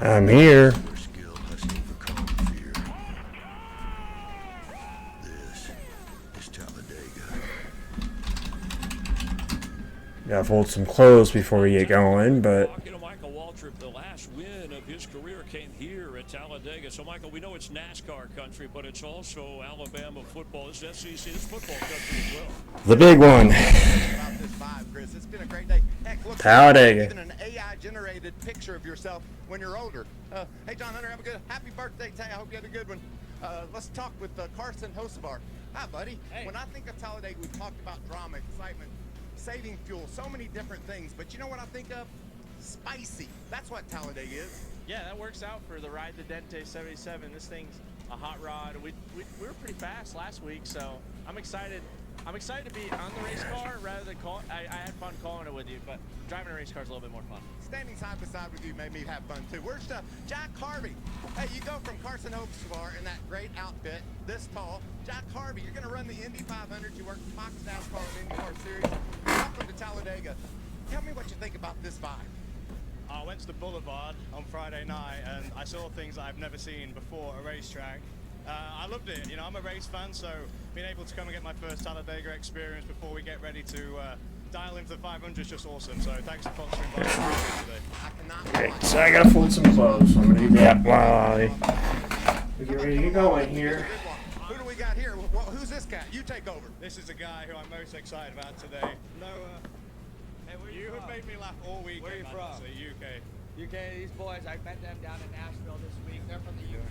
I'm here. Their skill has overcome fear. This is Talladega. Gotta fold some clothes before we get going, but Michael Waltrip, the last win of his career came here at Talladega. So, Michael, we know it's NASCAR country, but it's also Alabama football. It's SEC, it's football country as well. the big one. About this vibe, Chris. It's been a great day. Heck, look, Talladega. even an AI-generated picture of yourself when you're older. Hey, John Hunter, have a good, happy birthday, Tay. I hope you had a good one. Let's talk with Carson Hocevar. Hi, buddy. Hey. When I think of Talladega, we talked about drama, excitement, saving fuel, so many different things. But you know what I think of? Spicy. That's what Talladega is. Yeah, that works out for the Ride the Dente 77. This thing's a hot rod. We were pretty fast last week, so I'm excited. I'm excited to be on the race car rather than call. I had fun calling it with you, but driving a race car is a little bit more fun. Standing side by side with you made me have fun too. Where's Jack Harvey? Hey, you go from Carson Hocevar in that great outfit, this tall. Jack Harvey, you're going to run the Indy 500. You work Fox NASCAR and IndyCar Series. Welcome to Talladega. Tell me what you think about this vibe. I went to the Boulevard on Friday night and I saw things I've never seen before at a racetrack. I loved it. You know, I'm a race fan, so being able to come and get my first Talladega experience before we get ready to dial into the 500 is just awesome. So thanks for sponsoring by today. Okay, so I gotta fold some clothes. So I'm gonna do that while we get ready to get going here. Who do we got here? Who's this guy? You take over. This is the guy who I'm most excited about today. Hey, where You have made me laugh all week. Where are you from? UK. UK, these boys, I met them down in Nashville this week. They're from the UK.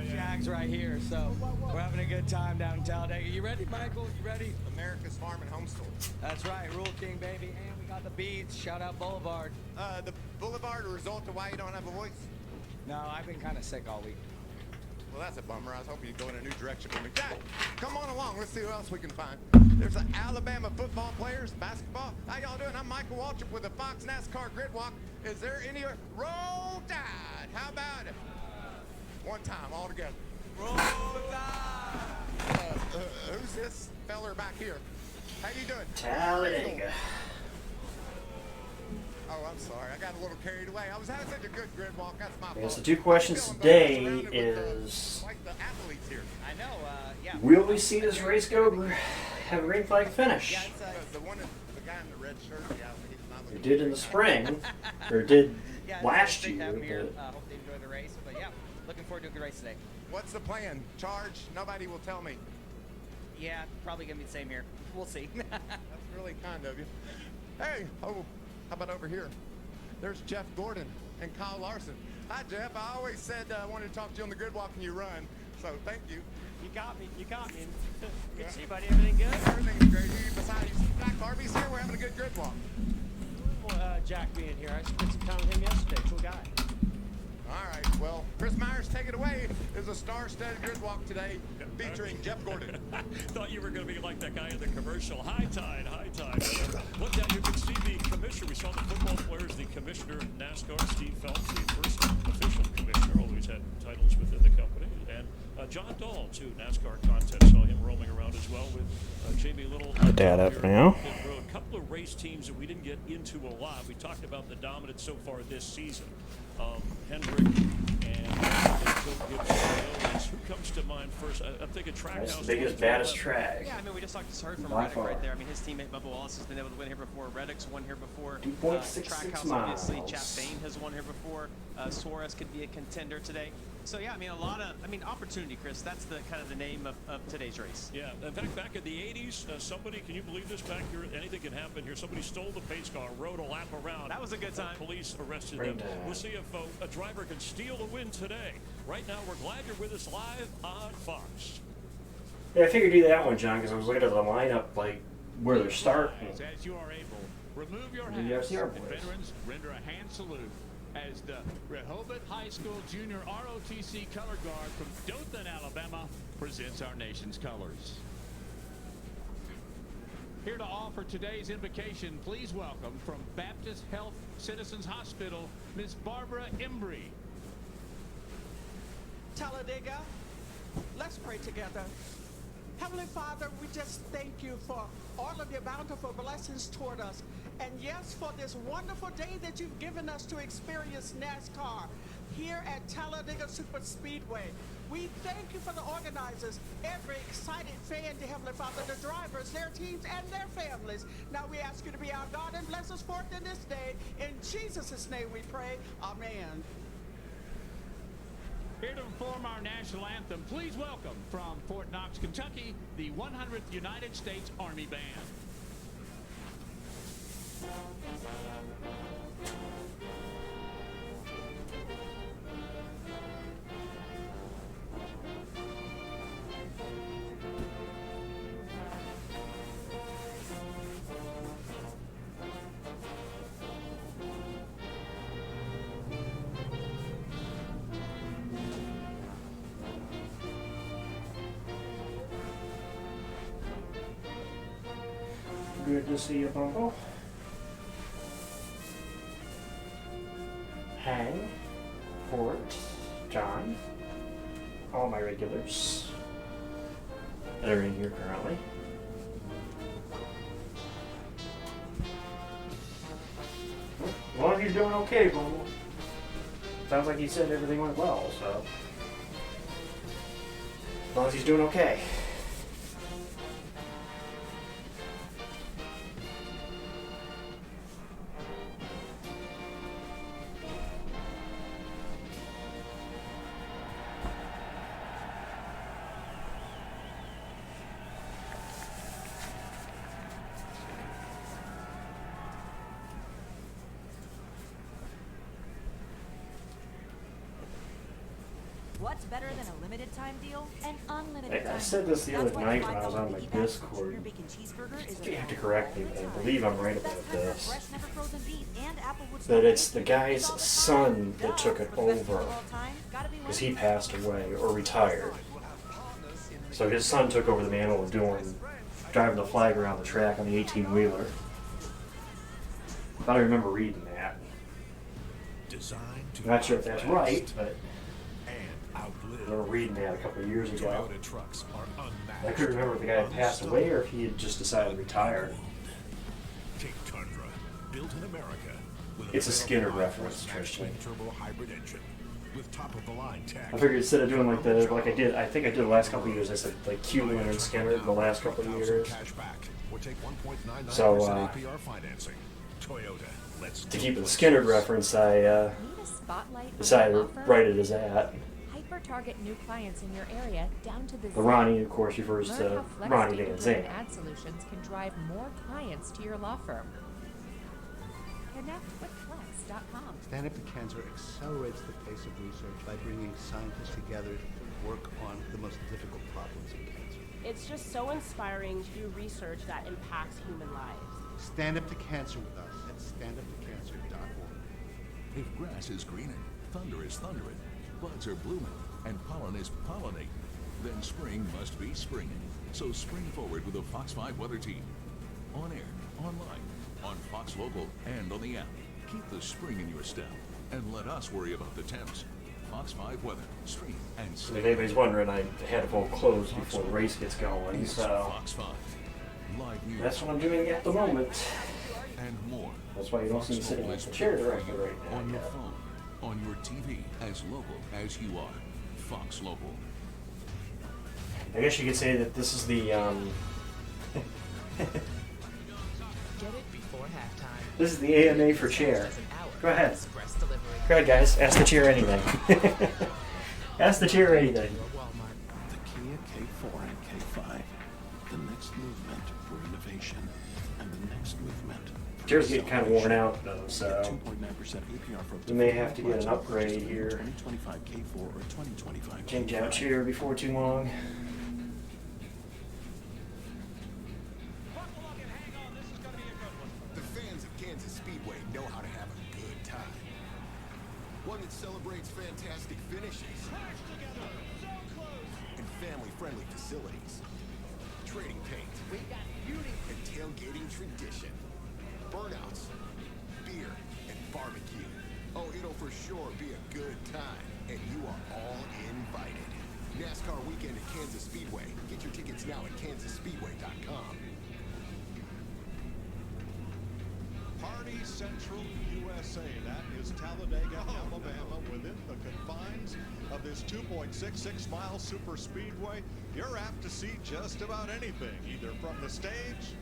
Jags right here, so we're having a good time down in Talladega. You ready, Michael? You ready? America's Farm and Home Store. That's right, Rule King, baby. And we got the beats. Shout out Boulevard. The Boulevard, a result of why you don't have a voice? No, I've been kind of sick all week. Well, that's a bummer. I was hoping you'd go in a new direction for me. Jack, come on along. Let's see who else we can find. There's the Alabama football players, basketball. How y'all doing? I'm Michael Waltrip with the Fox NASCAR Grid Walk. Is there any Roll Tide? How about it? One time, all together. Roll Tide! Who's this feller back here? How you doing? Talladega. Oh, I'm sorry. I got a little carried away. I was having such a good grid walk. That's my fault. So the two questions today is, like the athletes here. I know, yeah. will we see this race go have a green flag finish? Yeah, it's, The guy in the red shirt. Yeah, he's not We looking did in the spring, or did yeah, last it's great to have year, him here. but Hope they enjoy the race. But yeah, looking forward to a good race today. What's the plan? Charge? Nobody will tell me. Yeah, probably gonna be the same here. We'll see. That's really kind of you. Hey, how about over here? There's Jeff Gordon and Kyle Larson. Hi, Jeff. I always said I wanted to talk to you on the grid walk and you run. So thank you. You got me. You got me. Good to see you, buddy. Everything good? Everything's great. Besides, Jack Harvey's here. We're having a good grid walk. Well, Jack being here, I spent some time with him yesterday. Cool guy. All right. Well, Chris Myers, take it away. There's a star-studded grid walk today featuring Jeff Gordon. Thought you were going to be like that guy in the commercial. High tide, high tide. Look down, you can see the commissioner. We saw the football players, the commissioner of NASCAR, Steve Phelps, the first official commissioner, although he's had titles within the company. And John Dahl, too, NASCAR contest. Saw him roaming around as well with Jamie Little. put that up now. A couple of race teams that we didn't get into a lot. We talked about the dominance so far this season. Hendrick and Joe Gibbs. Who comes to mind first? I'm thinking Trackhouse. That's the biggest, baddest track. Yeah, I mean, we just heard from By Reddick far. right there. I mean, his teammate Bubba Wallace has been able to win here before. Reddick's won here before. 2.66 Trackhouse, obviously. miles. Chastain has won here before. Suarez could be a contender today. So yeah, I mean, opportunity, Chris. That's the kind of the name of today's race. Yeah, in fact, back in the 80s, somebody, can you believe this, back here, anything can happen here. Somebody stole the pace car, rode a lap around. That was a good time. Police arrested Bring them. that. We'll see if a driver can steal a win today. Right now, we're glad you're with us live on Fox. Yeah, I figured do that one, John, because I was looking at the lineup, like where they're starting. As you are able, remove your You guys hats see our and boys. veterans render a hand salute as the Rehoboth High School Junior ROTC Color Guard from Dothan, Alabama presents our nation's colors. Here to offer today's invocation, please welcome from Baptist Health Citizens Hospital, Miss Barbara Embry. Talladega, let's pray together. Heavenly Father, we just thank you for all of your bountiful blessings toward us. And yes, for this wonderful day that you've given us to experience NASCAR here at Talladega Super Speedway. We thank you for the organizers, every excited fan, to Heavenly Father, the drivers, their teams, and their families. Now we ask you to be our God and bless us forth in this day. In Jesus' name we pray. Amen. Here to perform our national anthem, please welcome from Fort Knox, Kentucky, the 100th United States Army Band. Good to see you, Bumble. Hang, Fort, John, all my regulars that are in here currently. As long as you're doing okay, Bumble. Sounds like he said everything went well, so. As long as he's doing okay. What's better than a limited time deal? An unlimited time. I said this the other night when I was on my Discord. You have to correct me, but I believe I'm right about this. That it's the guy's son that took it over because he passed away or retired. So his son took over the mantle of driving the flag around the track on the 18-wheeler. I thought I remember reading that. I'm not sure if that's right, but I remember reading that a couple of years ago. I couldn't remember if the guy had passed away or if he had just decided to retire. It's a Skinner reference, Tristan. I figured instead of doing like I think I did the last couple of years, I said like Q and Skinner the last couple of years. So to keep it a Skinner reference, I decided to write it as that. Target new clients in your area down to the Ronnie, of course, refers to Ronnie Van Zant. Ad solutions can drive more clients to your law firm. Connect with Flex.com. Stand Up to Cancer accelerates the pace of research by bringing scientists together to work on the most difficult problems in cancer. It's just so inspiring to do research that impacts human lives. Stand Up to Cancer with us at standuptocancer.org. If grass is greening, thunder is thundering, buds are blooming, and pollen is pollinating, then spring must be springing. So spring forward with the Fox 5 weather team. On air, online, on Fox Local, and on the app. Keep the spring in your step, and let us worry about the temps. Fox 5 weather, stream, and stay. If anybody's wondering, I had a full close before the race gets going, so Fox 5. Live news. That's what I'm doing at the moment. And more. That's why you don't see me sitting in the chair directly right now. On your phone, on your TV, as local as you are. Fox Local. I guess you could say that this is the this is the AMA for chair. Go ahead. Go ahead, guys. Ask the chair anything. Ask the chair anything. The Kia K4 and K5. The next movement for innovation. And the next movement. Chair's getting kind of worn out though, so we may have to get an upgrade here. Change out chair before too long. The fans of Kansas Speedway know how to have a good time. One that celebrates fantastic finishes and family-friendly facilities. Trading paint and tailgating tradition. Burnouts, beer, and barbecue. Oh, it'll for sure be a good time, and you are all invited. NASCAR weekend at Kansas Speedway. Get your tickets now at kansasspeedway.com. Party Central USA. That is Talladega, Alabama, within the confines of this 2.66 mile super speedway. You're apt to see just about anything, either from the stage,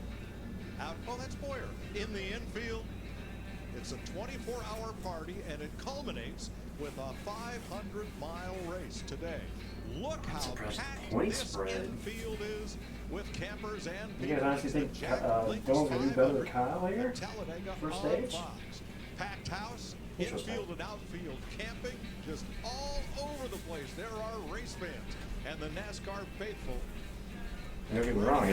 out, oh, that's Boyer, in the infield. It's a 24-hour party, and it culminates with a 500-mile race today. Look how packed this infield is with campers and you guys honestly think Dylan's gonna do better than Kyle here? First stage? Packed house, infield and outfield camping, just all over the place. There are race fans and the NASCAR faithful. Don't get me wrong,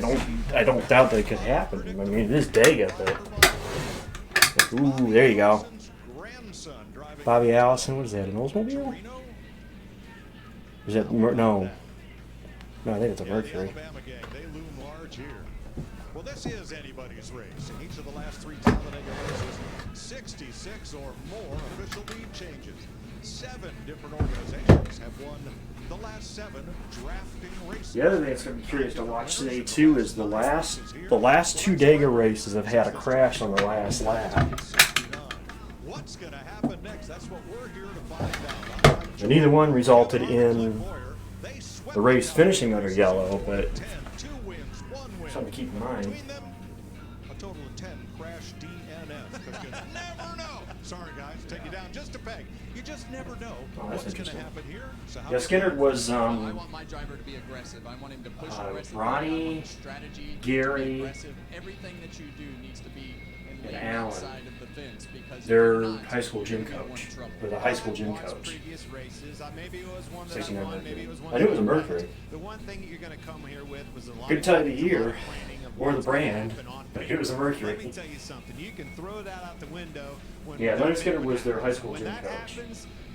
I don't doubt that it could happen. I mean, it is Dega, but ooh, there you go. Bobby Allison, what is that, an Oldsmobile? Is that no? No, I think it's a Mercury. Well, this is anybody's race. In each of the last 3 Talladega races, 66 or more official lead changes. 7 different organizations have won the last 7 drafting races. The other thing that's going to be curious to watch today too is the last 2 Dega races have had a crash on the last lap. What's going to happen next? That's what we're here to find out. And neither one resulted in the race finishing under yellow, but something to keep in mind. A total of 10 crash DNFs. Because you never know. Sorry, guys, take you down just a peg. You just never know what's going to happen here. So yeah, Skinner was I want my driver to be aggressive. I want him to push aggressively. Ronnie, strategy, Gary, everything that you do needs to be and Alan. Side of the fence, because they're high school gym coach. Or the high school gym coach. I knew it was a Mercury. The one thing you're going to come here with was a lot couldn't tell you the year or the brand, but it was a Mercury. Let me tell you something. You can throw that out the window. Yeah, Leonard Skinner was their high school gym coach.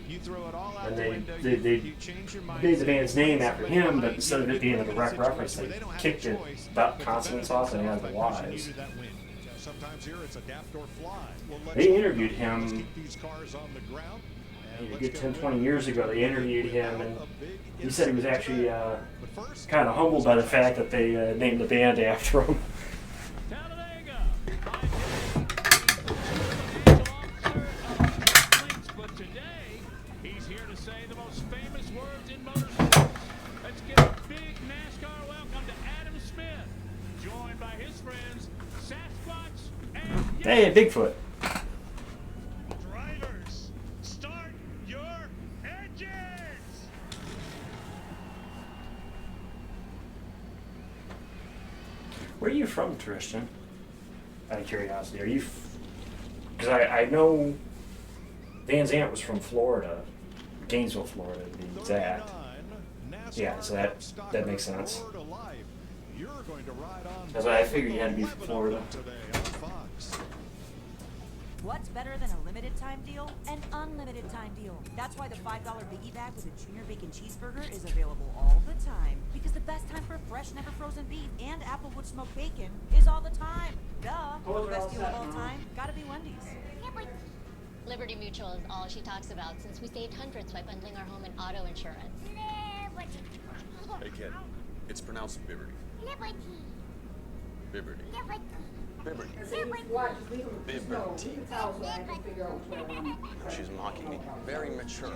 You throw it all out and the window. They made the band's name after him, but instead of it being a direct reference, they kicked it about consonants off and added the Y's. Sometimes here it's adapt or fly. They interviewed him a good 10-20 years ago. They interviewed him, and he said he was actually kind of humbled by the fact that they named the band after him. But today, he's here to say the most famous words in motorsports. Let's give a big NASCAR welcome to Adam Smith, joined by his friends Sasquatch and Hey, Bigfoot. Drivers, start your engines! Where are you from, Tristan? Out of curiosity, are you? Because I know Van Zant was from Florida, Gainesville, Florida, to be exact. Yeah, so that makes sense. Because I figured you had to be from Florida. What's better than a limited time deal? An unlimited time deal. That's why the $5 Biggie Bag with a Junior Bacon Cheeseburger is available all the time. Because the best time for fresh, never frozen beef and Applewood smoked bacon is all the time. Duh. The best deal of all time? Gotta be Wendy's. Liberty Mutual is all she talks about since we saved hundreds by bundling our home and auto insurance. Hey kid, it's pronounced Liberty. Liberty. Liberty. Liberty. She's mocking me. Very mature.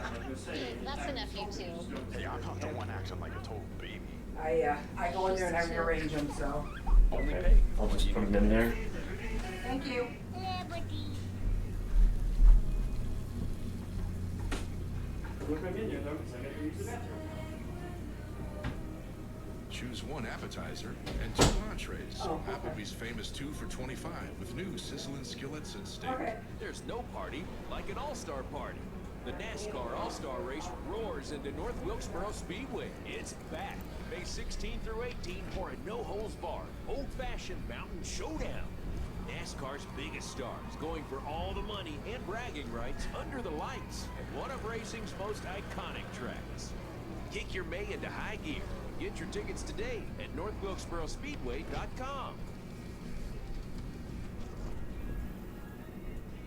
That's the nephew too. Hey, I'm not the one acting like a total baby. I go in there and I rearrange them, so. Okay, I'll just put them in there. Thank you. Choose one appetizer and 2 entrees. Applebee's famous 2 for $25 with new sizzling skillets and steak. There's no party like an all-star party. The NASCAR All-Star Race roars into North Wilkesboro Speedway. It's back, May 16 through 18 for a no-holds-barred, old-fashioned mountain showdown. NASCAR's biggest stars going for all the money and bragging rights under the lights at one of racing's most iconic tracks. Kick your May into high gear. Get your tickets today at NorthWilkesboroSpeedway.com.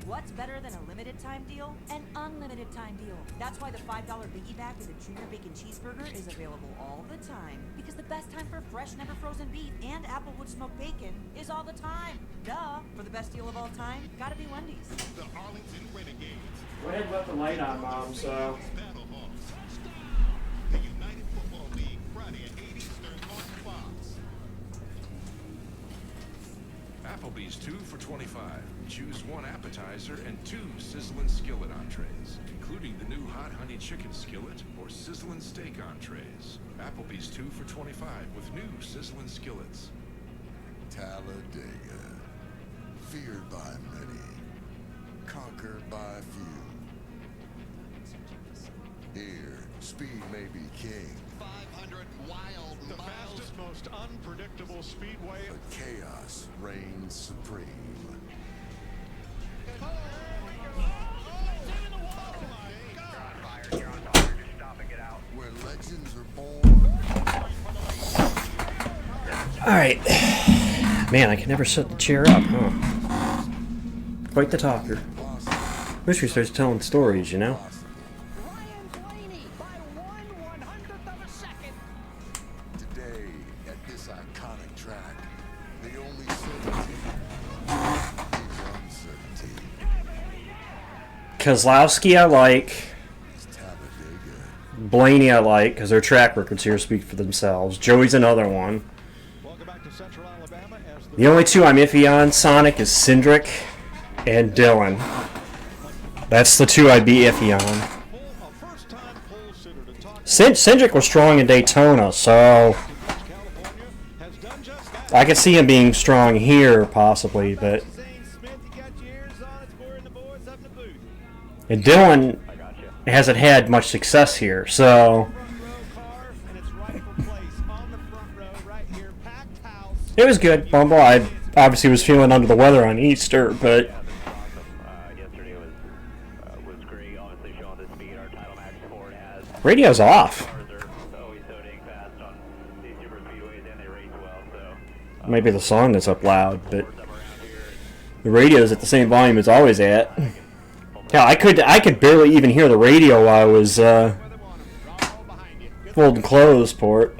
What's better than a limited time deal? An unlimited time deal. That's why the $5 biggie bag with a junior bacon cheeseburger is available all the time. Because the best time for fresh, never frozen beef and applewood smoked bacon is all the time. Duh. For the best deal of all time, gotta be Wendy's. The Arlington Renegades. Go ahead and let the light on, Mom, so... Battlehawks. The United Football League, Friday at 8 Eastern on Fox. Applebee's 2 for $25. Choose 1 appetizer and 2 sizzling skillet entrees, including the new hot honey chicken skillet or sizzling steak entrees. Applebee's 2 for $25 with new sizzling skillets. Talladega. Feared by many. Conquered by few. Here, speed may be king. 500 wild The miles. fastest, most unpredictable speedway. But chaos reigns supreme. Where legends are born. Alright. Man, I can never set the chair up, huh? Quite the talker. Wish we started telling stories, you know? Today, at this iconic track, the only certainty is uncertainty. Kozlowski I like. Blaney I like, because their track records here speak for themselves. Joey's another one. The only two I'm iffy on, Sonic, is Cindric and Dylan. That's the two I'd be iffy on. Cindric was strong in Daytona, so I could see him being strong here, possibly, but... And Dylan hasn't had much success here, so... It was good, Bumble. I obviously was feeling under the weather on Easter, but... Radio's off. Maybe the song is up loud, but... The radio's at the same volume it's always at. Yeah, I could barely even hear the radio while I was folding clothes, Port.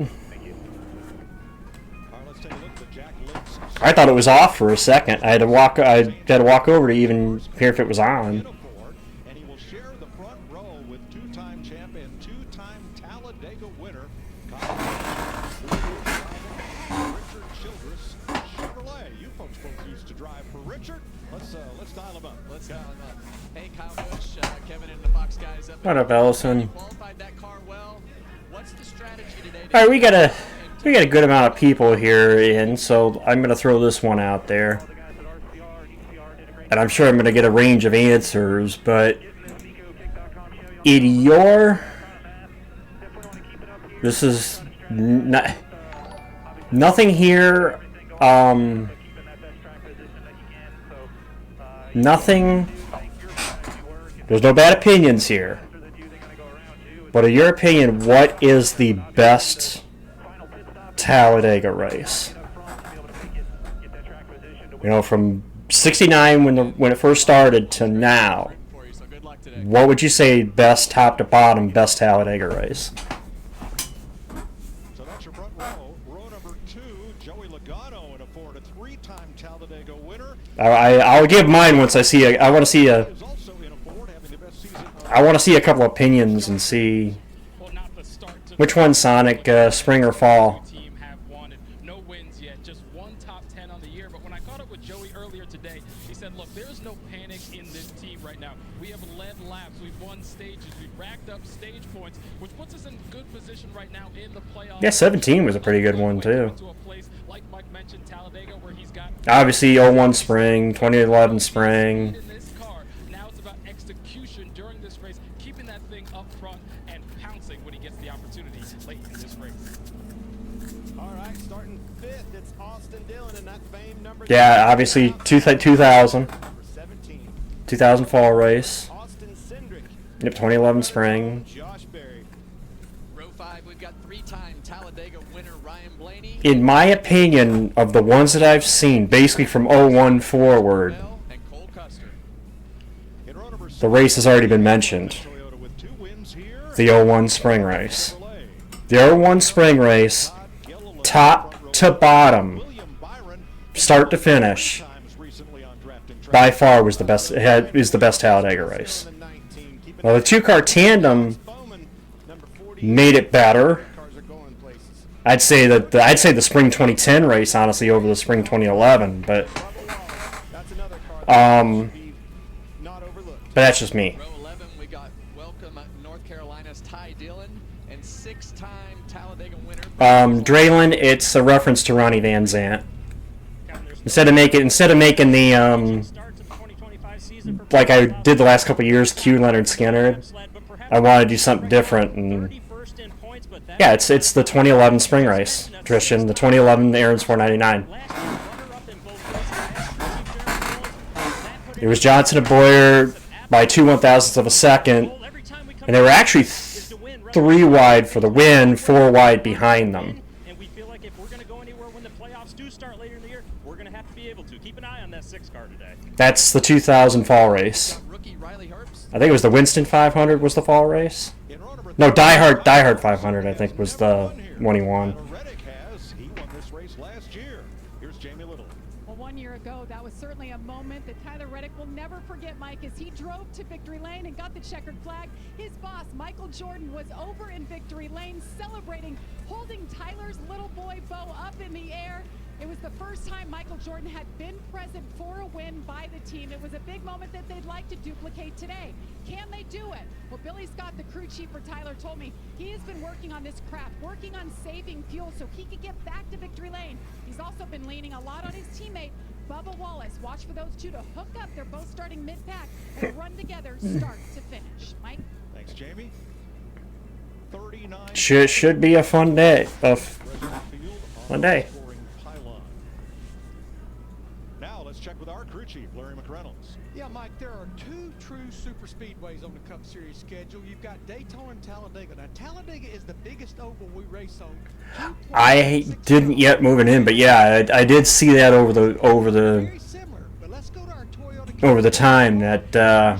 I thought it was off for a second. I had to walk over to even hear if it was on. And he will share the front row with two-time champ and two-time Talladega winner, Richard Childress Chevrolet. You folks both used to drive for Richard. Let's dial him up. Let's dial him up. Hey, Kyle Busch, Kevin and the Fox guys up. What up, Ellison? Qualified that car well. What's the strategy today? All right, we got a good amount of people here in, so I'm gonna throw this one out there, and I'm sure I'm gonna get a range of answers. But this is nothing here. Nothing. There's no bad opinions here. But in your opinion, what is the best Talladega race? You know, from '69 when it first started to now, what would you say best top to bottom best Talladega race? So that's your front row. Row number 2, Joey Logano in a Ford, a three-time Talladega winner. I'll give mine once I see I want to see a couple opinions and see which one Sonic, spring or fall. No wins yet, just one top 10 on the year. But when I caught up with Joey earlier today, he said, look, there's no panic in this team right now. We have led laps, we've won stages, we've racked up stage points, which puts us in good position right now in the playoffs. Yeah, 17 was a pretty good one too. Obviously 01 spring, 2011 spring. Now it's about execution during this race, keeping that thing up front and pouncing when he gets the opportunity late in this race. All right, starting 5th, it's Austin Dillon and that famed number. Yeah, obviously 2000 fall race. Yep, 2011 spring. Row 5, we've got three-time Talladega winner Ryan Blaney. In my opinion, of the ones that I've seen, basically from 01 forward, the race has already been mentioned. The 01 spring race. The 01 spring race, top to bottom, start to finish, by far was the best. Is the best Talladega race. Well, the two-car tandem made it better. I'd say the spring 2010 race, honestly, over the spring 2011, but that's just me. Row 11, we got welcome North Carolina's Ty Dillon and 6-time Talladega winner. Draylen, it's a reference to Ronnie Van Zant. Instead of making the like I did the last couple of years, Q Leonard Skinner, I want to do something different. And yeah, it's the 2011 spring race, Tristan. The 2011 Aaron's 499. It was Johnson and Boyer by 2/1000ths of a second, and they were actually 3 wide for the win, 4 wide behind them. And we feel like if we're going to go anywhere when the playoffs do start later in the year, we're going to have to be able to. Keep an eye on that 6 car today. That's the 2000 fall race. I think it was the Winston 500 was the fall race. No, Die Hard 500 I think was the one he won. He won this race last year. Here's Jamie Little. Well, 1 year ago, that was certainly a moment that Tyler Reddick will never forget, Mike, as he drove to victory lane and got the checkered flag. His boss, Michael Jordan, was over in victory lane celebrating, holding Tyler's little boy Bo up in the air. It was the first time Michael Jordan had been present for a win by the team. It was a big moment that they'd like to duplicate today. Can they do it? Well, Billy Scott, the crew chief for Tyler, told me he has been working on this craft, working on saving fuel so he could get back to victory lane. He's also been leaning a lot on his teammate, Bubba Wallace. Watch for those two to hook up. They're both starting mid-pack and run together start to finish. Mike? Thanks, Jamie. 39. Should be a fun day. Fun day. Now let's check with our crew chief, Larry McReynolds. Yeah, Mike, there are 2 true super speedways on the Cup Series schedule. You've got Daytona and Talladega. Now, Talladega is the biggest oval we race on. I didn't yet move it in, but yeah, I did see that over the time that that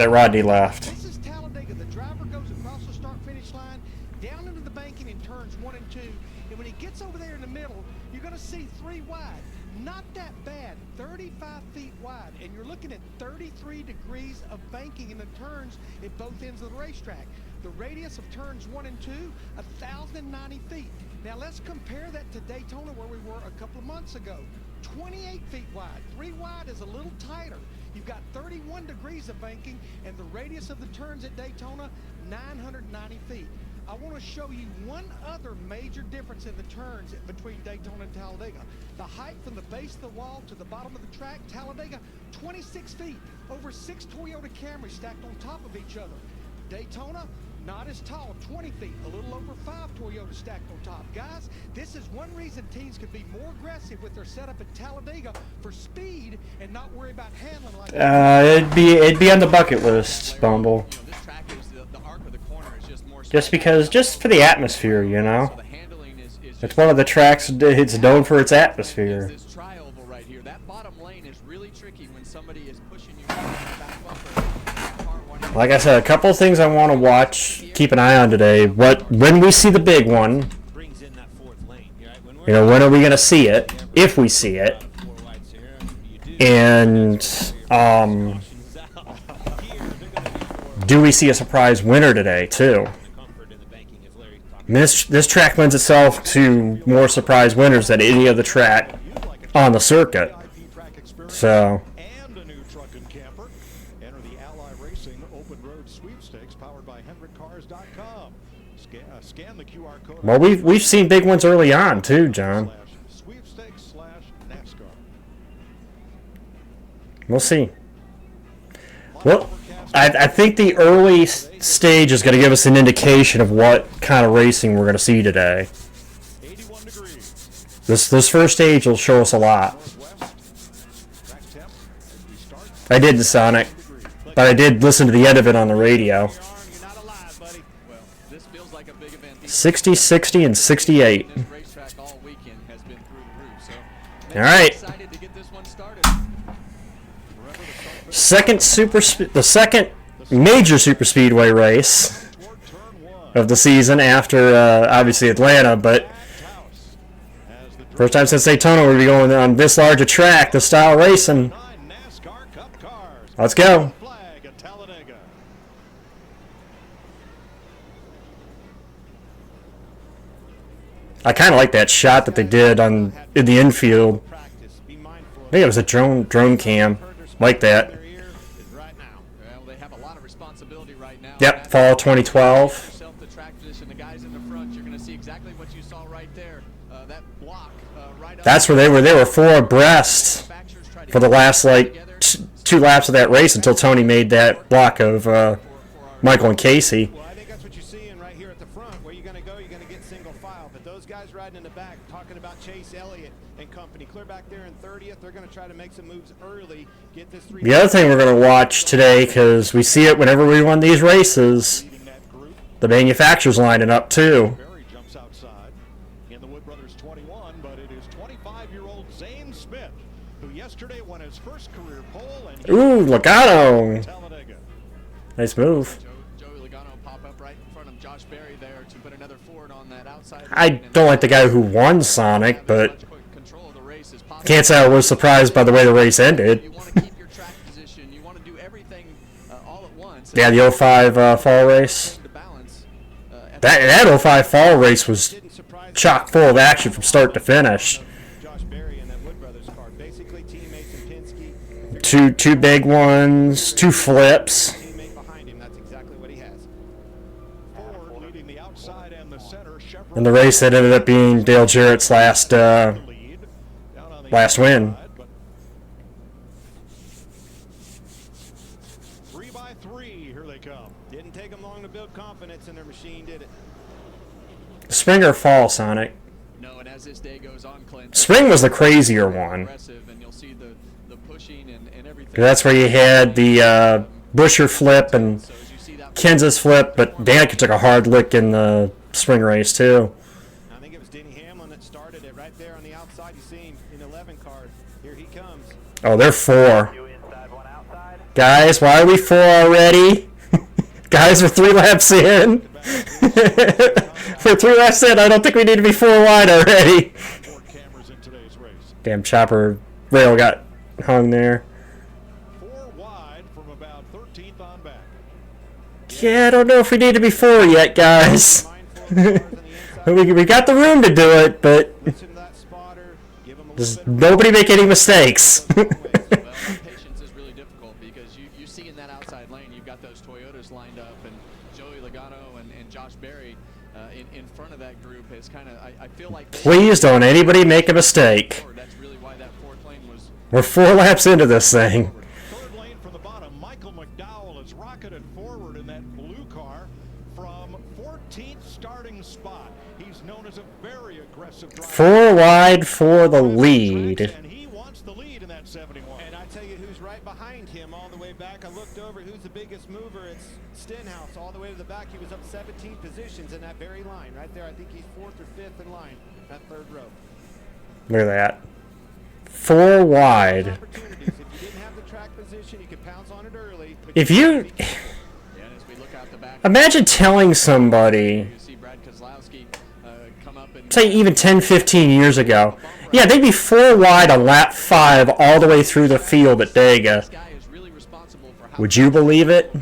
Rodney left. This is Talladega. The driver goes across the start-finish line, down into the banking in turns 1 and 2, and when he gets over there in the middle, you're going to see 3 wide. Not that bad, 35 feet wide, and you're looking at 33 degrees of banking in the turns at both ends of the racetrack. The radius of turns 1 and 2, 1,090 feet. Now let's compare that to Daytona, where we were a couple of months ago. 28 feet wide. 3 wide is a little tighter. You've got 31 degrees of banking, and the radius of the turns at Daytona, 990 feet. I want to show you one other major difference in the turns between Daytona and Talladega. The height from the base of the wall to the bottom of the track, Talladega, 26 feet. Over 6 Toyota Camrys stacked on top of each other. Daytona, not as tall, 20 feet, a little over 5 Toyota stacked on top. Guys, this is one reason teams could be more aggressive with their setup at Talladega for speed and not worry about handling like It'd be on the bucket list, Bumble. Just for the atmosphere, you know. It's one of the tracks. It's known for its atmosphere. Like I said, a couple of things I want to watch, keep an eye on today. When we see the big one, you know, when are we going to see it? If we see it, and do we see a surprise winner today too? This track lends itself to more surprise winners than any other track on the circuit. So. And a new truck and camper. Enter the Ally Racing Open Road Sweepstakes powered by HendrickCars.com. Scan the QR code. Well, we've seen big ones early on too, John. Sweepstakes/NASCAR. We'll see. Well, I think the early stage is going to give us an indication of what kind of racing we're going to see today. This first stage will show us a lot. I did the Sonic, but I did listen to the end of it on the radio. 60, 60, and 68. All right. the second major super speedway race of the season after obviously Atlanta, but first time since Daytona we'll be going on this large a track, this style of racing. Let's go. I kind of like that shot that they did in the infield. I think it was a drone cam, like that. Yep, fall 2012. That's where they were four abreast for the last like two laps of that race until Tony made that block of Michael and Casey. Well, I think that's what you're seeing right here at the front. Where you're going to go, you're going to get single file. But those guys riding in the back, talking about Chase Elliott and company, clear back there in 30th. They're going to try to make some moves early. Get this three. The other thing we're going to watch today, because we see it whenever we run these races, the manufacturers lining up too. Barry jumps outside in the Wood Brothers 21, but it is 25-year-old Zane Smith, who yesterday won his first career pole. And Ooh, Logano. Nice move. I don't like the guy who won Sonic, but can't say I was surprised by the way the race ended. Yeah, the 05 fall race. That 05 fall race was chock full of action from start to finish. Two big ones, two flips. And the race that ended up being Dale Jarrett's last win. 3x3, here they come. Didn't take them long to build confidence in their machine, did it? Spring or fall, Sonic? No, and as this day goes on, Clint, Spring was the crazier one. and you'll see the pushing and everything. That's where you had the Busher flip and Kansas flip, but Danica took a hard lick in the spring race too. I think it was Denny Hamlin that started it right there on the outside. You see him in 11 car. Here he comes. Oh, they're four. Guys, why are we four already? Guys, we're 3 laps in. For 3 laps in, I don't think we need to be 4 wide already. Damn chopper rail got hung there. 4 wide from about 13th on back. Yeah, I don't know if we need to be 4 yet, guys. we got the room to do it, but just nobody make any mistakes. Patience is really difficult because you see in that outside lane, you've got those Toyotas lined up, and Joey Logano and Josh Berry in front of that group is kind of, I feel like... Please don't anybody make a mistake. That's really why that 4th lane was... We're 4 laps into this thing. Third lane from the bottom, Michael McDowell is rocketed forward in that blue car from 14th starting spot. He's known as a very aggressive driver. 4 wide for the lead. And he wants the lead in that 71. And I tell you who's right behind him all the way back. I looked over who's the biggest mover. It's Stenhouse all the way to the back. He was up 17 positions in that very line right there. I think he's 4th or 5th in line, that 3rd row. Look at that. 4 wide. If you didn't have the track position, you could pounce on it early. If you... Imagine telling somebody, say even 10, 15 years ago, yeah, they'd be 4 wide on lap 5 all the way through the field at Dega. Would you believe it?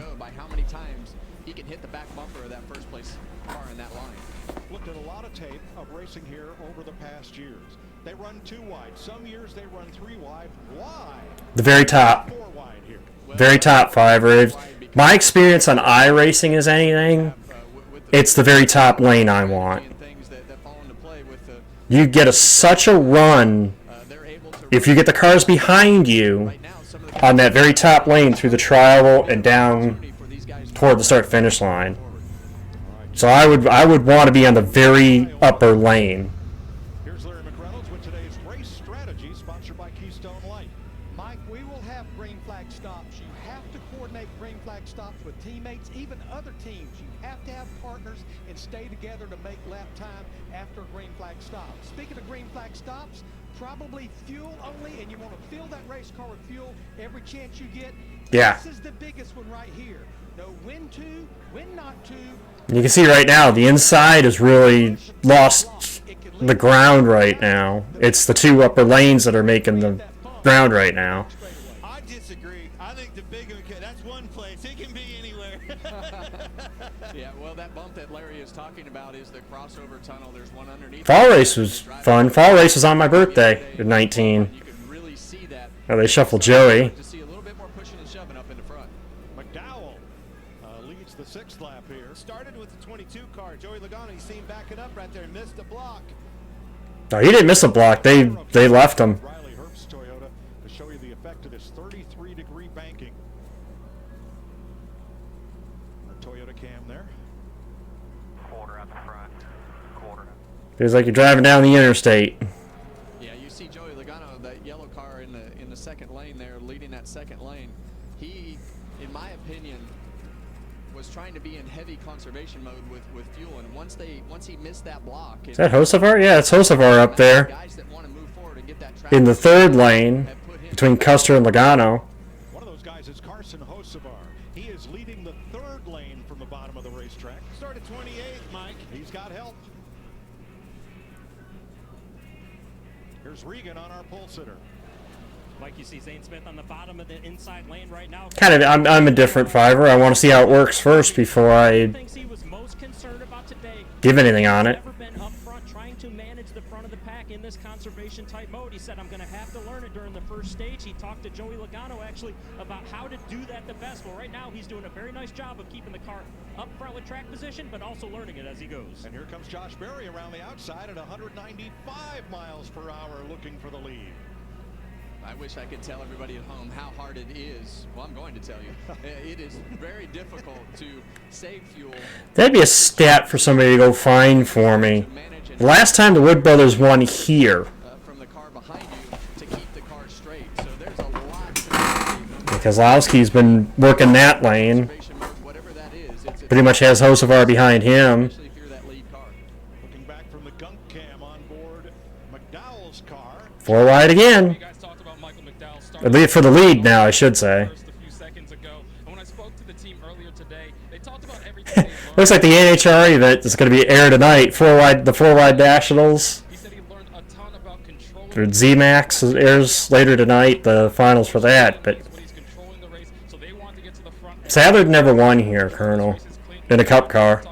Looked at a lot of tape of racing here over the past years. They run 2 wide. Some years they run 3 wide. Why? The very top. 4 wide here. Very top 5. If my experience on iRacing is anything, it's the very top lane I want. You get such a run if you get the cars behind you on that very top lane through the trial and down toward the start-finish line. So I would want to be on the very upper lane. Here's Larry McReynolds with today's race strategy, sponsored by Keystone Light. Mike, we will have green flag stops. You have to coordinate green flag stops with teammates, even other teams. You have to have partners and stay together to make lap time after a green flag stop. Speaking of green flag stops, probably fuel only, and you want to fill that race car with fuel every chance you get. Yeah. This is the biggest one right here. No when to, when not to. You can see right now the inside has really lost the ground right now. It's the two upper lanes that are making the ground right now. I disagree. I think the big one, that's one place. It can be anywhere. Yeah, well, that bump that Larry is talking about is the crossover tunnel. There's one underneath. Fall race was fun. Fall race was on my birthday at 19. You can really see that. Oh, they shuffled Joey. To see a little bit more pushing and shoving up in the front. McDowell leads the 6th lap here. Started with the 22 car. Joey Logano, you see him backing up right there. Missed the block. No, he didn't miss a block. They left him. Riley Herbst Toyota to show you the effect of this 33-degree banking. The Toyota cam there. Quarter out the front. Quarter. Feels like you're driving down the interstate. Yeah, you see Joey Logano, that yellow car in the second lane there, leading that second lane. He, in my opinion, was trying to be in heavy conservation mode with fuel, and once he missed that block. Is that Hocevar? Yeah, it's Hocevar up there. Guys that want to move forward and get that track In the third lane, between Custer and Logano. One of those guys is Carson Hocevar. He is leading the 3rd lane from the bottom of the racetrack. Started 28th, Mike. He's got help. Here's Regan on our pole sitter. Mike, you see Zane Smith on the bottom of the inside lane right now. Kind of, I'm a different driver. I want to see how it works first before I give anything on it. Never been up front trying to manage the front of the pack in this conservation type mode. He said, I'm going to have to learn it during the first stage. He talked to Joey Logano actually about how to do that the best. Well, right now he's doing a very nice job of keeping the car up front with track position, but also learning it as he goes. And here comes Josh Berry around the outside at 195 miles per hour looking for the lead. I wish I could tell everybody at home how hard it is. Well, I'm going to tell you. It is very difficult to save fuel. That'd be a stat for somebody to go find for me. The last time the Wood Brothers won here. From the car behind you to keep the car straight. So there's a lot to Kozlowski's been working that lane. Pretty much has Hocevar behind him. Looking back from the gunk cam on board McDowell's car. 4 wide again. At least for the lead now, I should say. Looks like the NHRA that is going to be aired tonight. The 4 wide nationals. For Z-Max airs later tonight. The finals for that, but Sadler never won here, Colonel, in a Cup car.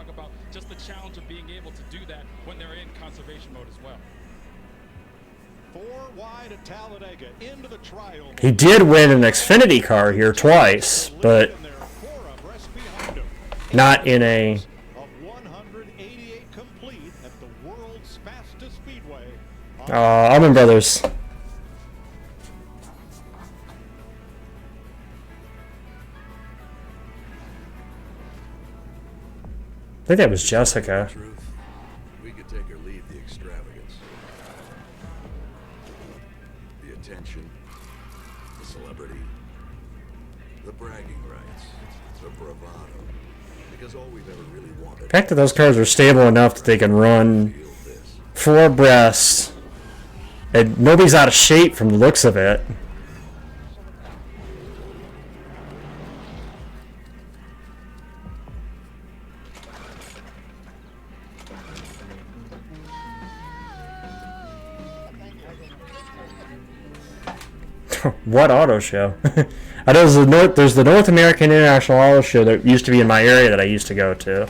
He did win an Xfinity car here twice, but not in a... Allman Brothers. I think that was Jessica. We could take or leave the extravagance, the attention, the celebrity, the bragging rights, the bravado, because all we've ever really wanted. The fact that those cars are stable enough that they can run 4 abreast, and nobody's out of shape from the looks of it. What auto show? I know there's the North American International Auto Show that used to be in my area that I used to go to.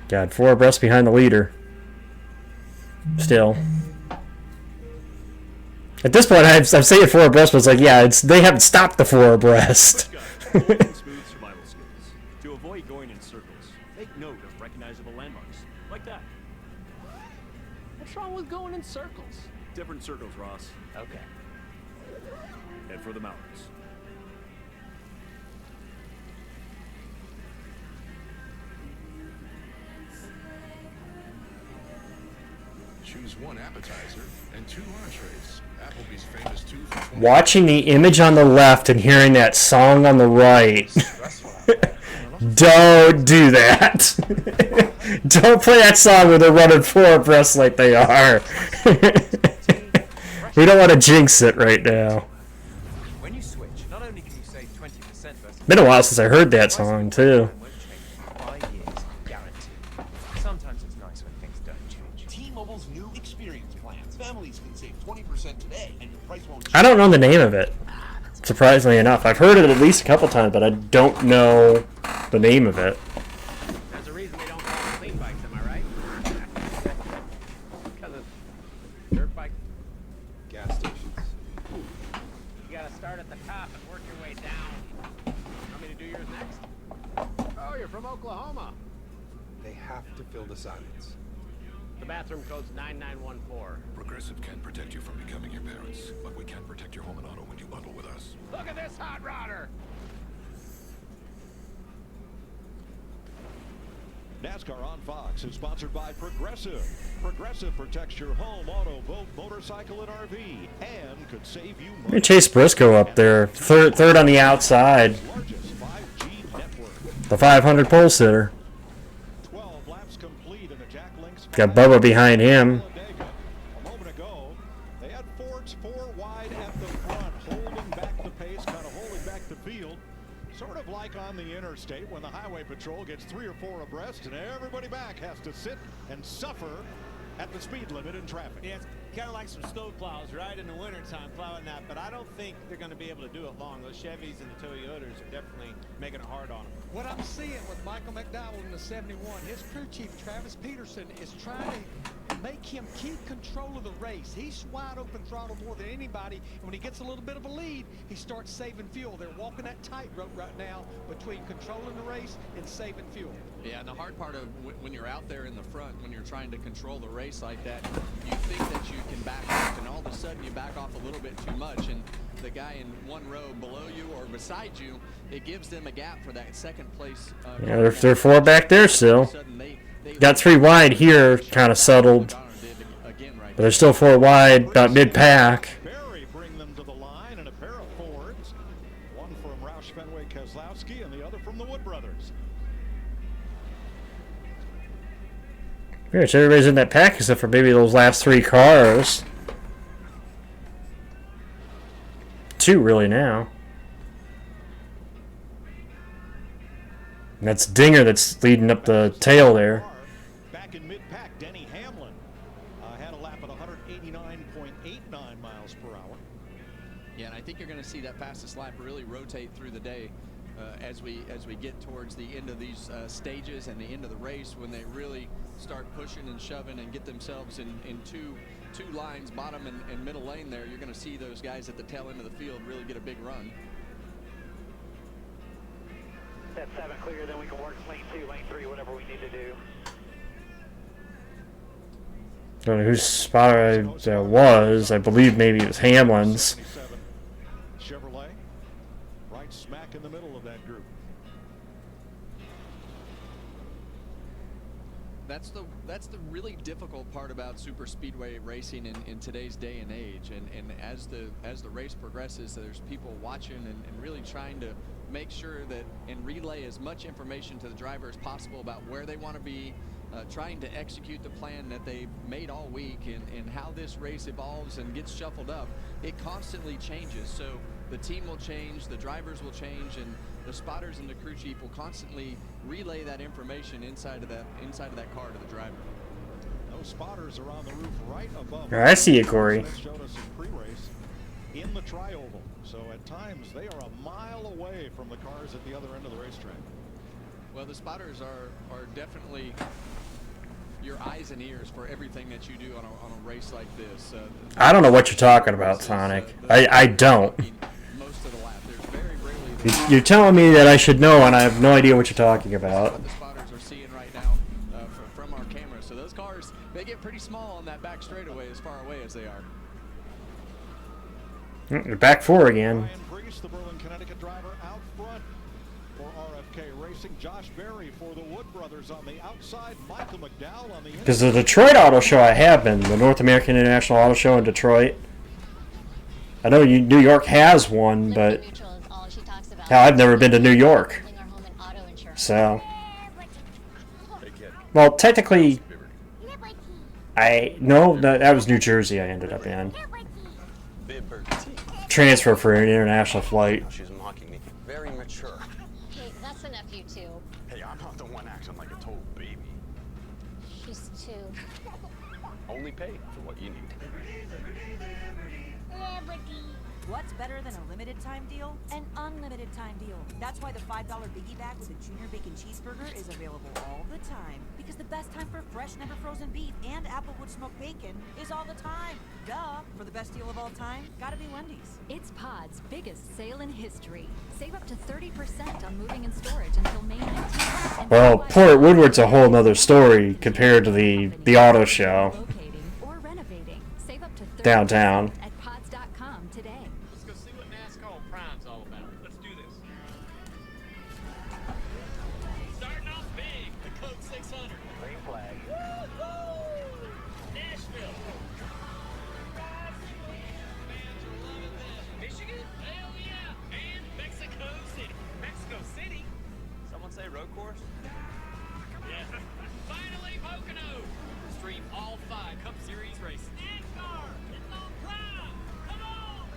God, 4 abreast behind the leader. Still. At this point, I'm saying 4 abreast, but it's like, yeah, they haven't stopped the 4 abreast. Smooth survival skills. To avoid going in circles, take note of recognizable landmarks, like that. What's wrong with going in circles? Different circles, Ross. Okay. Head for the mountains. Choose 1 appetizer and 2 entrees. Applebee's famous 2 for 20. Watching the image on the left and hearing that song on the right. Don't do that. Don't play that song when they're running 4 abreast like they are. We don't want to jinx it right now. When you switch, not only can you save 20% versus Been a while since I heard that song too. 5 years guaranteed. Sometimes it's nice when things don't change. T-Mobile's new experience plans. Families can save 20% today, and your price won't change. I don't know the name of it. Surprisingly enough, I've heard it at least a couple times, but I don't know the name of it. There's a reason we don't call them clean bikes, am I right? Because of dirt bike Gas stations. You gotta start at the top and work your way down. Want me to do yours next? Oh, you're from Oklahoma. They have to fill the silence. The bathroom code's 9914. Progressive can protect you from becoming your parents, but we can't protect your home and auto when you bundle with us. Look at this hot rodder! NASCAR on Fox is sponsored by Progressive. Progressive protects your home, auto, boat, motorcycle, and RV, and could save you money. Chase Briscoe up there, third on the outside. The 500 pole sitter. Got Bubba behind him. A moment ago, they had Fords 4 wide at the front, holding back the pace, kind of holding back the field. Sort of like on the interstate when the highway patrol gets 3 or 4 abreast and everybody back has to sit and suffer at the speed limit in traffic. Yeah, it's kind of like some snow plows, right, in the wintertime plowing that, but I don't think they're going to be able to do it long. Those Chevys and the Toyotas are definitely making it hard on them. What I'm seeing with Michael McDowell in the 71, his crew chief, Travis Peterson, is trying to make him keep control of the race. He's wide open throttle more than anybody, and when he gets a little bit of a lead, he starts saving fuel. They're walking that tightrope right now between controlling the race and saving fuel. Yeah, and the hard part of when you're out there in the front, when you're trying to control the race like that, you think that you can back off, and all of a sudden you back off a little bit too much, and the guy in one row below you or beside you, it gives them a gap for that second place. Yeah, they're 4 back there still. Got 3 wide here, kind of settled. But they're still 4 wide, about mid-pack. Barry bring them to the line in a pair of Fords. One from Roush Fenway Keselowski and the other from the Wood brothers. Pretty much everybody's in that pack except for maybe those last 3 cars. 2 really now. And that's Dinger that's leading up the tail there. Back in mid-pack, Denny Hamlin had a lap at 189.89 miles per hour. Yeah, and I think you're going to see that fastest lap really rotate through the day as we get towards the end of these stages and the end of the race, when they really start pushing and shoving and get themselves in two lines, bottom and middle lane there. You're going to see those guys at the tail end of the field really get a big run. That's 7 clear, then we can work lane 2, lane 3, whatever we need to do. Don't know whose spotter that was. I believe maybe it was Hamlin's. Chevrolet, right smack in the middle of that group. That's the really difficult part about super speedway racing in today's day and age. And as the race progresses, there's people watching and really trying to make sure that and relay as much information to the driver as possible about where they want to be, trying to execute the plan that they've made all week, and how this race evolves and gets shuffled up. It constantly changes, so the team will change, the drivers will change, and the spotters and the crew chief will constantly relay that information inside of that car to the driver. Those spotters are on the roof right above. I see you, Corey. That showed us in pre-race in the tri-oval. So at times they are a mile away from the cars at the other end of the racetrack. Well, the spotters are definitely your eyes and ears for everything that you do on a race like this. I don't know what you're talking about, Sonic. I don't. Most of the lap. There's very rarely. You're telling me that I should know, and I have no idea what you're talking about. What the spotters are seeing right now from our camera. So those cars, they get pretty small on that back straightaway as far away as they are. They're back 4 again. Ryan Priest, the Berlin, Connecticut driver, out front for RFK Racing. Josh Berry for the Wood brothers on the outside. Michael McDowell on the inside. Because the Detroit Auto Show I have been, the North American International Auto Show in Detroit. I know New York has one, but hell, I've never been to New York. So. Hey kid, Well, technically, no, that was New Jersey I ended up in. Transfer for an international flight. She's mocking me. Very mature. Hey, that's enough, you two. Hey, I'm not the one acting like a total baby. She's two. Only pay for what you need. What's better than a limited time deal? An unlimited time deal. That's why the $5 biggie bag with a Junior Bacon Cheeseburger is available all the time. Because the best time for fresh, never frozen beef and Applewood smoked bacon is all the time. Duh. For the best deal of all time, gotta be Wendy's. It's Pod's biggest sale in history. Save up to 30% on moving and storage until May 19th. Well, Port Woodward's a whole nother story compared to the auto show Or renovating. Save up to 30% downtown. at pods.com today. Let's go see what NASCAR Prime's all about. Let's do this. Starting off big, the Code 600. Green flag. Woo-hoo! Nashville. Fans are loving this. Michigan? Hell yeah. And Mexico City. Mexico City? Someone say road course? Yeah. Finally, Pocono. Stream all 5 Cup Series races. NASCAR! It's on Prime! Come on!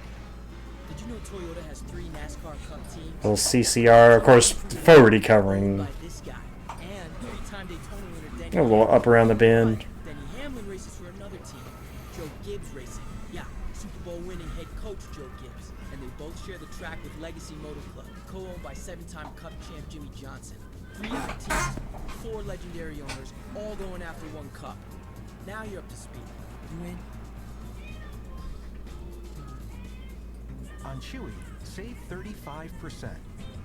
Did you know Toyota has 3 NASCAR Cup teams? Little CCR, of course, forward covering. By this guy. And 3-time Daytona winner Denny A little up around the bend. Denny Hamlin races for another team, Joe Gibbs Racing. Yeah, Super Bowl winning head coach Joe Gibbs. And they both share the track with Legacy Motor Club, co-owned by 7-time Cup champ Jimmy Johnson. 3 young teams, 4 legendary owners, all going after 1 cup. Now you're up to speed. You in? On Chewy, save 35%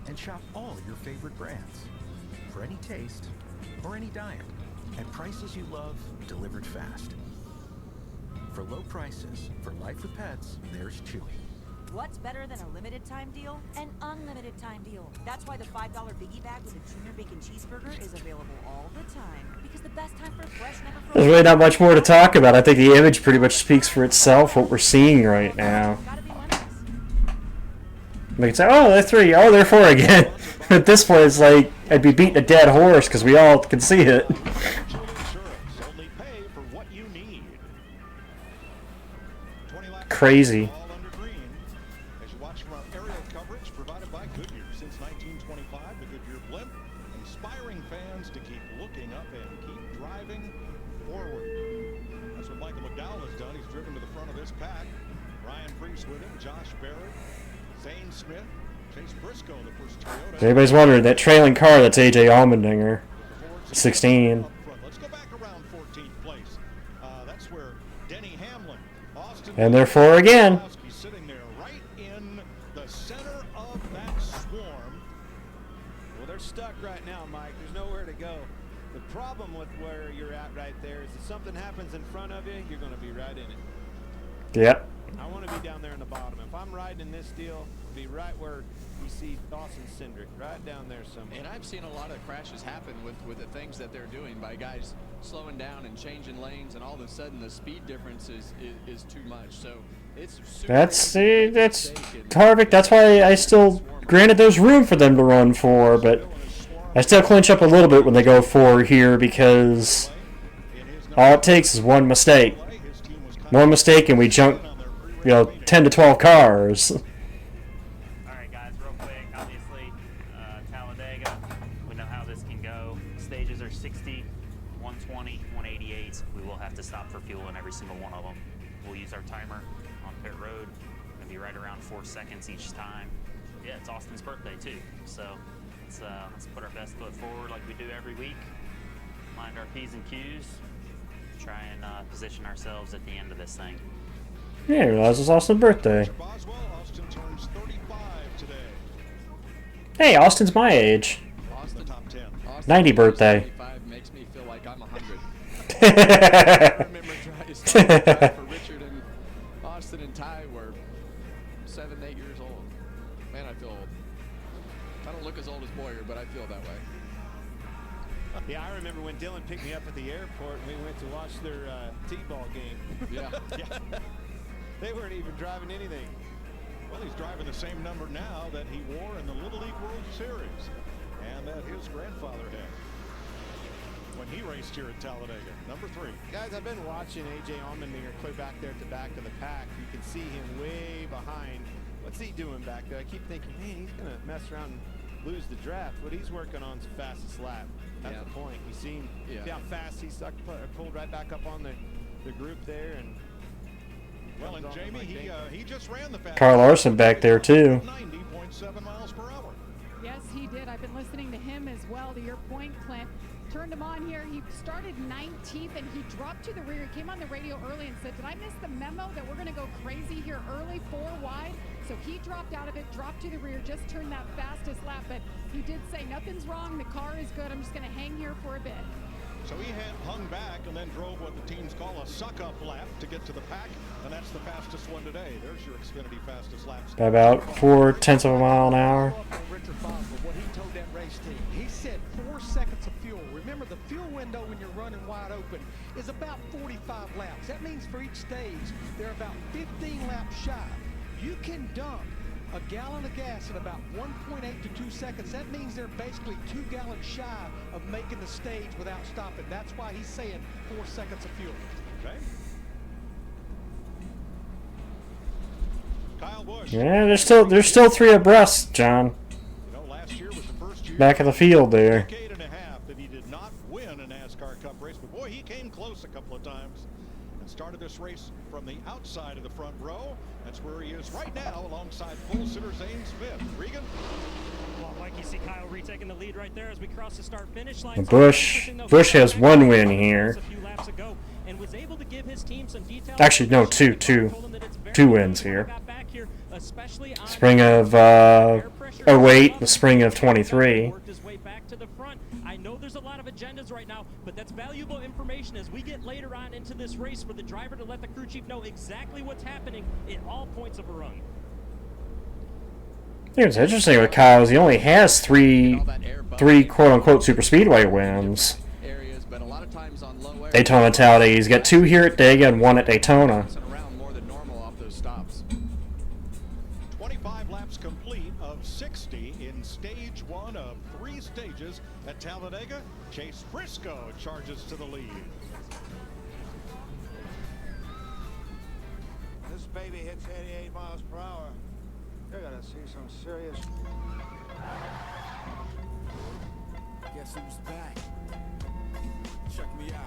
and shop all your favorite brands. For any taste or any diet, at prices you love, delivered fast. For low prices, for life with pets, there's Chewy. What's better than a limited time deal? An unlimited time deal. That's why the $5 biggie bag with a Junior Bacon Cheeseburger is available all the time. Because the best time for fresh, never frozen. There's really not much more to talk about. I think the image pretty much speaks for itself, what we're seeing right now. We can say, oh, they're 3, oh, they're 4 again. At this point, it's like, I'd be beating a dead horse because we all can see it. Crazy. As you watch from our aerial coverage provided by Goodyear since 1925, the Goodyear blimp, inspiring fans to keep looking up and keep driving forward. That's what Michael McDowell has done. He's driven to the front of this pack. Ryan Preece with him, Josh Barrett, Zane Smith, Chase Briscoe, the first Toyota. If anybody's wondering, that trailing car, that's AJ Allmendinger, 16. Let's go back around 14th place. That's where Denny Hamlin, Austin, And they're 4 again. sitting there right in the center of that swarm. Well, they're stuck right now, Mike. There's nowhere to go. The problem with where you're at right there is if something happens in front of you, you're going to be right in it. Yep. I want to be down there in the bottom. If I'm riding in this deal, be right where you see Dawson Cindric, right down there somewhere. And I've seen a lot of crashes happen with the things that they're doing by guys slowing down and changing lanes, and all of a sudden the speed difference is too much. So it's super That's Harvick. That's why I still, granted there's room for them to run 4, but I still clinch up a little bit when they go 4 here because all it takes is one mistake. One mistake and we jump, 10 to 12 cars. Alright guys, real quick, obviously, Talladega, we know how this can go. Stages are 60, 120, 188. We will have to stop for fuel in every single one of them. We'll use our timer on pit road. It'll be right around 4 seconds each time. Yeah, it's Austin's birthday too, so let's put our best foot forward like we do every week. Mind our P's and Q's. Try and position ourselves at the end of this thing. Yeah, I realize it's Austin's birthday. Austin turns 35 today. Hey, Austin's my age. Austin top 10. 90 birthday. 75 makes me feel like I'm 100. I remember trying for Richard and Austin and Ty were 7, 8 years old. Man, I feel old. I don't look as old as Boyer, but I feel that way. Yeah, I remember when Dylan picked me up at the airport and we went to watch their T-ball game. Yeah. They weren't even driving anything. Well, he's driving the same number now that he wore in the Little League World Series and that his grandfather had. when he raced here at Talladega. Number 3. Guys, I've been watching A.J. Allmendinger clear back there at the back of the pack. You can see him way behind. What's he doing back there? I keep thinking, man, he's going to mess around and lose the draft. What he's working on is the fastest lap. That's the point. You see him, see how fast he pulled right back up on the group there. And well, and Jamie, he just ran the fastest. Carl Larson back there too. 90.7 miles per hour. Yes, he did. I've been listening to him as well, to your point, Clint. Turned him on here. He started 19th and he dropped to the rear. He came on the radio early and said, did I miss the memo that we're going to go crazy here early, 4 wide? So he dropped out of it, dropped to the rear, just turned that fastest lap. But he did say, nothing's wrong. The car is good. I'm just going to hang here for a bit. So he had hung back and then drove what the teams call a suck-up lap to get to the pack, and that's the fastest one today. There's your Xfinity fastest lap. By about 0.4 of a mile an hour. Richard Boswell, what he told that race team, he said 4 seconds of fuel. Remember, the fuel window when you're running wide open is about 45 laps. That means for each stage, they're about 15 laps shy. You can dump a gallon of gas in about 1.8 to 2 seconds. That means they're basically 2 gallons shy of making the stage without stopping. That's why he's saying 4 seconds of fuel. Okay. Kyle Busch. Yeah, there's still 3 abreast, John. You know, last year was the first year Back of the field there. decade and a half that he did not win a NASCAR Cup race, but boy, he came close a couple of times and started this race from the outside of the front row. That's where he is right now, alongside pole sitter Zane Smith. Regan. Well, Mike, you see Kyle retaking the lead right there as we cross the start-finish line. Busch has 1 win here. Actually, no, two wins here. Spring of 08, the spring of 23. I know there's a lot of agendas right now, but that's valuable information as we get later on into this race for the driver to let the crew chief know exactly what's happening at all points of a run. I think what's interesting with Kyle is he only has three quote-unquote super speedway wins. Daytona, Talladega. He's got 2 here at Dega and 1 at Daytona. 25 laps complete of 60 in stage 1 of 3 stages at Talladega. Chase Briscoe charges to the lead. This baby hits 88 miles per hour. You're gonna see some serious. Guess who's back? Check me out.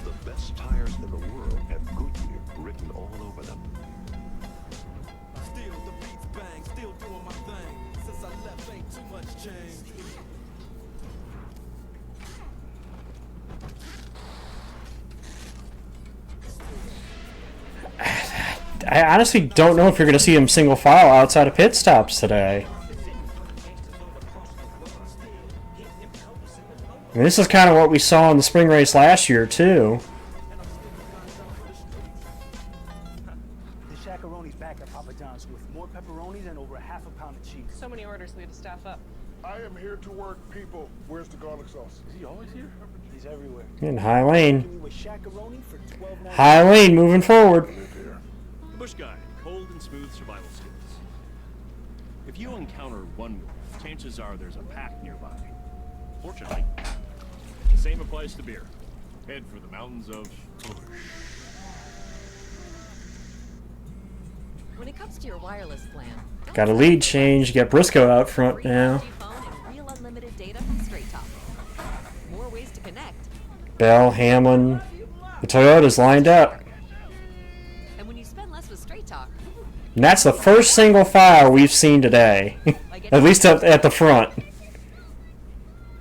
The best tires in the world have Goodyear written all over them. Still the beats bang, still doing my thing. Since I left, ain't too much change. I honestly don't know if you're going to see him single file outside of pit stops today. I mean, this is kind of what we saw in the spring race last year, too. The Shakaroni's back at Papa John's with more pepperonis and over half a pound of cheese. So many orders, we had to staff up. I am here to work, people. Where's the garlic sauce? Is he always here? He's everywhere. In high lane. High lane moving forward. The Busch Guide, cold and smooth survival skills. If you encounter one wolf, chances are there's a pack nearby. Fortunately, the same applies to beer. Head for the mountains of Busch. When it comes to your wireless plan, Got a lead change. Got Briscoe out front now. phone and real unlimited data from Straight Talk. More ways to connect. Bell, Hamlin. The Toyota's lined up. And when you spend less with Straight Talk, And that's the first single file we've seen today. At least at the front.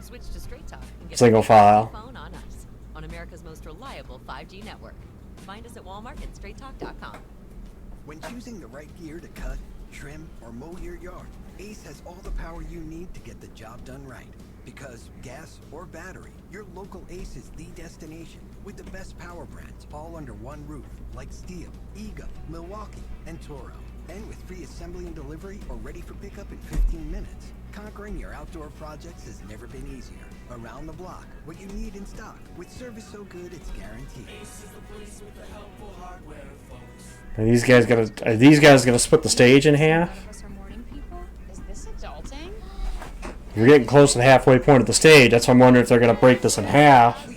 switch to Straight Talk and get Single a file. phone on us on America's most reliable 5G network. Find us at Walmart and straighttalk.com. When choosing the right gear to cut, trim, or mow your yard, Ace has all the power you need to get the job done right. Because gas or battery, your local Ace is the destination with the best power brands all under one roof, like Steel, Ego, Milwaukee, and Toro. And with free assembly and delivery or ready for pickup in 15 minutes. Conquering your outdoor projects has never been easier. Around the block, what you need in stock, with service so good it's guaranteed. Are these guys gonna split the stage in half? Is this adulting? We're getting close to the halfway point of the stage. That's why I'm wondering if they're gonna break this in half. And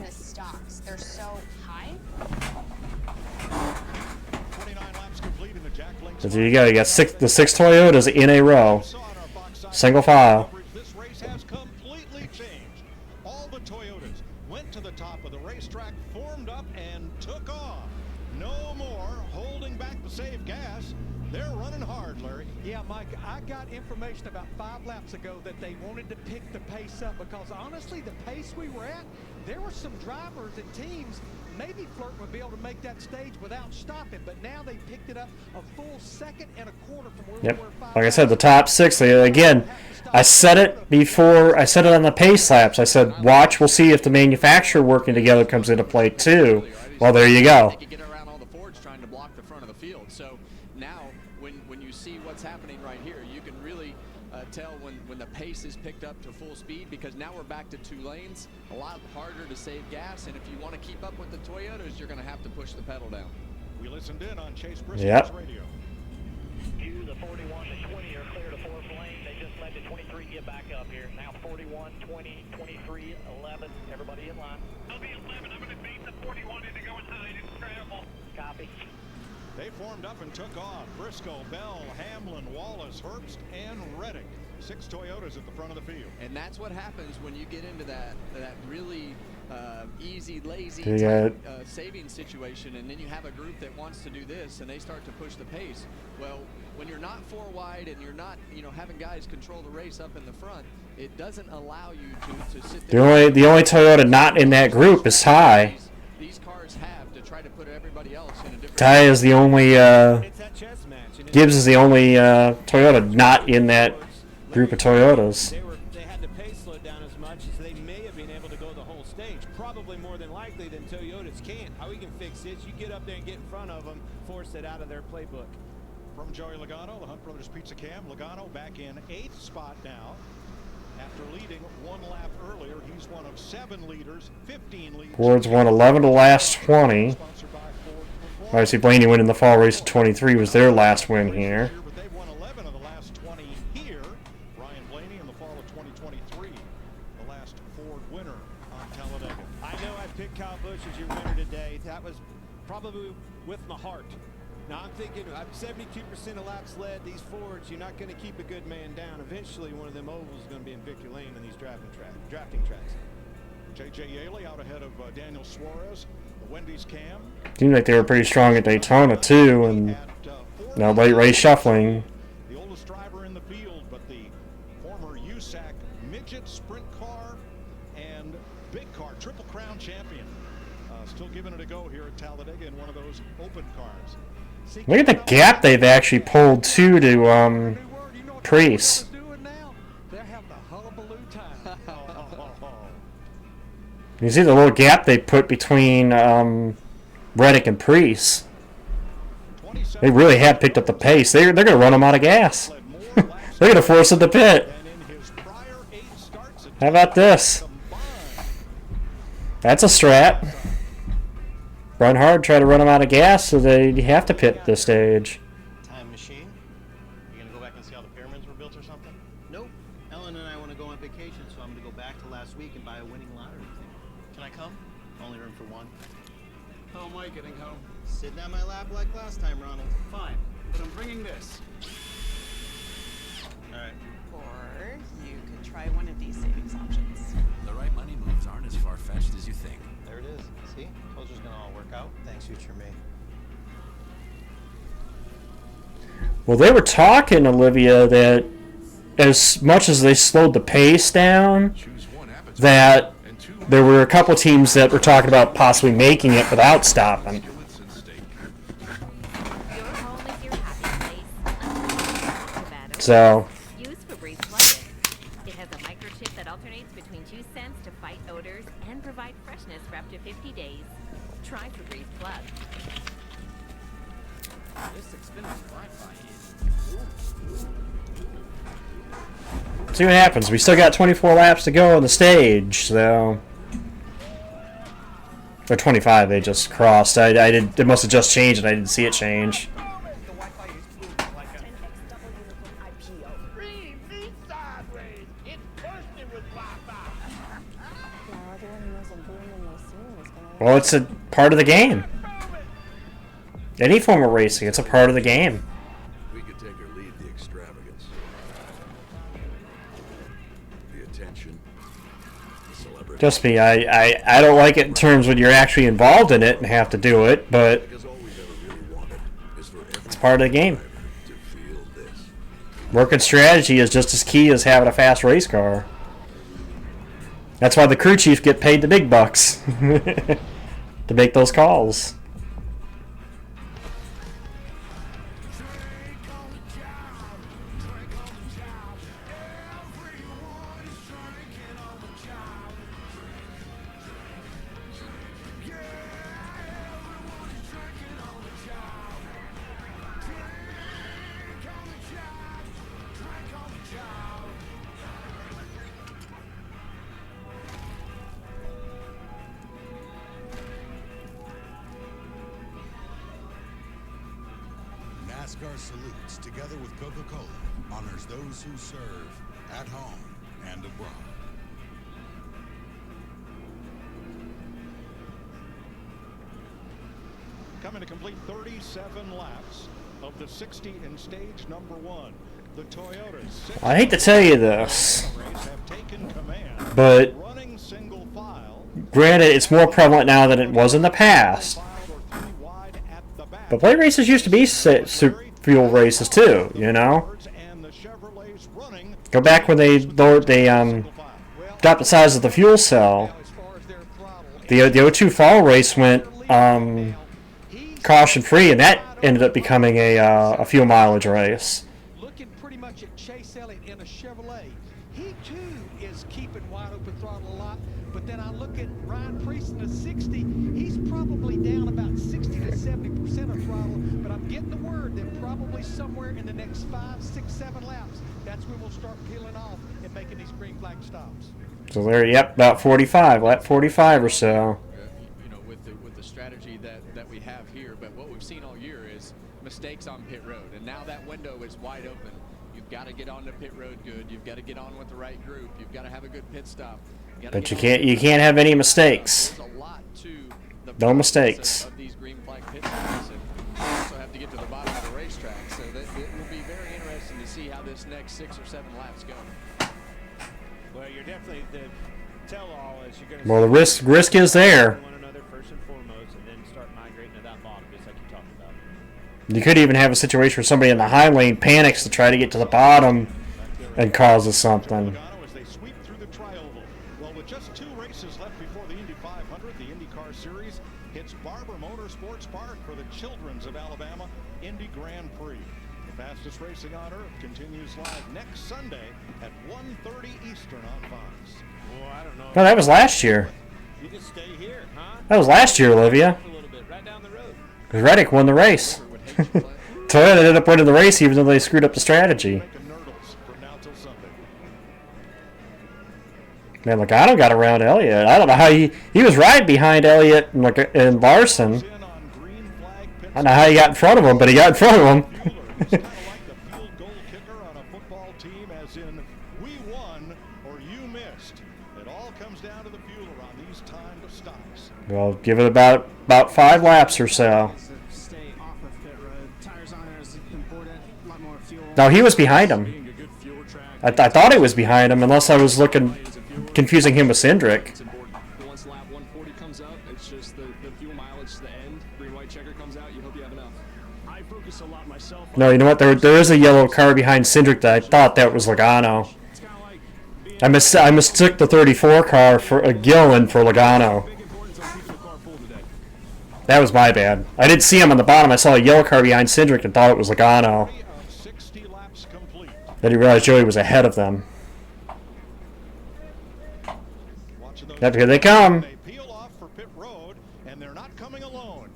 the stocks, they're so high. 29 laps complete in the Jack Links. So there you go. You got the six Toyotas in a row, single file. This race has completely changed. All the Toyotas went to the top of the racetrack, formed up, and took off. No more holding back to save gas. They're running hard, Larry. Yeah, Mike, I got information about 5 laps ago that they wanted to pick the pace up because honestly, the pace we were at, there were some drivers and teams, maybe Flirt would be able to make that stage without stopping, but now they picked it up a full second and a quarter from where Yep. we were 5 Like I said, the top 6. Again, I said it before. I said it on the pace laps. I said, watch. We'll see if the manufacturer working together comes into play too. Well, there you go. They could get around all the Fords trying to block the front of the field. So now, when you see what's happening right here, you can really tell when the pace is picked up to full speed, because now we're back to 2 lanes. A lot harder to save gas, and if you want to keep up with the Toyotas, you're going to have to push the pedal down. We listened in on Chase Briscoe's Yep. radio. You, the 41 to 20 are clear to 4th lane. They just led to 23. Get back up here. Now 41, 20, 23, 11. Everybody in line. I'll be 11. I'm going to beat the 41 into go inside. It's travel. Copy. They formed up and took off. Briscoe, Bell, Hamlin, Wallace, Herbst, and Reddick. 6 Toyotas at the front of the field. And that's what happens when you get into that really easy, lazy Yeah. saving situation, and then you have a group that wants to do this, and they start to push the pace. Well, when you're not 4 wide and you're not, having guys control the race up in the front, it doesn't allow you to sit there. The only Toyota not in that group is Ty. These cars have to try to put everybody else in a different. Ty is the only. Gibbs is the only Toyota not in that group of Toyotas. They had the pace slowed down as much as they may have been able to go the whole stage. Probably more than likely than Toyotas can. How we can fix it, you get up there and get in front of them, force it out of their playbook. From Joey Logano, the Hunt Brothers Pizza Cam. Logano back in 8th spot now. After leading 1 lap earlier, he's one of 7 leaders, 15 leaders. Ford's won 11 to last 20. Obviously, Blaney winning the fall race in 23 was their last win here. But they've won 11 of the last 20 here. Ryan Blaney in the fall of 2023, the last Ford winner on Talladega. I know I picked Kyle Busch as your winner today. That was probably with my heart. Now I'm thinking, I'm 72% of laps led. These Fords, you're not going to keep a good man down. Eventually, one of them ovals is going to be in victory lane in these drafting tracks. J.J. Yaley out ahead of Daniel Suarez. The Wendy's Cam. Seemed like they were pretty strong at Daytona too, and late race shuffling. The oldest driver in the field, but the former USAC midget sprint car and big car triple crown champion. Still giving it a go here at Talladega in one of those open cars. Look at the gap they've actually pulled to Priest. You see the little gap they put between Reddick and Priest. They really have picked up the pace. They're going to run them out of gas. They're going to force them to pit. How about this? That's a strat. Run hard, try to run them out of gas, so they have to pit this stage. Time machine? You gonna go back and see how the pyramids were built or something? Nope. Ellen and I want to go on vacation, so I'm gonna go back to last week and buy a winning lottery ticket. Can I come? Only room for 1. How am I getting home? Sitting on my lap like last time, Ronald. Fine, but I'm bringing this. All right. Or you could try one of these savings options. The right money moves aren't as far-fetched as you think. There it is. See? Told you it's gonna all work out. Thanks, future me. Well, they were talking, Olivia, that as much as they slowed the pace down, that there were a couple teams that were talking about possibly making it without stopping. So. Use Febreze plug-in. It has a microchip that alternates between 2 scents to fight odors and provide freshness for up to 50 days. Try Febreze Plug. See what happens. We still got 24 laps to go on the stage, so. Or 25, they just crossed. I did. It must have just changed, and I didn't see it change. Well, it's a part of the game. Any form of racing, it's a part of the game. We could take or leave the extravagance, the attention, the celebrity. Just me, I don't like it in terms when you're actually involved in it and have to do it, but it's part of the game. Working strategy is just as key as having a fast race car. That's why the crew chief get paid the big bucks to make those calls. NASCAR salutes, together with Coca-Cola, honors those who serve at home and abroad. Coming to complete 37 laps of the 60 in stage number 1. The Toyotas. I hate to tell you this, but granted, it's more prevalent now than it was in the past. But plate races used to be fuel races too, you know. Go back when they dropped the size of the fuel cell. The O2 fall race went caution free, and that ended up becoming a fuel mileage race. Looking pretty much at Chase Elliott in a Chevrolet. He too is keeping wide open throttle a lot. But then I look at Ryan Priest in a 60. He's probably down about 60 to 70% of throttle. But I'm getting the word that probably somewhere in the next 5, 6, 7 laps, that's when we'll start peeling off and making these green flag stops. So there, yep, about 45, lap 45 or so. You know, with the strategy that we have here, but what we've seen all year is mistakes on pit road, and now that window is wide open. You've got to get onto pit road good. You've got to get on with the right group. You've got to have a good pit stop. But you can't have any mistakes. No mistakes. Of these green flag pit stops, and you also have to get to the bottom of the racetrack. So that it will be very interesting to see how this next 6 or 7 laps go. Well, you're definitely the tell-all is you're going to. Well, the risk is there. One another first and foremost, and then start migrating to that bottom, just like you talked about. You could even have a situation where somebody in the high lane panics to try to get to the bottom and causes something. As they sweep through the tri-oval. Well, with just 2 races left before the Indy 500, the IndyCar Series hits Barber Motorsports Park for the Children's of Alabama Indy Grand Prix. The fastest racing on earth continues live next Sunday at 1:30 Eastern on Fox. Well, I don't know. No, that was last year. You can stay here, huh? That was last year, Olivia. A little bit, right down the road. Because Reddick won the race. Toyota ended up winning the race even though they screwed up the strategy. Man, Logano got around Elliott. I don't know how he was right behind Elliott and Larson. I don't know how he got in front of him, but he got in front of him. Well, give it about 5 laps or so. No, he was behind him. I thought he was behind him, unless I was confusing him with Cindric. Once lap 140 comes up, it's just the fuel mileage to the end. Green white checker comes out, you hope you have enough. I focus a lot myself. No, you know what? There is a yellow car behind Cindric that I thought that was Logano. I mistook the 34 car for a Gillen for Logano. That was my bad. I didn't see him on the bottom. I saw a yellow car behind Cindric and thought it was Logano. Then he realized Joey was ahead of them. Yep, here they come. They peel off for pit road, and they're not coming alone.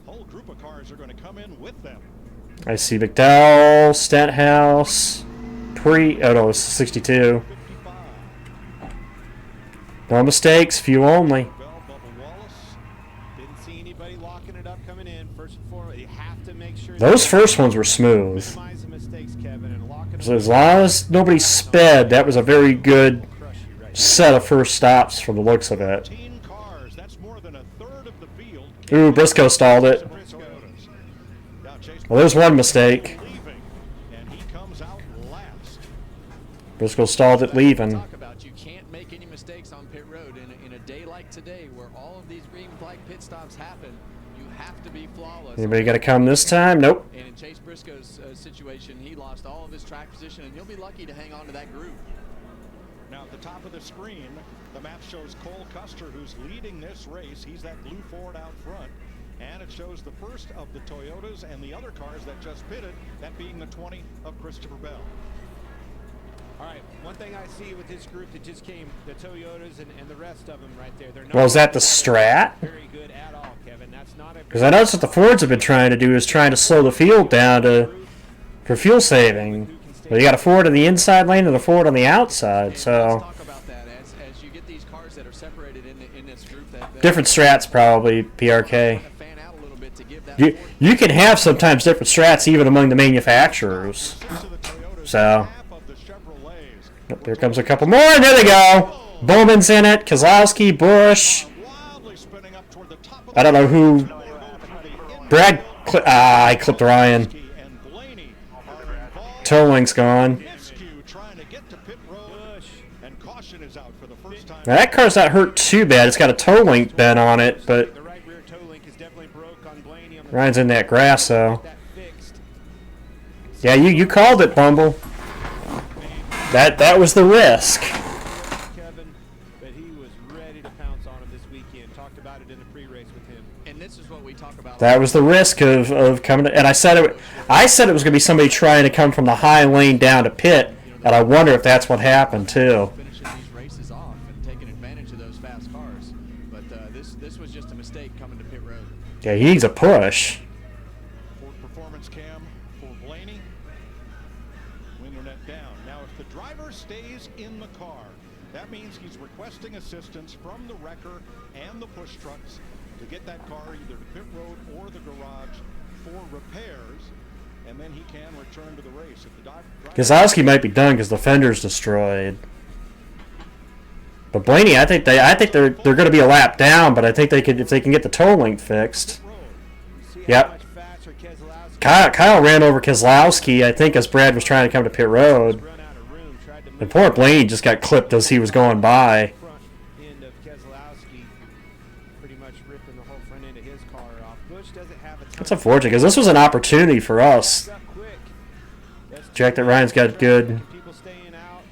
Whole group of cars are going to come in with them. I see McDowell, Stenhouse, oh no, it's 62. No mistakes, few only. Didn't see anybody locking it up coming in. First and foremost, you have to make sure Those first ones were smooth. minimize the mistakes, Kevin, and lock it So as long as nobody sped, that was a very good set of first stops from the looks of it. Ooh, Briscoe stalled it. Well, there's one mistake. Briscoe stalled it leaving. You can't make any mistakes on pit road in a day like today where all of these green flag pit stops happen. You have to be flawless. Anybody got to come this time? Nope. And in Chase Briscoe's situation, he lost all of his track position, and he'll be lucky to hang on to that group. Now at the top of the screen, the map shows Cole Custer, who's leading this race. He's that blue Ford out front. And it shows the first of the Toyotas and the other cars that just pitted, that being the 20 of Christopher Bell. All right, one thing I see with this group that just came, the Toyotas and the rest of them right there. They're not Well, is that the strat? very good at all, Kevin. That's not a Because I noticed what the Fords have been trying to do is trying to slow the field down for fuel saving. Well, you got a Ford on the inside lane and a Ford on the outside, so As you get these cars that are separated in this group, different strats probably, PRK. You can have sometimes different strats even among the manufacturers. So, yep, here comes a couple more, and there they go. Bowman's in it, Kozlowski, Bush. I don't know who. Brad, I clipped Ryan. Toe link's gone. Now that car's not hurt too bad. It's got a toe link bent on it, but Ryan's in that grass, though. Yeah, you called it, Bumble. That was the risk. Kevin, but he was ready to pounce on him this weekend. Talked about it in the pre-race with him. And this is what we talk about. That was the risk of coming to, and I said it was going to be somebody trying to come from the high lane down to pit, and I wonder if that's what happened too. Finishing these races off and taking advantage of those fast cars, but this was just a mistake coming to pit road. Yeah, he needs a push. Ford performance cam for Blaney. Winger net down. Now, if the driver stays in the car, that means he's requesting assistance from the wrecker and the push trucks to get that car either to pit road or the garage for repairs, and then he can return to the race. If the driver Kozlowski might be done because the fender's destroyed. But Blaney, I think they're going to be a lap down, but I think they could if they can get the toe link fixed. Yep. Kyle ran over Kozlowski, I think, as Brad was trying to come to pit road. And poor Blaney just got clipped as he was going by. End of Keselowski pretty much ripping the whole front end of his car off. Bush doesn't have a ton. That's unfortunate because this was an opportunity for us. Jack that Ryan's got good. People staying out.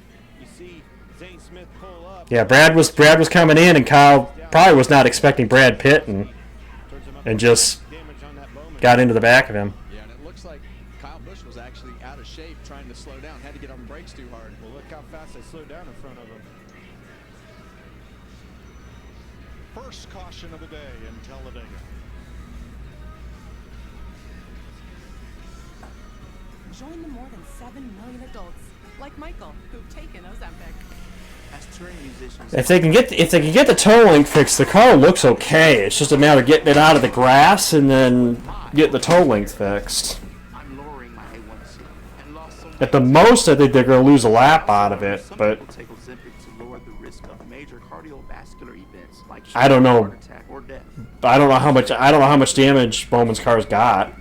You see Zane Smith pull up. Yeah, Brad was coming in, and Kyle probably was not expecting Brad Pitt, and just got into the back of him. Yeah, and it looks like Kyle Busch was actually out of shape trying to slow down. Had to get on brakes too hard. Well, look how fast they slowed down in front of him. first caution of the day in Talladega. Join the more than 7 million adults, like Michael, who've taken Ozempic. As touring musicians, If they can get the toe link fixed, the car looks okay. It's just a matter of getting it out of the grass and then getting the toe link fixed. I'm lowering my A1C and lost so At the most, I think they're going to lose a lap out of it, but people take Ozempic to lower the risk of major cardiovascular events like I don't know. heart attack or death. I don't know how much damage Bowman's car's got.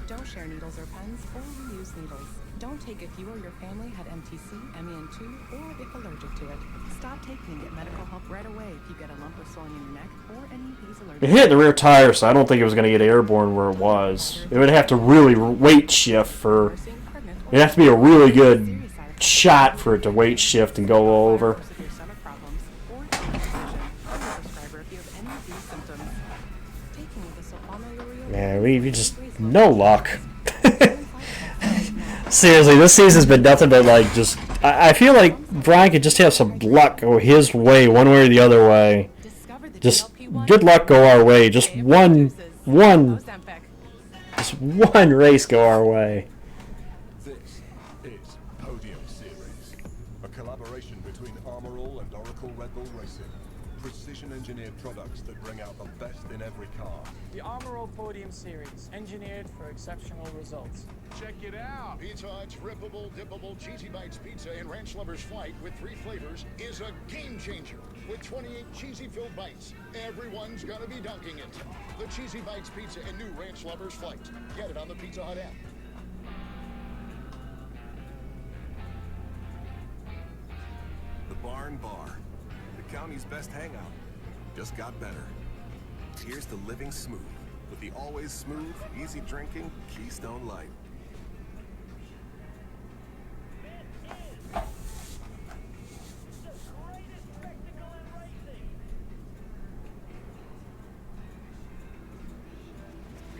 Don't share needles or pens or reuse needles. Don't take if you or your family had MTC, MEN2, or if allergic to it. Stop taking and get medical help right away if you get a lump or swelling in your neck or any haze allergic. It hit the rear tire, so I don't think it was going to get airborne where it was. It would have to really weight shift for. It'd have to be a really good shot for it to weight shift and go over. Yeah, we just no luck. Seriously, this season's been nothing but like just. I feel like Brian could just have some luck go his way, one way or the other way. Just good luck go our way. Just one Just one race go our way. This is Podium Series, a collaboration between Armor All and Oracle Red Bull Racing. Precision-engineered products that bring out the best in every car. The Armor All Podium Series, engineered for exceptional results. Check it out. Pizza Hut's rippable, dippable Cheesy Bites pizza in Ranch Lover's Flight with 3 flavors is a game changer. With 28 cheesy-filled bites, everyone's gonna be dunking it. The Cheesy Bites pizza in new Ranch Lover's Flight. Get it on the Pizza Hut app. The Barn Bar, the county's best hangout, just got better. Here's the living smooth with the always smooth, easy drinking Keystone Light.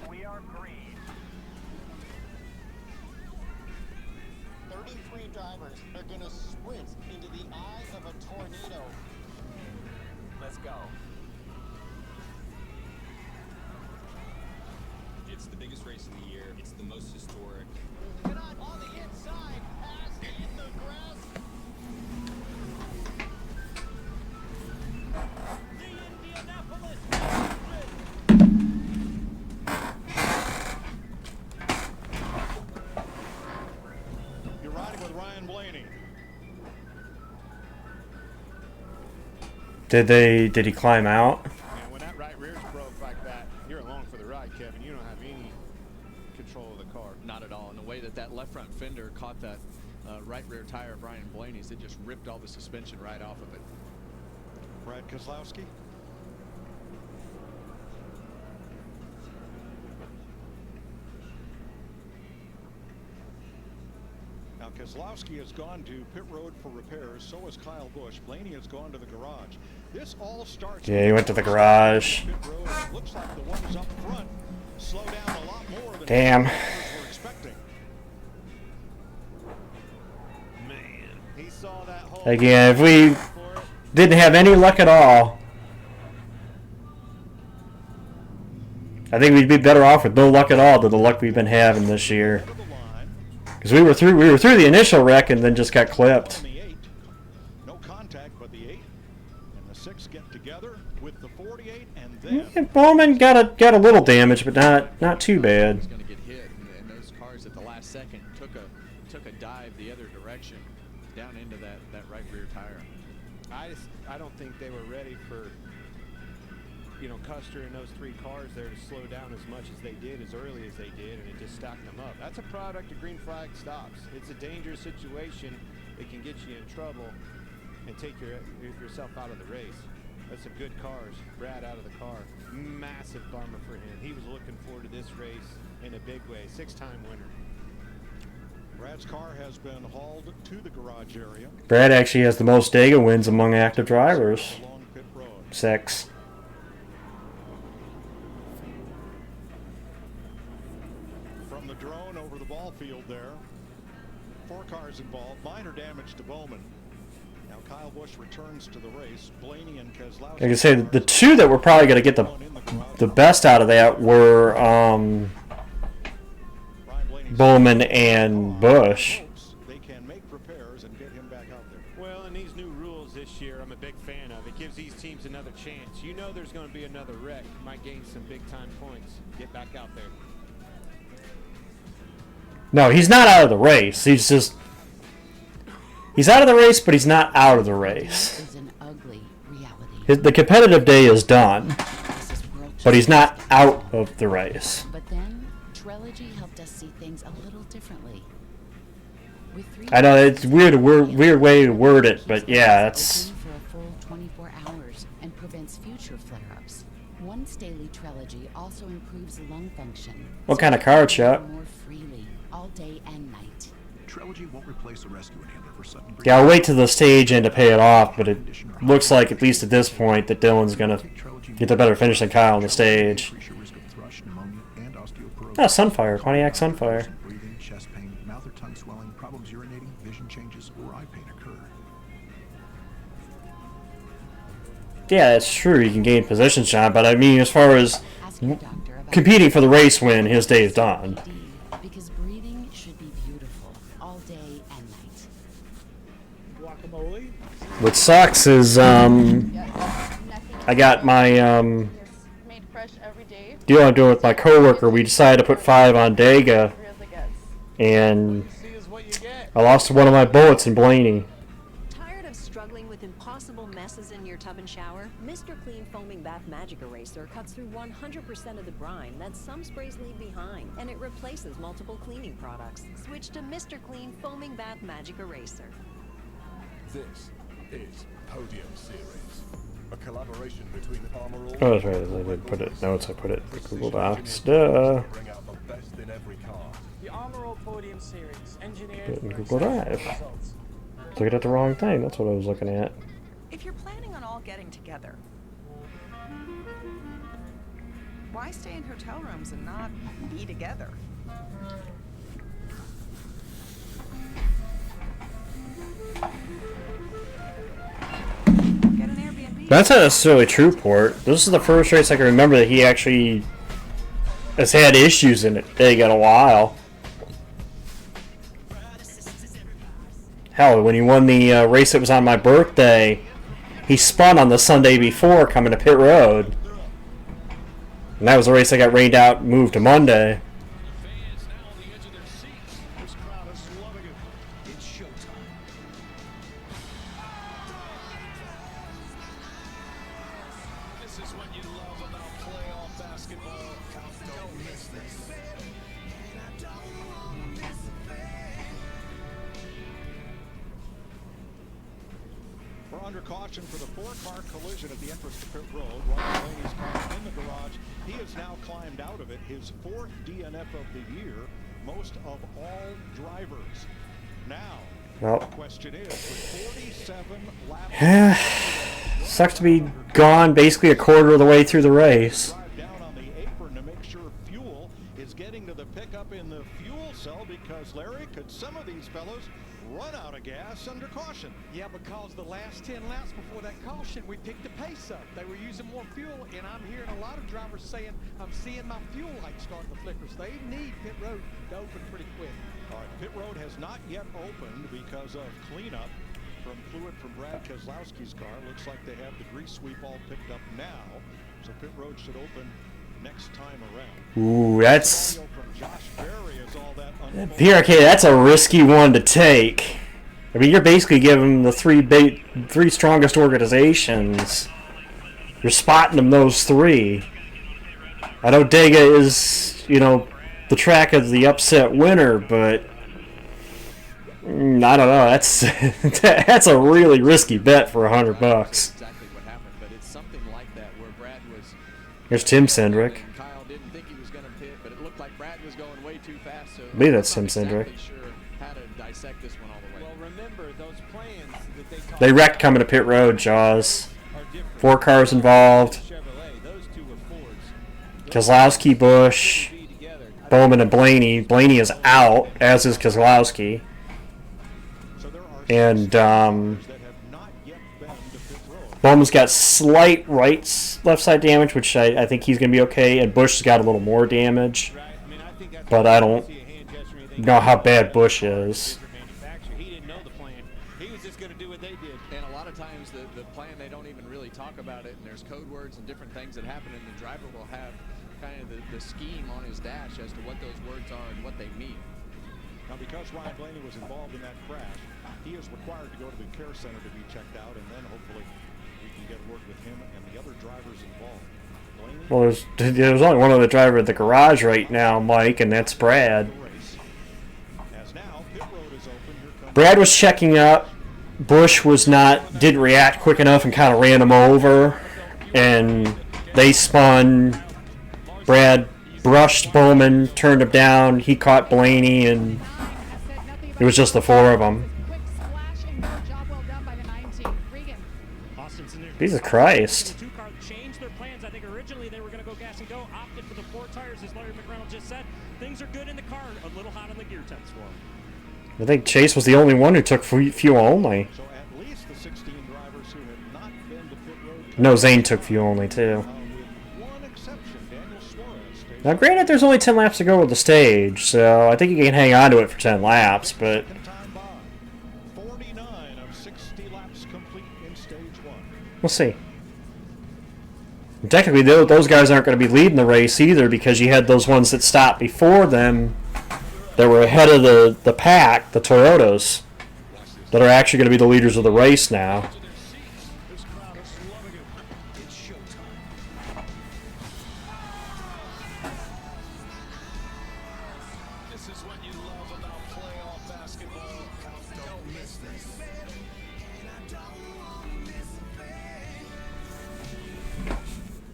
We are green. 33 drivers are gonna sprint into the eye of a tornado. Let's go. It's the biggest race of the year. It's the most historic. On the inside, pass in the grass. The Indianapolis You're riding with Ryan Blaney. Did he climb out? Yeah, when that right rear's broke like that, you're along for the ride, Kevin. You don't have any control of the car. Not at all. And the way that that left front fender caught that right rear tire of Brian Blaney's, it just ripped all the suspension right off of it. Brad Keselowski. Now Keselowski has gone to pit road for repairs. So has Kyle Busch. Blaney has gone to the garage. This all starts. Yeah, he went to the garage. Pit road. It looks like the ones up front slow down a lot more than Damn. were expecting. Man, he saw that hole. Again, if we didn't have any luck at all, I think we'd be better off with no luck at all than the luck we've been having this year. Because we were through the initial wreck and then just got clipped. No contact, but the 8 and the 6 get together with the 48, and then And Bowman got a little damage, but not too bad. Was going to get hit, and those cars at the last second took a dive the other direction down into that right rear tire. I don't think they were ready for, Custer and those 3 cars there to slow down as much as they did, as early as they did, and it just stacked them up. That's a product of green flag stops. It's a dangerous situation. It can get you in trouble and take yourself out of the race. That's some good cars. Brad out of the car. Massive bummer for him. He was looking forward to this race in a big way. 6-time winner. Brad's car has been hauled to the garage area. Brad actually has the most Dega wins among active drivers. 6. From the drone over the ball field there. 4 cars involved. Minor damage to Bowman. Now Kyle Busch returns to the race. Blaney and Keselowski. Like I say, the 2 that were probably going to get the best out of that were Bowman and Busch. They can make repairs and get him back out there. Well, and these new rules this year, I'm a big fan of. It gives these teams another chance. You know there's going to be another wreck. You might gain some big-time points. Get back out there. No, he's not out of the race. He's out of the race, but he's not out of the race. Is an ugly reality. The competitive day is done, but he's not out of the race. But then, Trilogy helped us see things a little differently. With 3 I know it's weird way to word it, but yeah, it's. for a full 24 hours and prevents future flare-ups. Once daily Trilogy also improves lung function. What kind of car, Chuck? More freely, all day and night. Trilogy won't replace a rescue inhaler for sudden. Yeah, I'll wait till the stage end to pay it off, but it looks like, at least at this point, that Dylan's going to get the better finish than Kyle on the stage. Oh, Sunfire. Pontiac Sunfire. Breathing, chest pain, mouth or tongue swelling, problems urinating, vision changes, or eye pain occur. Yeah, it's true. You can gain position shot, but I mean, as far as competing for the race when his day is done. Because breathing should be beautiful all day and night. Guacamole. What sucks is I got my deal I'm doing with my coworker. We decided to put 5 on Dega, and I lost one of my bullets in Blaney. Tired of struggling with impossible messes in your tub and shower? Mr. Clean Foaming Bath Magic Eraser cuts through 100% of the brine that some sprays leave behind, and it replaces multiple cleaning products. Switch to Mr. Clean Foaming Bath Magic Eraser. This is Podium Series, a collaboration between Armor All. Oh, that's right. I didn't put it notes. I put it in the Google Docs. Duh. Bring out the best in every car. The Armor All Podium Series, engineered Put it in for Google Drive. exceptional results. Looking at the wrong thing. That's what I was looking at. If you're planning on all getting together, why stay in hotel rooms and not be together? Get an Airbnb. That's not necessarily true, Port. This is the first race I can remember that he actually has had issues in it. They got a while. Hell, when he won the race that was on my birthday, he spun on the Sunday before coming to pit road. And that was the race that got rained out and moved to Monday. It's showtime. This is what you love about playoff basketball. Don't miss this. We're under caution for the 4-car collision at the entrance to pit road. Ron Blaney's car in the garage. He has now climbed out of it. His 4th DNF of the year, most of all drivers. Now, Well. the question is, with 47 laps, Sucks to be gone basically a quarter of the way through the race. drive down on the apron to make sure fuel is getting to the pickup in the fuel cell, because Larry, could some of these fellows run out of gas under caution? Yeah, because the last 10 laps before that caution, we picked the pace up. They were using more fuel, and I'm hearing a lot of drivers saying, I'm seeing my fuel light starting to flicker. So they need pit road to open pretty quick. All right, pit road has not yet opened because of cleanup from fluid from Brad Keselowski's car. Looks like they have the grease sweep all picked up now, so pit road should open next time around. Ooh, that's... Audio from Josh Berry is all that unfolded. PRK, that's a risky one to take. I mean, you're basically giving the three strongest organizations. You're spotting them those 3. I know Dega is, you know, the track of the upset winner, but I don't know. That's that's a really risky bet for $100. Exactly what happened, but it's something like that where Brad was. Here's Tim Cindric. Kyle didn't think he was going to pit, but it looked like Brad was going way too fast. So I believe that's I'm Tim not Cindric. exactly sure how to dissect this one all the way. Well, remember those plans that they talked They wrecked coming to pit road, Jaws. 4 cars involved. Chevrolet, those 2 were Fords. Keselowski, Busch, Bowman, and Blaney. Blaney is out, as is Keselowski. And Bowman's got slight left side damage, which I think he's going to be okay. And Busch's got a little more damage. But I don't know how bad Busch is. He didn't know the plan. He was just going to do what they did. And a lot of times the plan, they don't even really talk about it, and there's code words and different things that happen, and the driver will have kind of the scheme on his dash as to what those words are and what they mean. Now, because Ryan Blaney was involved in that crash, he is required to go to the care center to be checked out, and then hopefully we can get word with him and the other drivers involved. Blaney, Well, there's only one other driver at the garage right now, Mike, and that's Brad. as now pit road is open. Here comes Brad was checking up. Busch didn't react quick enough and kind of ran him over. And they spun. Brad brushed Bowman, turned him down. He caught Blaney, and it was just the 4 of them. Jesus Christ. The 2-car changed their plans. I think originally they were going to go gas and go, opted for the 4 tires, as Larry McReynolds just said. Things are good in the car, a little hot on the gear temps for them. I think Chase was the only one who took fuel only. So at least the 16 drivers who have not been to pit road. No, Zane took fuel only too. With one exception, Daniel Suarez stayed Now, granted, there's only 10 laps to go with the stage, so I think you can hang on to it for 10 laps, but... 49 of 60 laps complete in stage 1. We'll see. And technically, those guys aren't going to be leading the race either, because you had those ones that stopped before them that were ahead of the pack, the Toyotas, that are actually going to be the leaders of the race now.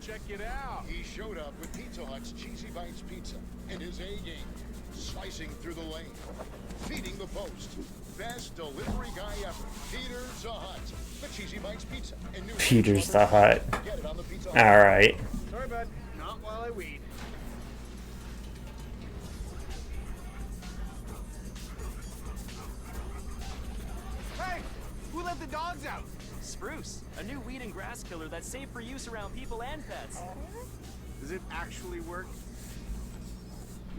Check it out. He showed up with Pizza Hut's Cheesy Bites Pizza and his A-game. Slicing through the lane, feeding the post. Best delivery guy ever. Peter's the Hut. The Cheesy Bites Pizza. And new Peter's the Hut. Get it on the Pizza Hut. Alright. Sorry, bud. Not while I weed. Hey! Who let the dogs out? Spruce, a new weed and grass killer that's safe for use around people and pets. Does it actually work?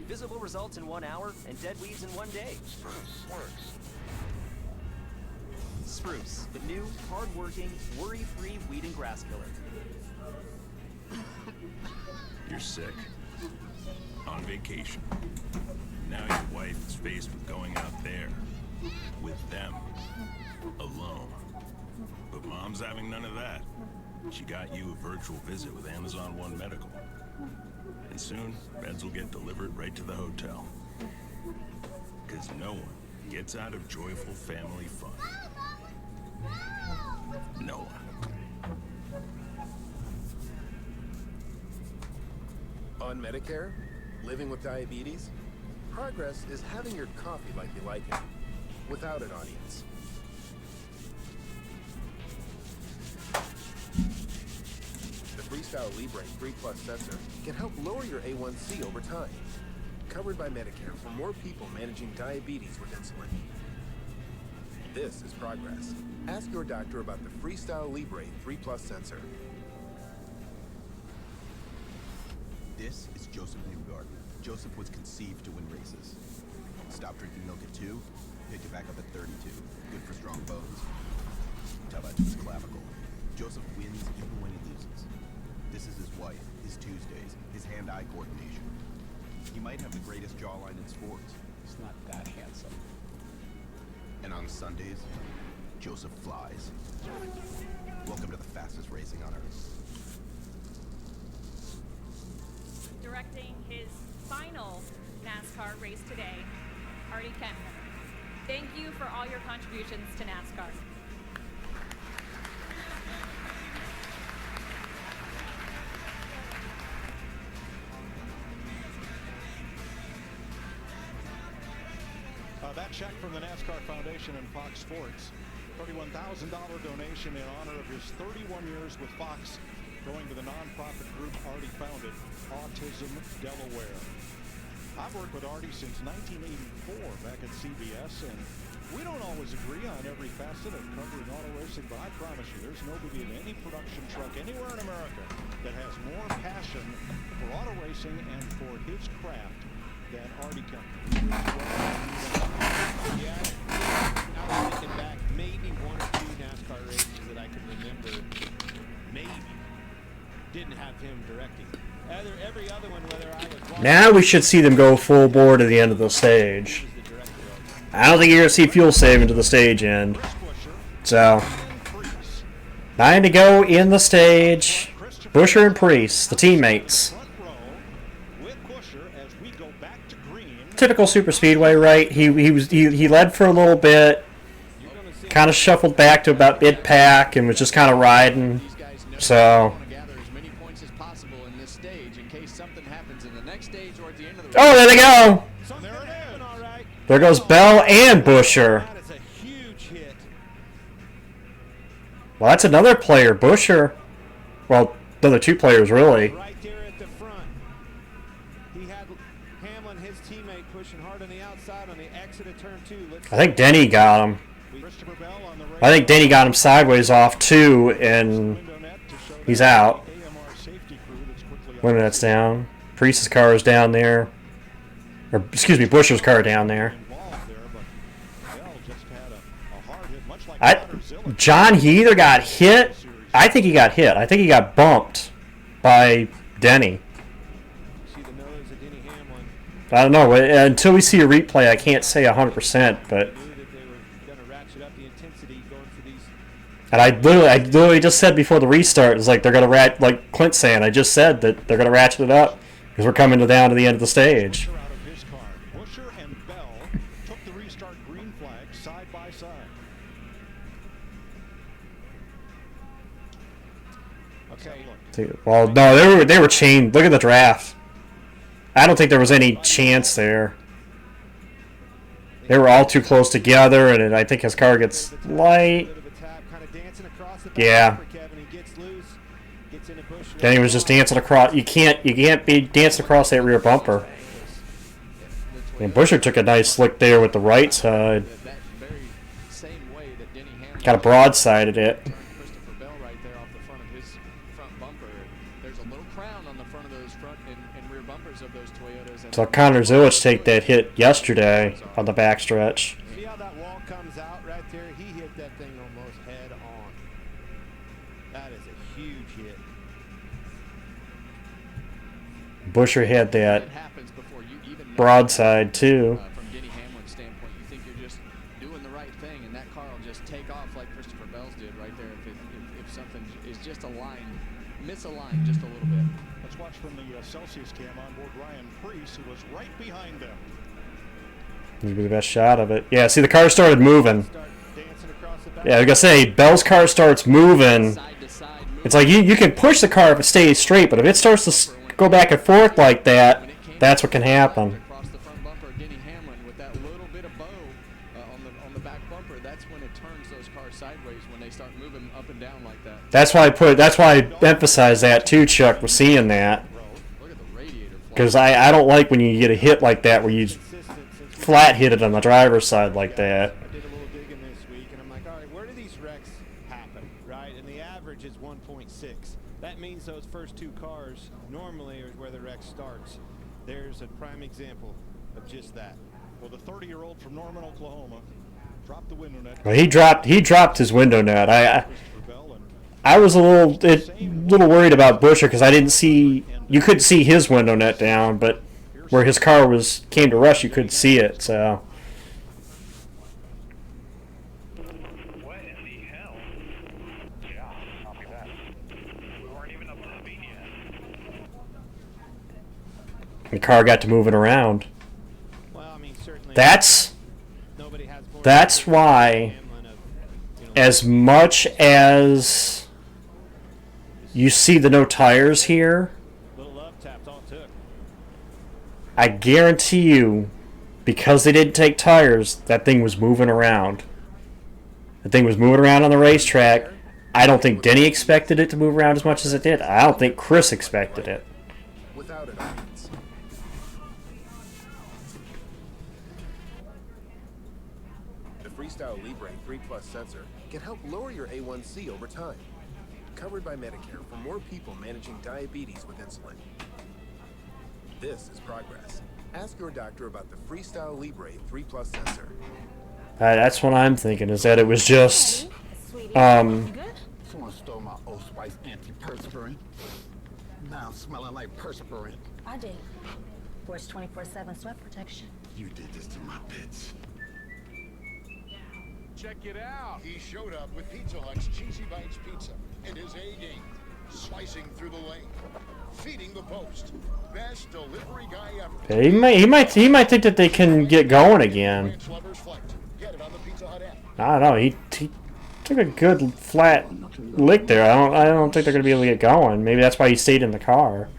Visible results in 1 hour and dead weeds in 1 day. Spruce works. Spruce, the new, hard-working, worry-free weed and grass killer. You're sick. On vacation. Now your wife is faced with going out there. With them. Alone. But mom's having none of that. She got you a virtual visit with Amazon One Medical. And soon, beds will get delivered right to the hotel. Because no one gets out of joyful family fun. No one. On Medicare, living with diabetes, progress is having your coffee like you like it, without an audience. The Freestyle Libre 3 Plus sensor can help lower your A1C over time. Covered by Medicare for more people managing diabetes with insulin. This is progress. Ask your doctor about the Freestyle Libre 3 Plus sensor. This is Joseph Newgarden. Joseph was conceived to win races. Stopped drinking milk at 2, picked it back up at 32. Good for strong bones. Tell that to his clavicle. Joseph wins even when he loses. This is his wife, his Tuesdays, his hand-eye coordination. He might have the greatest jawline in sports. He's not that handsome. And on Sundays, Joseph flies. Welcome to the fastest racing on Earth. Directing his final NASCAR race today, Artie Kemp. Thank you for all your contributions to NASCAR. That check from the NASCAR Foundation and Fox Sports, $31,000 donation in honor of his 31 years with Fox, going to the nonprofit group Artie founded, Autism Delaware. I've worked with Artie since 1984 back at CBS, and we don't always agree on every facet of covering auto racing, but I promise you, there's nobody in any production truck anywhere in America that has more passion for auto racing and for his craft than Artie Kemp. Yeah, I was thinking back, maybe 1 or 2 NASCAR races that I can remember, maybe, didn't have him directing. Every other one, whether I was watching. Now we should see them go full bore to the end of the stage. I don't think you're going to see fuel saving to the stage end. So, 9 to go in the stage. Buescher and Priest, the teammates. Typical super speedway, right? He led for a little bit, kind of shuffled back to about mid pack, and was just kind of riding. So, oh, there they go. There goes Bell and Buescher. Well, that's another player, Buescher. Well, the other 2 players, really. Right there at the front. He had Hamlin, his teammate, pushing hard on the outside on the exit of turn 2. I think Denny got him. I think Denny got him sideways off, too, and he's out. 1 minute's down. Priest's car is down there. Or, excuse me, Buscher's car down there. John, he either got hit. I think he got hit. I think he got bumped by Denny. I don't know. Until we see a replay, I can't say 100%. But and I literally just said before the restart, it's like they're gonna like Clint saying. I just said that they're gonna ratchet it up because we're coming down to the end of the stage. Buscher and Bell took the restart green flag side by side. Okay. Well, no, they were chained. Look at the draft. I don't think there was any chance there. They were all too close together, and I think his car gets light. Yeah. Then he was just dancing across. You can't be dancing across that rear bumper. And Buscher took a nice slick there with the right side. Kind of broadsided it. So Connor Zilich take that hit yesterday on the backstretch. See how that wall comes out right there? He hit that thing almost head on. That is a huge hit. Buscher had that broadside too. From Denny Hamlin's standpoint, you think you're just doing the right thing, and that car will just take off like Christopher Bell's did right there. If something is just aligned, misaligned just a little bit. Let's watch from the Celsius cam on board Ryan Preece, who was right behind them. This would be the best shot of it. Yeah, see the car started moving. Yeah, I was gonna say Bell's car starts moving. It's like you can push the car if it stays straight, but if it starts to go back and forth like that, that's what can happen. Across the front bumper, Denny Hamlin with that little bit of bow on the back bumper. That's when it turns those cars sideways when they start moving up and down like that. That's why I emphasize that too, Chuck, with seeing that. Because I don't like when you get a hit like that where you flat hit it on the driver's side like that. I did a little digging this week, and I'm like, all right, where do these wrecks happen, right? And the average is 1.6. That means those first two cars normally are where the wreck starts. There's a prime example of just that. Well, the 30-year-old from Norman, Oklahoma, dropped the window net. Well, he dropped his window net. I was a little worried about Buscher because I didn't see, you couldn't see his window net down, but where his car came to rush, you could see it. So. What in the hell? Yeah, copy that. We weren't even up to the beat yet. The car got to moving around. Well, I mean, certainly that's why, as much as you see the no tires here, I guarantee you, because they didn't take tires, that thing was moving around. The thing was moving around on the racetrack. I don't think Denny expected it to move around as much as it did. I don't think Chris expected it. Without it, the Freestyle Libre 3 Plus sensor can help lower your A1C over time. Covered by Medicare for more people managing diabetes with insulin. This is progress. Ask your doctor about the Freestyle Libre 3 Plus sensor. That's what I'm thinking, is that it was just, Someone stole my Old Spice antiperspirant. Now I'm smelling like perspirant. I did. Force 24/7 sweat protection. You did this to my pits. Check it out. He showed up with Pizza Hut's Cheesy Bites Pizza and his A-game. Slicing through the lane. Feeding the post. Best delivery guy ever. he might think that they can get going again. I don't know. He took a good flat lick there. I don't think they're gonna be able to get going. Maybe that's why he stayed in the car.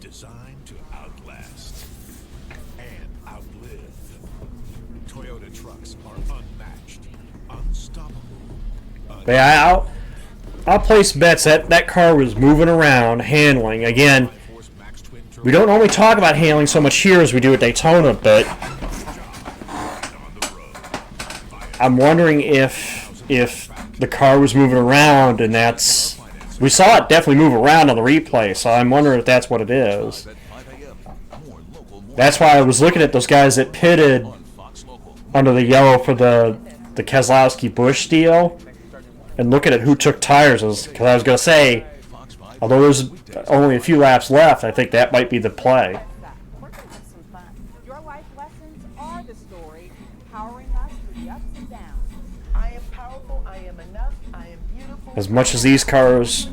Designed to outlast and outlive. Toyota trucks are unmatched, unstoppable. But yeah, I'll place bets that car was moving around, handling. Again, we don't normally talk about handling so much here as we do at Daytona, but I'm wondering if the car was moving around, and that's... We saw it definitely move around on the replay, so I'm wondering if that's what it is. That's why I was looking at those guys that pitted under the yellow for the Keselowski-Busch deal, and looking at who took tires, because I was going to say, although there's only a few laps left, I think that might be the play. Your life lessons are the story, powering us through the ups and downs. I am powerful, I am enough, I am beautiful. As much as these cars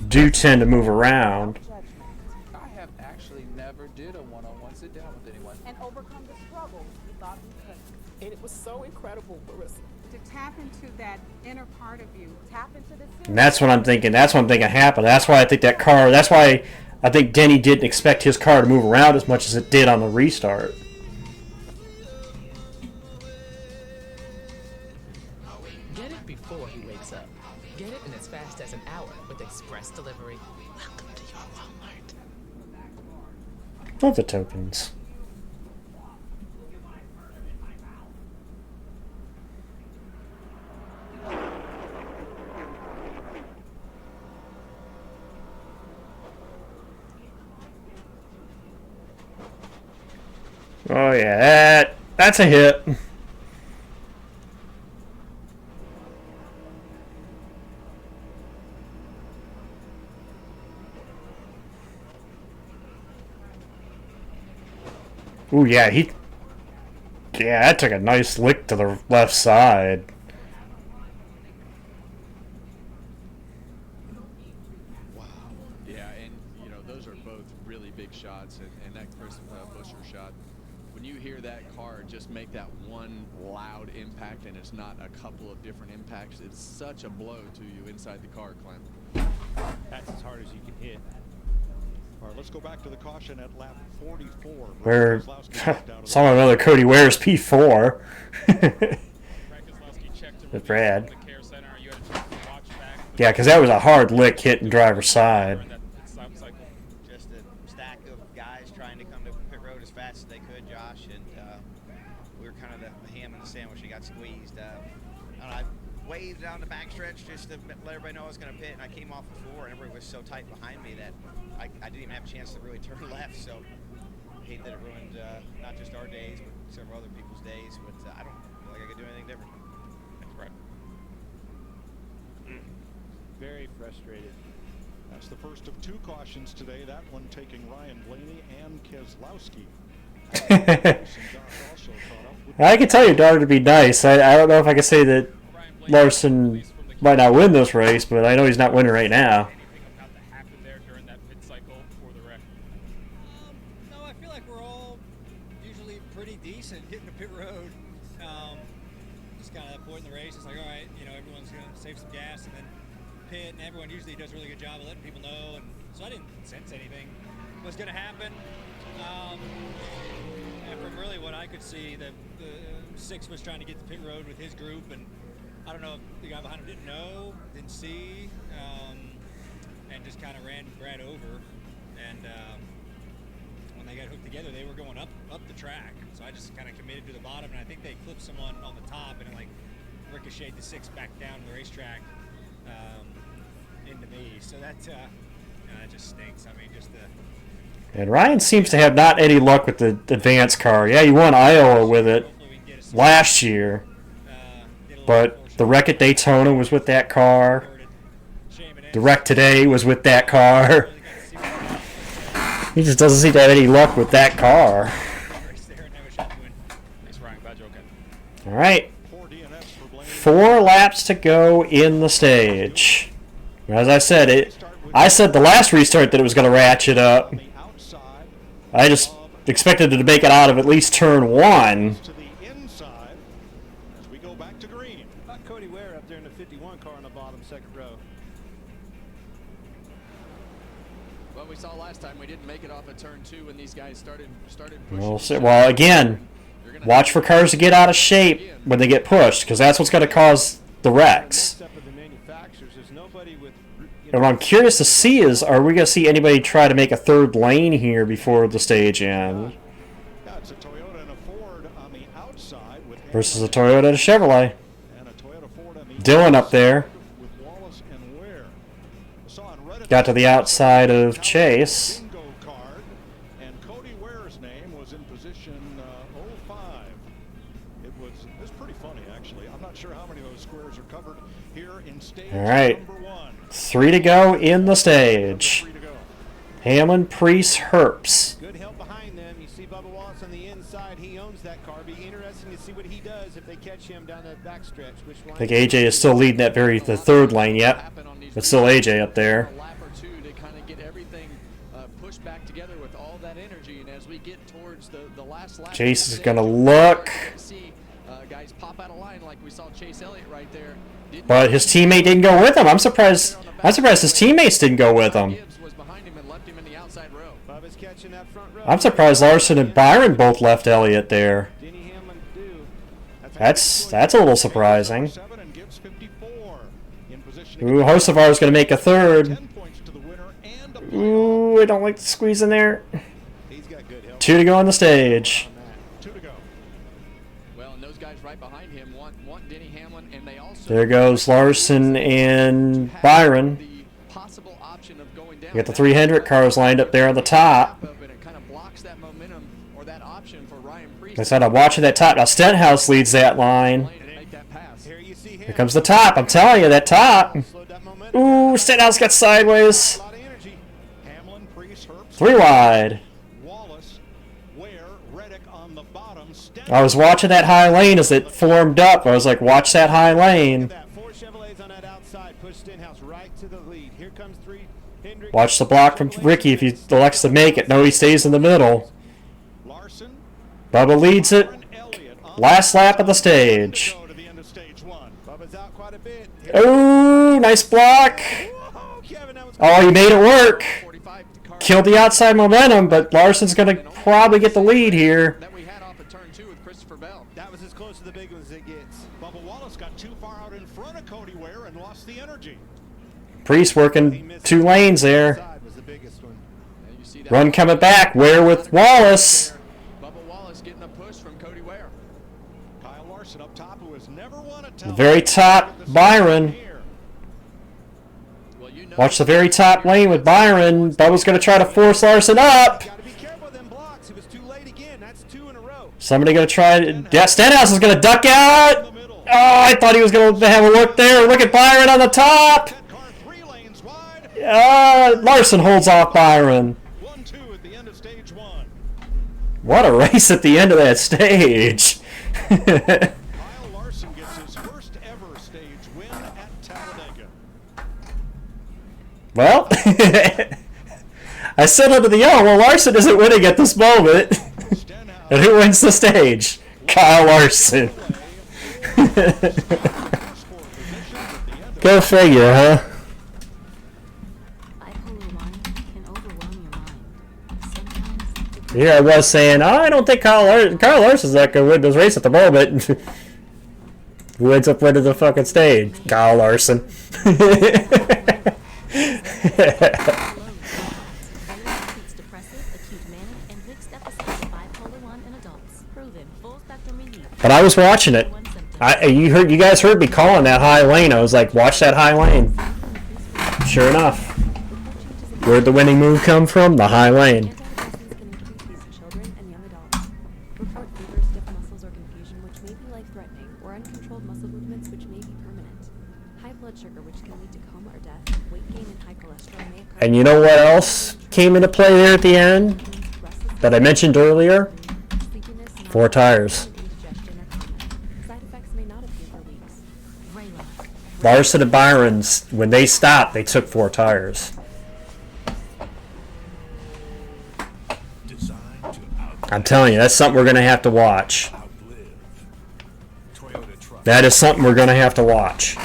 do tend to move around, I have actually never did a one-on-one sit down with anyone. And overcome the struggles you thought you couldn't. And it was so incredible, Marissa. To tap into that inner part of you, tap into the... and that's what I'm thinking. That's what I'm thinking happened. That's why I think that car. That's why I think Denny didn't expect his car to move around as much as it did on the restart. Get it before he wakes up. Get it in as fast as an hour with express delivery. Welcome to your Walmart. Love the tokens. Oh yeah, that's a hit. Ooh yeah, that took a nice lick to the left side. Yeah, and you know those are both really big shots, and that Chris Buescher shot. When you hear that car just make that one loud impact, and it's not a couple of different impacts, it's such a blow to you inside the car, Clint. That's as hard as you can hit. All right, let's go back to the caution at lap 44. Where saw another Cody Ware's P4. With Brad. Yeah, because that was a hard lick hitting driver's side. Just a stack of guys trying to come to pit road as fast as they could, Josh, and we were kind of the ham and the sandwich that got squeezed. I waved down the backstretch just to let everybody know I was going to pit, and I came off the floor, and everybody was so tight behind me that I didn't even have a chance to really turn left. So I hate that it ruined not just our days, but several other people's days. But I don't feel like I could do anything different. Thanks, Brett. Very frustrated. That's the first of two cautions today. That one taking Ryan Blaney and Keselowski. I can tell your daughter to be nice. I don't know if I can say that Larson might not win this race, but I know he's not winning right now. No, I feel like we're all usually pretty decent getting to pit road. Just kind of that point in the race, it's like, all right, you know, everyone's going to save some gas and then pit, and everyone usually does a really good job of letting people know, and so I didn't sense anything was going to happen. And from really what I could see, the Six was trying to get to pit road with his group, and I don't know if the guy behind him didn't know, didn't see, and just kind of ran Brad over. And when they got hooked together, they were going up the track. So I just kind of committed to the bottom, and I think they clipped someone on the top, and it like ricocheted the Six back down the racetrack into me. So that just stinks. I mean, just the. And Ryan seems to have not any luck with the advanced car. Yeah, he won Iowa with it last year, but the wreck at Daytona was with that car. The wreck today was with that car. He just doesn't seem to have any luck with that car. All right, 4 laps to go in the stage. As I said, I said the last restart that it was going to ratchet up. I just expected it to make it out of at least turn 1. Cody Ware up there in the 51 car on the bottom second row. Well, we saw last time we didn't make it off of turn 2 when these guys started pushing. We'll see. Well, again, watch for cars to get out of shape when they get pushed, because that's what's going to cause the wrecks. And what I'm curious to see is, are we going to see anybody try to make a third lane here before the stage ends? Yeah, it's a Toyota and a Ford on the outside with versus a Toyota and a Chevrolet. Dylan up there. Got to the outside of Chase. And Cody Ware's name was in position 05. It was pretty funny, actually. I'm not sure how many of those squares are covered here in stage All right, number 1. 3 to go in the stage. Hamlin, Priest, Herbst. Good help behind them. You see Bubba Wallace on the inside. He owns that car. Be interesting to see what he does if they catch him down that backstretch. I think AJ is still leading that the third lane yet, but still AJ up there. Back together with all that energy, and as we get towards the last lap, Chase is gonna look, see guys pop out of line like we saw Chase Elliott right there. But his teammate didn't go with him. I'm surprised his teammates didn't go with him. I'm surprised Larson and Byron both left Elliott there. That's a little surprising. Ooh, Hocevar is going to make a third. Ooh, I don't like the squeeze in there. 2 to go on the stage. Well, and those guys right behind him want Denny Hamlin, and they also there goes Larson and Byron. You got the 3 Hendrick cars lined up there on the top. I said I'm watching that top. Now Stenhouse leads that line. Here comes the top. I'm telling you, that top. Ooh, Stenhouse got sideways. 3 wide. I was watching that high lane as it formed up. I was like, watch that high lane. Watch the block from Ricky if he elects to make it. No, he stays in the middle. Bubba leads it. Last lap of the stage. Oh, nice block. Oh, he made it work. Killed the outside momentum, but Larson's going to probably get the lead here. That was as close to the big ones as it gets. Bubba Wallace got too far out in front of Cody Ware and lost the energy. Priest working 2 lanes there. Run coming back. Ware with Wallace. Bubba Wallace getting a push from Cody Ware. Kyle Larson up top, who has never won a The very top, Byron. Watch the very top lane with Byron. Bubba's going to try to force Larson up. Somebody going to try. Stenhouse is going to duck out. Oh, I thought he was going to have a look there. Look at Byron on the top. Larson holds off Byron. What a race at the end of that stage. Kyle Larson gets his first ever stage win at Talladega. Well, I said under the yellow, well, Larson isn't winning at this moment. And who wins the stage? Kyle Larson. Go figure, huh? Here I was saying, oh, I don't think Kyle Larson's that good win this race at the moment. Who ends up winning the fucking stage? Kyle Larson. But I was watching it. You guys heard me calling that high lane. I was like, watch that high lane. Sure enough. Where'd the winning move come from? The high lane. And you know what else came into play there at the end that I mentioned earlier? 4 tires. Larson and Byron's, when they stopped, they took 4 tires. I'm telling you, that's something we're going to have to watch. That is something we're going to have to watch.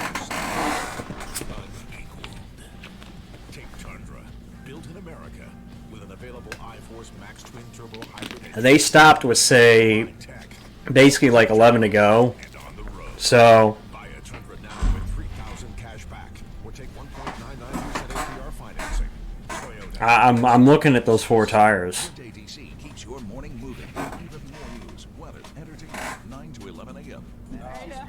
They stopped with, say, basically like 11 to go. So I'm looking at those 4 tires. Keeps your morning moving. Even more news, weather, entertainment, 9 to 11 a.m.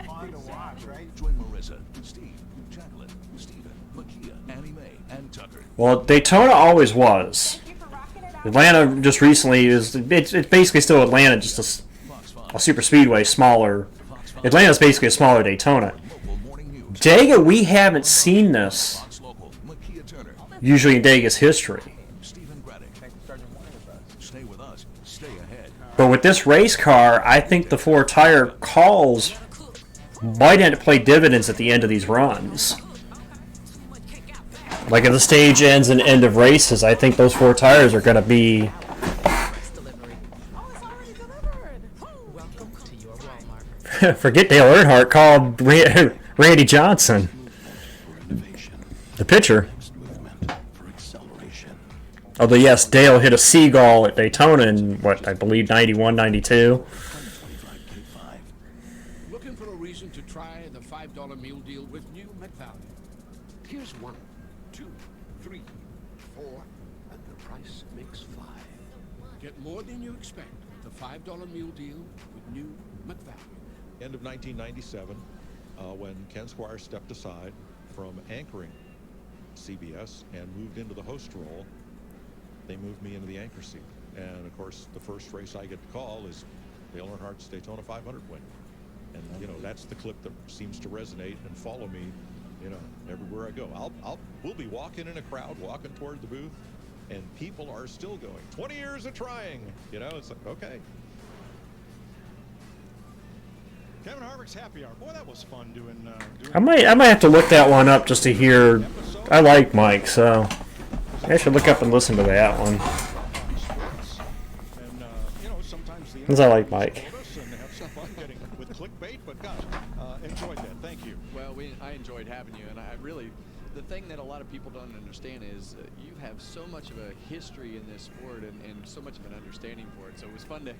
fun to watch, right? Join Marissa, Steve, Jacqueline, Steven, Makia, Annie Mae, and Tucker. Well, Daytona always was. Atlanta just recently is. It's basically still Atlanta, just a super speedway, smaller. Atlanta's basically a smaller Daytona. Dega, we haven't seen this. Usually in Dega's history. Stay with us. Stay ahead. But with this race car, I think the 4-tire calls might have to play dividends at the end of these runs. Like if the stage ends and end of races, I think those 4 tires are going to be... Forget Dale Earnhardt, called Randy Johnson. The pitcher. Although yes, Dale hit a seagull at Daytona in, what, I believe 91, 92. Looking for a reason to try the $5 meal deal with new McValue. Here's 1, 2, 3, 4, and the price makes 5. Get more than you expect with the $5 meal deal with new McValue. End of 1997, when Ken Squire stepped aside from anchoring CBS and moved into the host role, they moved me into the anchor seat. And of course, the first race I get to call is Dale Earnhardt's Daytona 500 win. And you know, that's the clip that seems to resonate and follow me, you know, everywhere I go. We'll be walking in a crowd, walking toward the booth, and people are still going. 20 years of trying, you know. It's like, okay. Kevin Harvick's happy hour. Boy, that was fun doing. I might have to look that one up just to hear. I like Mike, so I should look up and listen to that one. Because I like Mike. With clickbait, but gosh, enjoyed that. Thank you. Well, I enjoyed having you, and I really, the thing that a lot of people don't understand is you have so much of a history in this sport and so much of an understanding for it. So it was fun to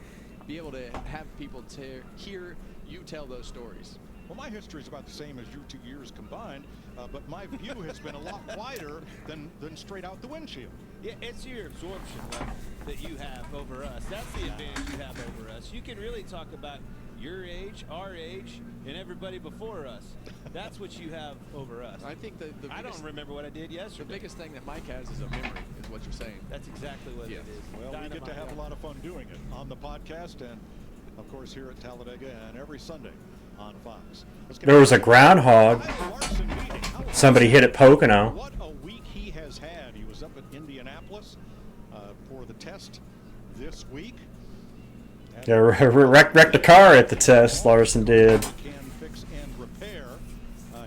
be able to have people hear you tell those stories. Well, my history is about the same as your 2 years combined, but my view has been a lot wider than straight out the windshield. Yeah, it's your absorption that you have over us. That's the advantage you have over us. You can really talk about your age, our age, and everybody before us. That's what you have over us. I think I don't remember what I did yesterday. The biggest thing that Mike has is a memory, is what you're saying. That's exactly what it is. Well, we get to have a lot of fun doing it on the podcast and, of course, here at Talladega and every Sunday on Fox. There was a groundhog. Somebody hit at Pocono. What a week he has had. He was up at Indianapolis for the test this week. Yeah, wrecked a car at the test, Larson did. Can fix and repair.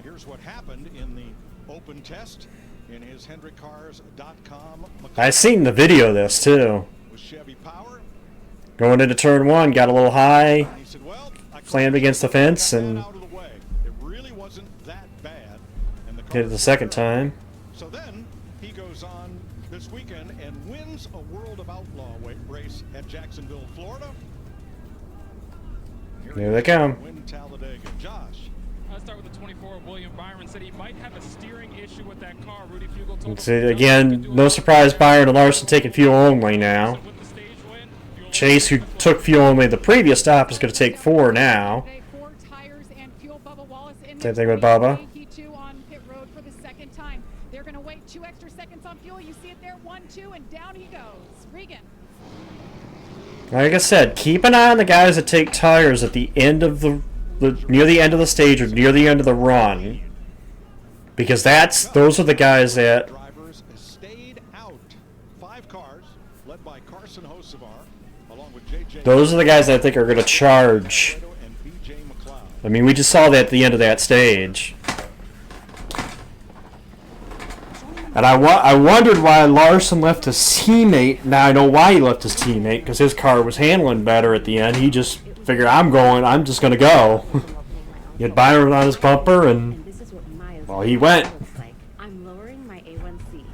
Here's what happened in the open test in his HendrickCars.com. I seen the video of this too. With Chevy Power. Going into turn 1, got a little high, slammed against the fence, and it really wasn't that bad. And the car hit it the second time. So then he goes on this weekend and wins a World of Outlaw race at Jacksonville, Florida. Here they come. Win Talladega. Josh. I'll start with the 24. William Byron said he might have a steering issue with that car. Rudy Fugle told See, again, no surprise, Byron and Larson taking fuel only now. Chase, who took fuel only the previous stop, is going to take 4 now. Same thing with Bubba. He too on pit road for the second time. They're going to wait 2 extra seconds on fuel. You see it there, 1, 2, and down he goes. Regan. Like I said, keep an eye on the guys that take tires at the end of near the end of the stage or near the end of the run, because those are the guys that. Drivers stayed out. 5 cars, led by Carson Hocevar, along with JJ. Those are the guys that I think are going to charge. I mean, we just saw that at the end of that stage. And I wondered why Larson left his teammate. Now I know why he left his teammate, because his car was handling better at the end. He just figured, I'm just going to go. He had Byron on his bumper, and well, he went. I'm lowering my A1C,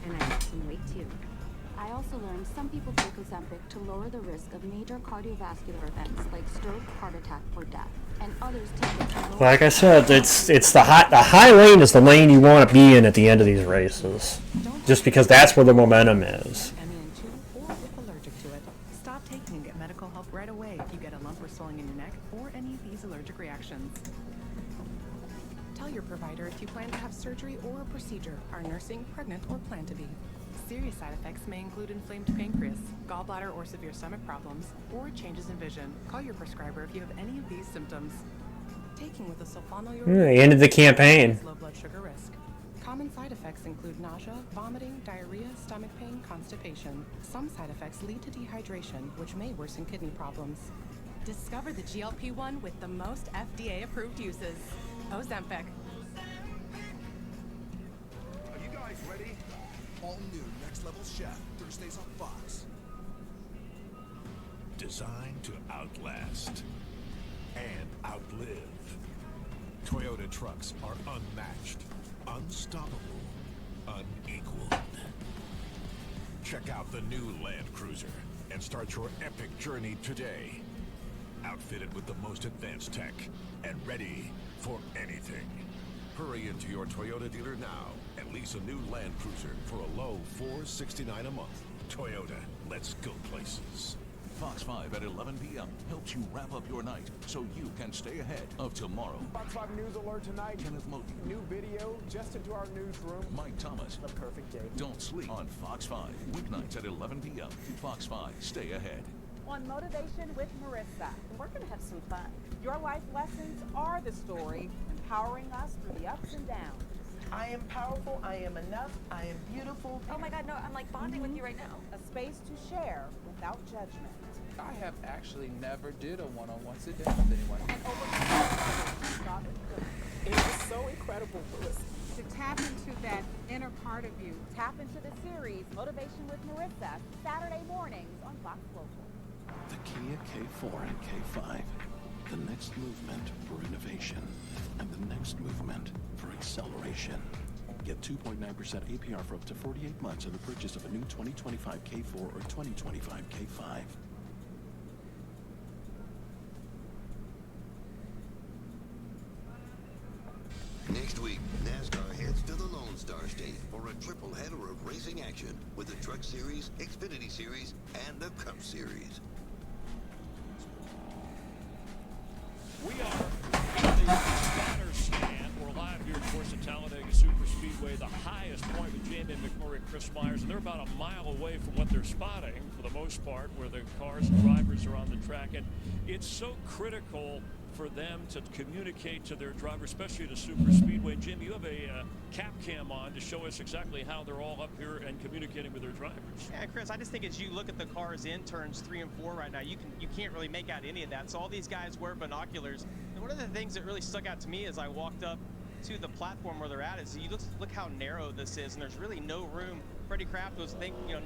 and I lost some weight too. I also learned some people take Ozempic to lower the risk of major cardiovascular events like stroke, heart attack, or death. And others take it to lower. Like I said, it's the high lane is the lane you want to be in at the end of these races, just because that's where the momentum is. if allergic to it. Stop taking and get medical help right away if you get a lump or swelling in your neck or any of these allergic reactions. Tell your provider if you plan to have surgery or a procedure, are nursing, pregnant, or plan to be. Serious side effects may include inflamed pancreas, gallbladder or severe stomach problems, or changes in vision. Call your prescriber if you have any of these symptoms. Taking with a sulfonylurea They ended the campaign. low blood sugar risk. Common side effects include nausea, vomiting, diarrhea, stomach pain, constipation. Some side effects lead to dehydration, which may worsen kidney problems. Discover the GLP-1 with the most FDA-approved uses. Ozempic. Are you guys ready? All new Next Level Chef, Thursdays on Fox. Designed to outlast and outlive. Toyota trucks are unmatched, unstoppable, unequaled. Check out the new Land Cruiser and start your epic journey today. Outfitted with the most advanced tech and ready for anything. Hurry into your Toyota dealer now and lease a new Land Cruiser for a low $469 a month. Toyota, let's go places. Fox 5 at 11 p.m. helps you wrap up your night so you can stay ahead of tomorrow. Fox 5 News Alert tonight. Kenneth Modi. New video just into our newsroom. Mike Thomas. The perfect day. Don't sleep on Fox 5. Weeknights at 11 p.m. Fox 5. Stay ahead. On Motivation with Marissa, we're going to have some fun. Your life lessons are the story, empowering us through the ups and downs. I am powerful, I am enough, I am beautiful. Oh my God, no, I'm like bonding with you right now. A space to share without judgment. I have actually never did a one-on-one sit down with anyone. It was so incredible, Marissa. To tap into that inner part of you. Tap into the series Motivation with Marissa, Saturday mornings on Fox Global. The Kia K4 and K5. The next movement for innovation and the next movement for acceleration. Get 2.9% APR for up to 48 months on the purchase of a new 2025 K4 or 2025 K5. Next week, NASCAR heads to the Lone Star State for a triple header of racing action with the Truck Series, Xfinity Series, and the Cup Series. We are at the spotter stand. We're live here, of course, at Talladega Super Speedway, the highest point with Jamie McMurray and Chris Myers, and they're about a mile away from what they're spotting, for the most part, where the cars and drivers are on the track. And it's so critical for them to communicate to their drivers, especially at a super speedway. Jim, you have a cap cam on to show us exactly how they're all up here and communicating with their drivers. Yeah, Chris, I just think as you look at the cars in turns 3 and 4 right now, you can't really make out any of that. So all these guys wear binoculars. And one of the things that really stuck out to me as I walked up to the platform where they're at is you look how narrow this is, and there's really no room. Freddie Kraft was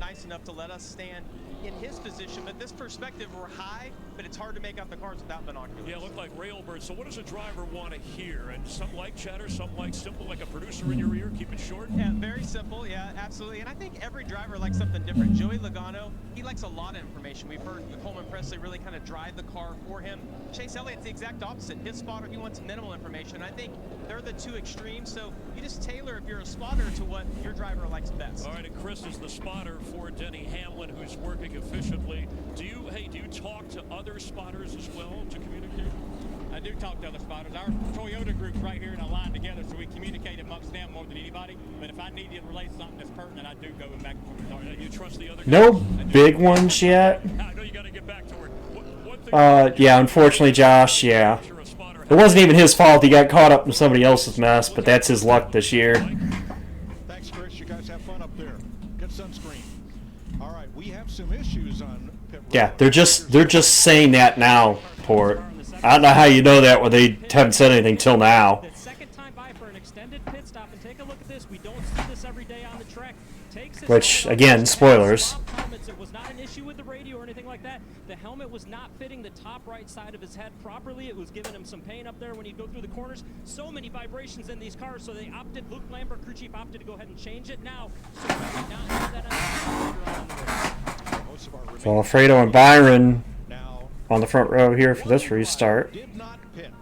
nice enough to let us stand in his position, but this perspective, we're high, but it's hard to make out the cars without binoculars. Yeah, it looked like railbirds. So what does a driver want to hear? And some like chatter, some like simple, like a producer in your ear, keep it short? Yeah, very simple, yeah, absolutely. And I think every driver likes something different. Joey Logano, he likes a lot of information. We've heard Coleman Presley really kind of drive the car for him. Chase Elliott's the exact opposite. His spotter, he wants minimal information. I think they're the two extremes, so you just tailor, if you're a spotter, to what your driver likes best. All right, and Chris is the spotter for Denny Hamlin, who's working efficiently. Do you talk to other spotters as well to communicate? I do talk to other spotters. Our Toyota group's right here in a line together, so we communicate amongst them more than anybody. But if I need to relay something that's pertinent, I do go back to you trust the other guys? No big ones yet. I know you got to get back to work. Yeah, unfortunately, Josh, yeah. It wasn't even his fault. He got caught up in somebody else's mess, but that's his luck this year. Thanks, Chris. You guys have fun up there. Get sunscreen. All right, we have some issues on pit road. Yeah, they're just saying that now, Port. I don't know how you know that when they haven't said anything till now. The second time by for an extended pit stop, and take a look at this. We don't see this every day on the track. Which, again, spoilers. It was not an issue with the radio or anything like that. The helmet was not fitting the top right side of his head properly. It was giving him some pain up there when he'd go through the corners. So many vibrations in these cars, so they opted, Luke Lambert, crew chief, opted to go ahead and change it now. So we would not have that on the So Alfredo and Byron on the front row here for this restart. Did not pit.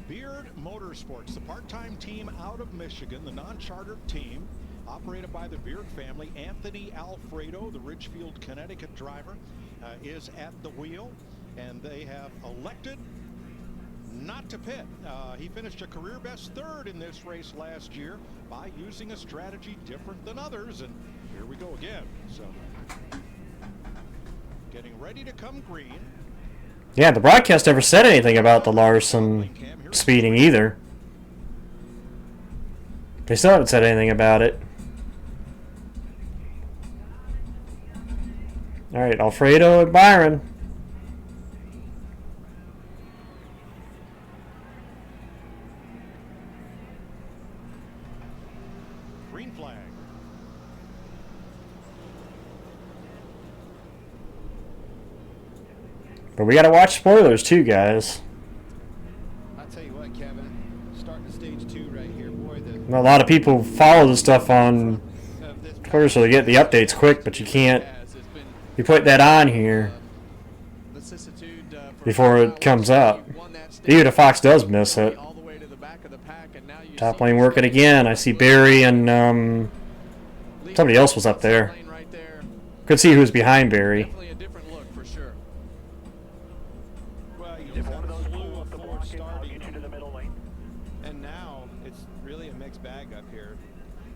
Beard Motorsports, the part-time team out of Michigan, the non-chartered team, operated by the Beard family. Anthony Alfredo, the Ridgefield, Connecticut driver, is at the wheel, and they have elected not to pit. He finished a career best third in this race last year by using a strategy different than others, and here we go again. So getting ready to come green. Yeah, the broadcast never said anything about the Larson speeding either. They still haven't said anything about it. Alright, Alfredo and Byron. Green flag. But we gotta watch spoilers too, guys. I'll tell you what, Kevin. Starting stage 2 right here, boy. A lot of people follow this stuff on Twitter so they get the updates quick, but you can't. You put that on here before it comes up. Even if Fox does miss it. Top lane working again. I see Barry and somebody else was up there. Could see who's behind Barry. And now it's really a mixed bag up here.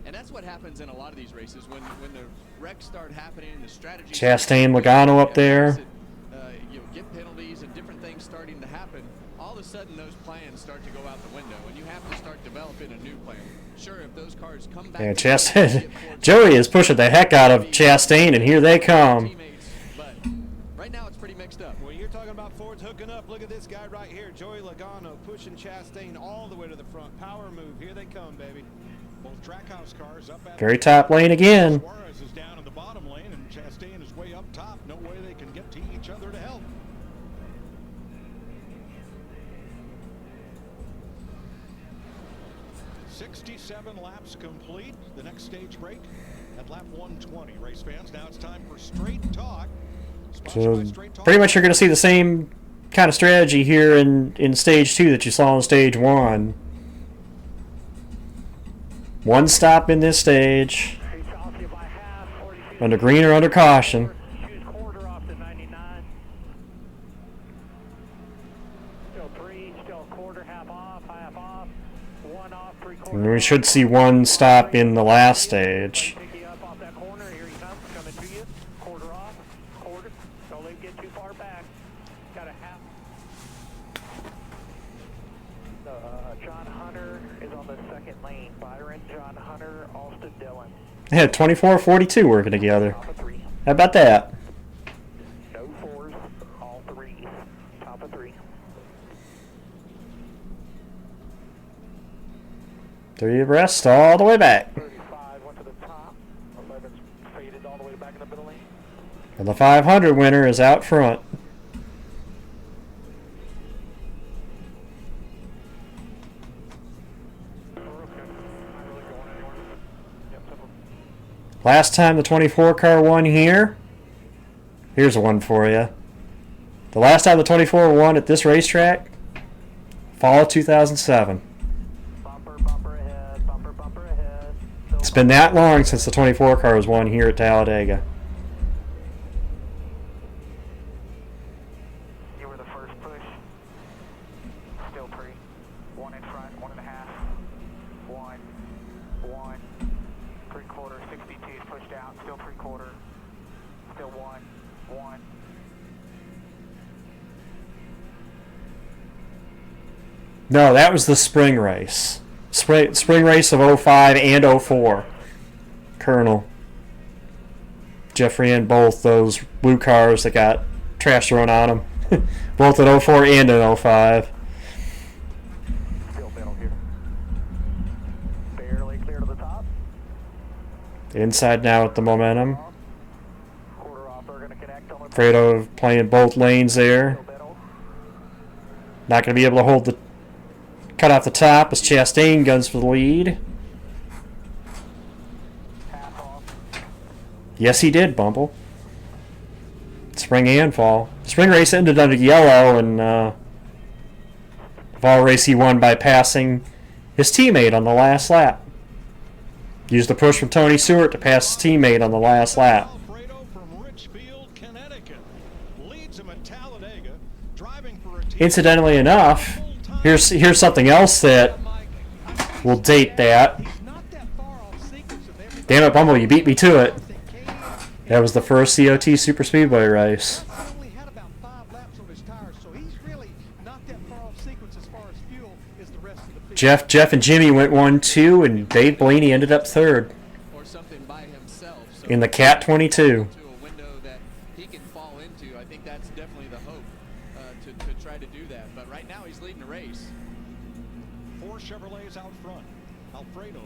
And that's what happens in a lot of these races when the wrecks start happening and the strategy. Chastain, Logano up there. You get penalties and different things starting to happen. All of a sudden, those plans start to go out the window, and you have to start developing a new plan. Sure, if those cars come back. Yeah, Chastain. Joey is pushing the heck out of Chastain, and here they come. But right now, it's pretty mixed up. When you're talking about Fords hooking up, look at this guy right here, Joey Logano, pushing Chastain all the way to the front. Power move. Here they come, baby. Both Trackhouse cars up at Very top lane again. Suarez is down in the bottom lane, and Chastain is way up top. No way they can get to each other to help. .67 laps complete. The next stage break at lap 120. Race fans, now it's time for Straight Talk. So pretty much you're going to see the same kind of strategy here in stage 2 that you saw in stage 1. One stop in this stage. Under green or under caution. And we should see one stop in the last stage. Yeah, 24-42 working together. How about that? No fours, all threes. Top of 3. 3 abreast all the way back. 35 went to the top. 11's faded all the way back in the middle lane. And the 500 winner is out front. Last time the 24 car won here. Here's a one for you. The last time the 24 won at this racetrack, fall of 2007. It's been that long since the 24 car was won here at Talladega. You were the first push. Still pre. 1 in front, 1.5. 1. 1. 3/4. 62 is pushed out. Still 3/4. Still 1. 1. No, that was the spring race. Spring race of 05 and 04. Colonel. Jeffrey and both those blue cars that got trash thrown on them. Both in 04 and in 05. Still middle here. Barely clear to the top. Inside now with the momentum. Quarter off, they're going to connect on the Fredo playing both lanes there. Not going to be able to hold the cut off the top as Chastain guns for the lead. Yes, he did, Bumble. Spring and fall. Spring race ended under yellow, and fall race he won by passing his teammate on the last lap. Used the push from Tony Stewart to pass his teammate on the last lap. Alfredo from Richfield, Connecticut, leads him at Talladega, driving for a team. Incidentally enough, here's something else that will date that. Damn it, Bumble, you beat me to it. That was the first COT Super Speedway race. Jeff and Jimmy went 1-2, and Dave Blaney ended up third in the Cat 22. He can fall into. I think that's definitely the hope to try to do that. But right now he's leading the race. 4 Chevrolets out front. Alfredo,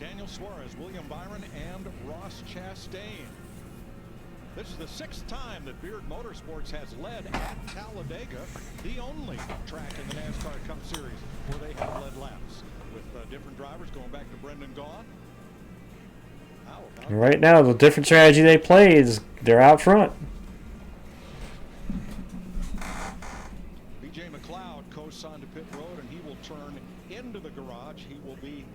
Daniel Suarez, William Byron, and Ross Chastain. This is the 6th time that Beard Motorsports has led at Talladega, the only track in the NASCAR Cup Series where they have led laps. With different drivers going back to Brendan Gaughan. Right now, the different strategy they play is they're out front. BJ McLeod coasts onto pit road, and he will turn into the garage. He will be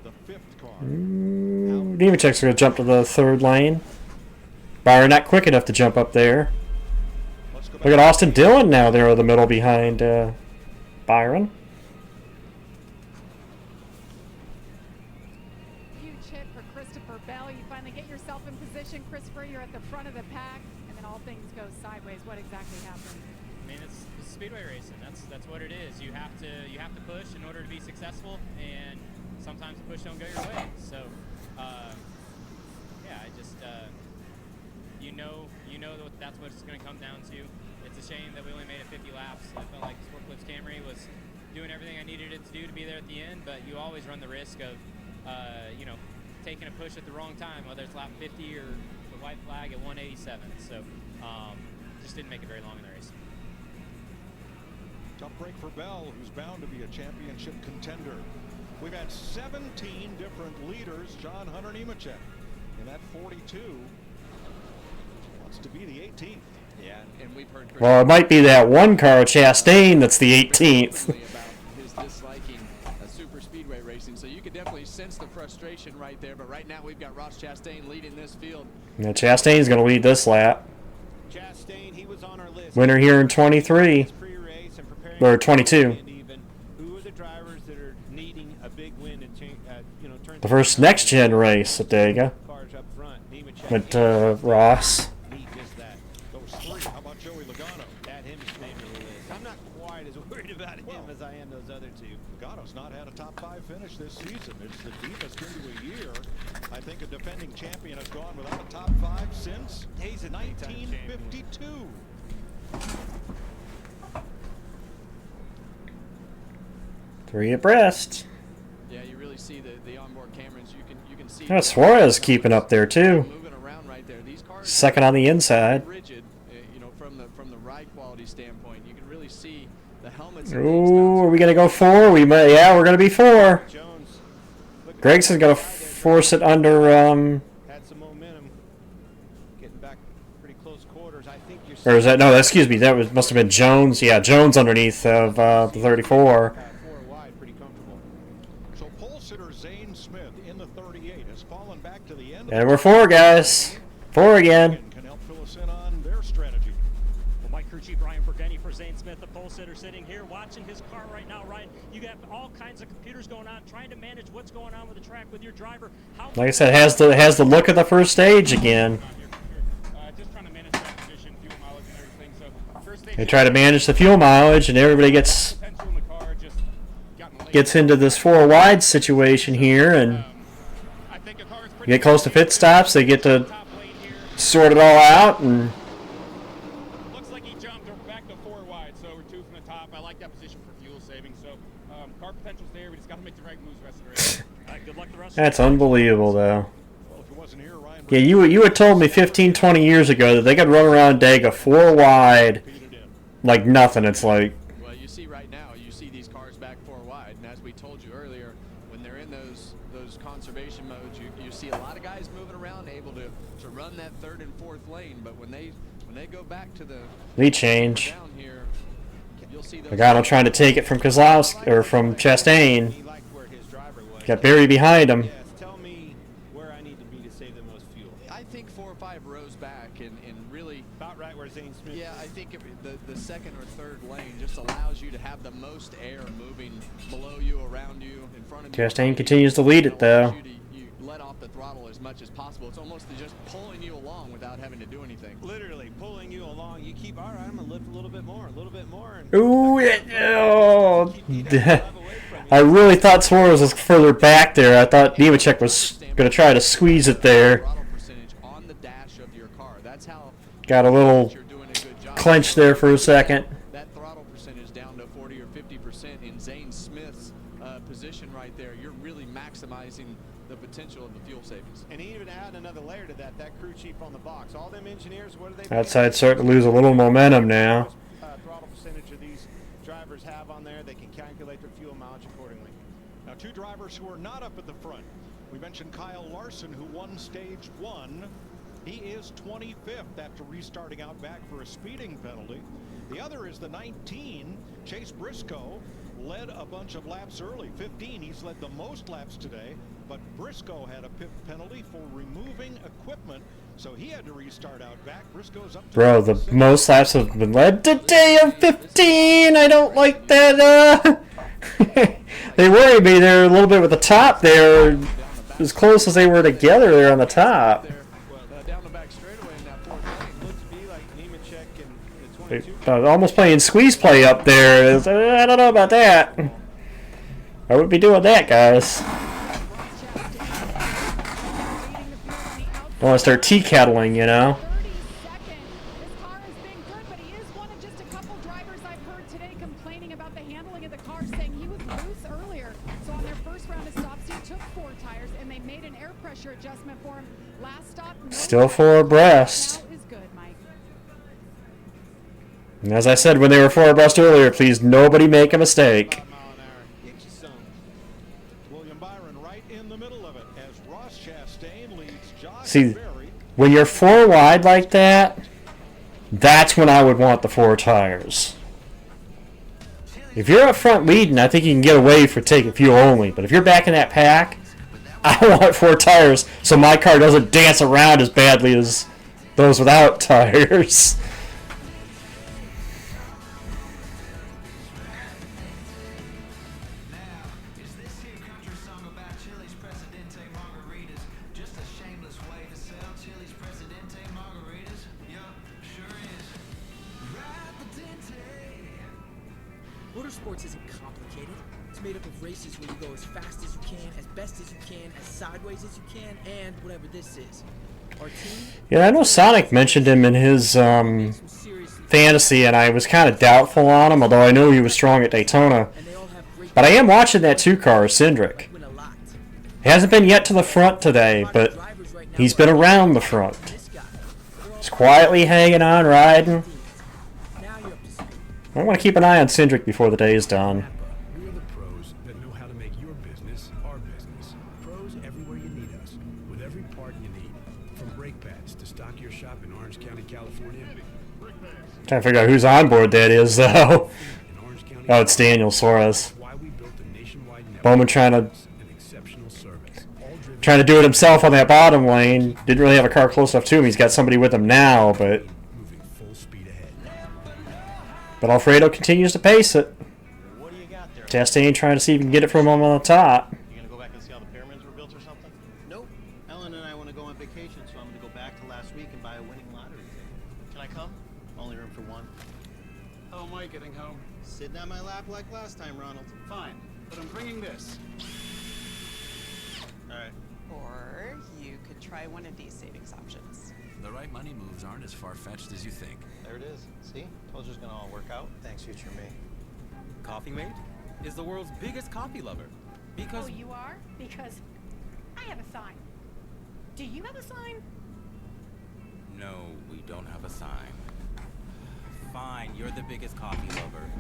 the 5th car. Nemechek's going to jump to the 3rd lane. Byron not quick enough to jump up there. Look at Austin Dillon now there in the middle behind Byron. Huge hit for Christopher Bell. You finally get yourself in position, Christopher. You're at the front of the pack, and then all things go sideways. What exactly happened? I mean, it's speedway racing. That's what it is. You have to push in order to be successful, and sometimes the push don't go your way. So, yeah, I just you know that that's what it's going to come down to. It's a shame that we only made it 50 laps. I felt like Sport Clips Camry was doing everything I needed it to do to be there at the end, but you always run the risk of taking a push at the wrong time, whether it's lap 50 or the white flag at 187. So just didn't make it very long in the race. Tough break for Bell, who's bound to be a championship contender. We've had 17 different leaders. John Hunter Nemechek in that 42 wants to be the 18th. Yeah, and we've heard. Well, it might be that one car, Chastain, that's the 18th. About his disliking super speedway racing, so you could definitely sense the frustration right there. But right now we've got Ross Chastain leading this field. Yeah, Chastain's going to lead this lap. Chastain, he was on our list. Winner here in 23 or 22. Who are the drivers that are needing a big win and turn The first next-gen race at Dega cars up front? with Ross. How about Joey Logano? Add him to name of the list. I'm not quite as worried about him as I am those other two. Logano's not had a top 5 finish this season. It's the deepest into a year. I think a defending champion has gone without a top 5 since 1952. Three abreast. Yeah, you really see the onboard cameras. You can see. Suarez keeping up there too. Moving around right there. These cars second on the inside. Rigid, from the ride quality standpoint, you can really see the helmets. Ooh, are we gonna go 4? Yeah, we're gonna be 4. Gregson's gonna force it under. Had some momentum, getting back pretty close quarters. I think you're. Or is that no? Excuse me. That must have been Jones. Yeah, Jones underneath of the 34. So pole sitter Zane Smith in the 38 has fallen back to the end. And we're 4 guys. 4 again. Can help fill us in on their strategy. Well, Mike Crew Chief Brian Burgundy for Zane Smith, the pole sitter, sitting here watching his car right now. Ryan, you got all kinds of computers going on, trying to manage what's going on with the track with your driver. Like I said, has the look of the first stage again. Just trying to manage that position, fuel mileage, and everything. So first stage. They try to manage the fuel mileage, and everybody gets into this 4 wide situation here, and you get close to pit stops. They get to sort it all out, and looks like he jumped back to 4 wide, so we're 2 from the top. I like that position for fuel saving. So car potential's there. We just got to make the right moves the rest of the race. Good luck the rest. That's unbelievable, though. Yeah, you had told me 15, 20 years ago that they could run around Dega 4 wide like nothing. It's like. Well, you see right now, you see these cars back 4 wide, and as we told you earlier, when they're in those conservation modes, you see a lot of guys moving around, able to run that 3rd and 4th lane. But when they go back to the lead change, down here, you'll see those Logano trying to take it from Kozlowski or from Chastain. Got Barry behind him. Tell me really about right where Zane Smith. Yeah, I think the second or third lane just allows you to have the most air moving below you, around you, in front of you. Chastain continues to lead it though. You let off the throttle as much as possible. It's almost just pulling you along without having to do anything. Literally pulling you along. You keep, all right, I'm going to lift a little bit more, And Ooh, oh, I really thought Suarez was further back there. I thought Nemechek was going to try to squeeze it there. Got a little clench there for a second. That throttle percentage down to 40 or 50% in Zane Smith's position right there. You're really maximizing the potential of the fuel savings. And even add another layer to that, crew chief on the box. All them engineers, what do they? Outside starting to lose a little momentum now. Throttle percentage of these drivers have on there, they can calculate their fuel mileage accordingly. Now, two drivers who are not up at the front. We mentioned Kyle Larson, who won stage 1. He is 25th after restarting out back for a speeding penalty. The other is the 19, Chase Briscoe, led a bunch of laps early, 15. He's led the most laps today, but Briscoe had a pit penalty for removing equipment, so he had to restart out back. Briscoe's up to Bro, the most laps have been led today of 15. I don't like that. They worry me there a little bit with the top there, as close as they were together there on the top. Almost playing squeeze play up there. I don't know about that. I wouldn't be doing that, guys. Don't want to start tea-kettling, you know. Still 4 abreast. And as I said when they were 4 abreast earlier, please nobody make a mistake. See, when you're 4 wide like that, that's when I would want the 4 tires. If you're up front leading, I think you can get away for taking fuel only. But if you're back in that pack, I want 4 tires so my car doesn't dance around as badly as those without tires. Motorsports isn't complicated. It's made up of races where you go as fast as you can, as best as you can, as sideways as you can, and whatever this is. Our team... Yeah, I know Sonic mentioned him in his fantasy, and I was kind of doubtful on him, although I knew he was strong at Daytona. But I am watching that 2 car, Cindric. He hasn't been yet to the front today, but he's been around the front. He's quietly hanging on, riding. I want to keep an eye on Cindric before the day is done. We're the pros that know how to make your business our business. Pros everywhere you need us, with every part you need. From brake pads to stock your shop in Orange County, California. Trying to figure out whose onboard that is, though. Oh, it's Daniel Suarez. Bowman trying to do it himself on that bottom lane. Didn't really have a car close enough to him. He's got somebody with him now, but Alfredo continues to pace it. Chastain trying to see if he can get it from him on the top. You gonna go back and see how the pyramids were built or something? Nope. Ellen and I want to go on vacation, so I'm gonna go back to last week and buy a winning lottery ticket. Can I come? Only room for 1. How am I getting home? Sitting on my lap like last time, Ronald. Fine, but I'm bringing this. All right. Or you could try one of these savings options. The right money moves aren't as far-fetched as you think. There it is. See? Told you it's gonna all work out. Thanks, future me. Coffee Mate is the world's biggest coffee lover. Because... Oh, you are? Because I have a sign. Do you have a sign? No, we don't have a sign. Fine, you're the biggest coffee lover.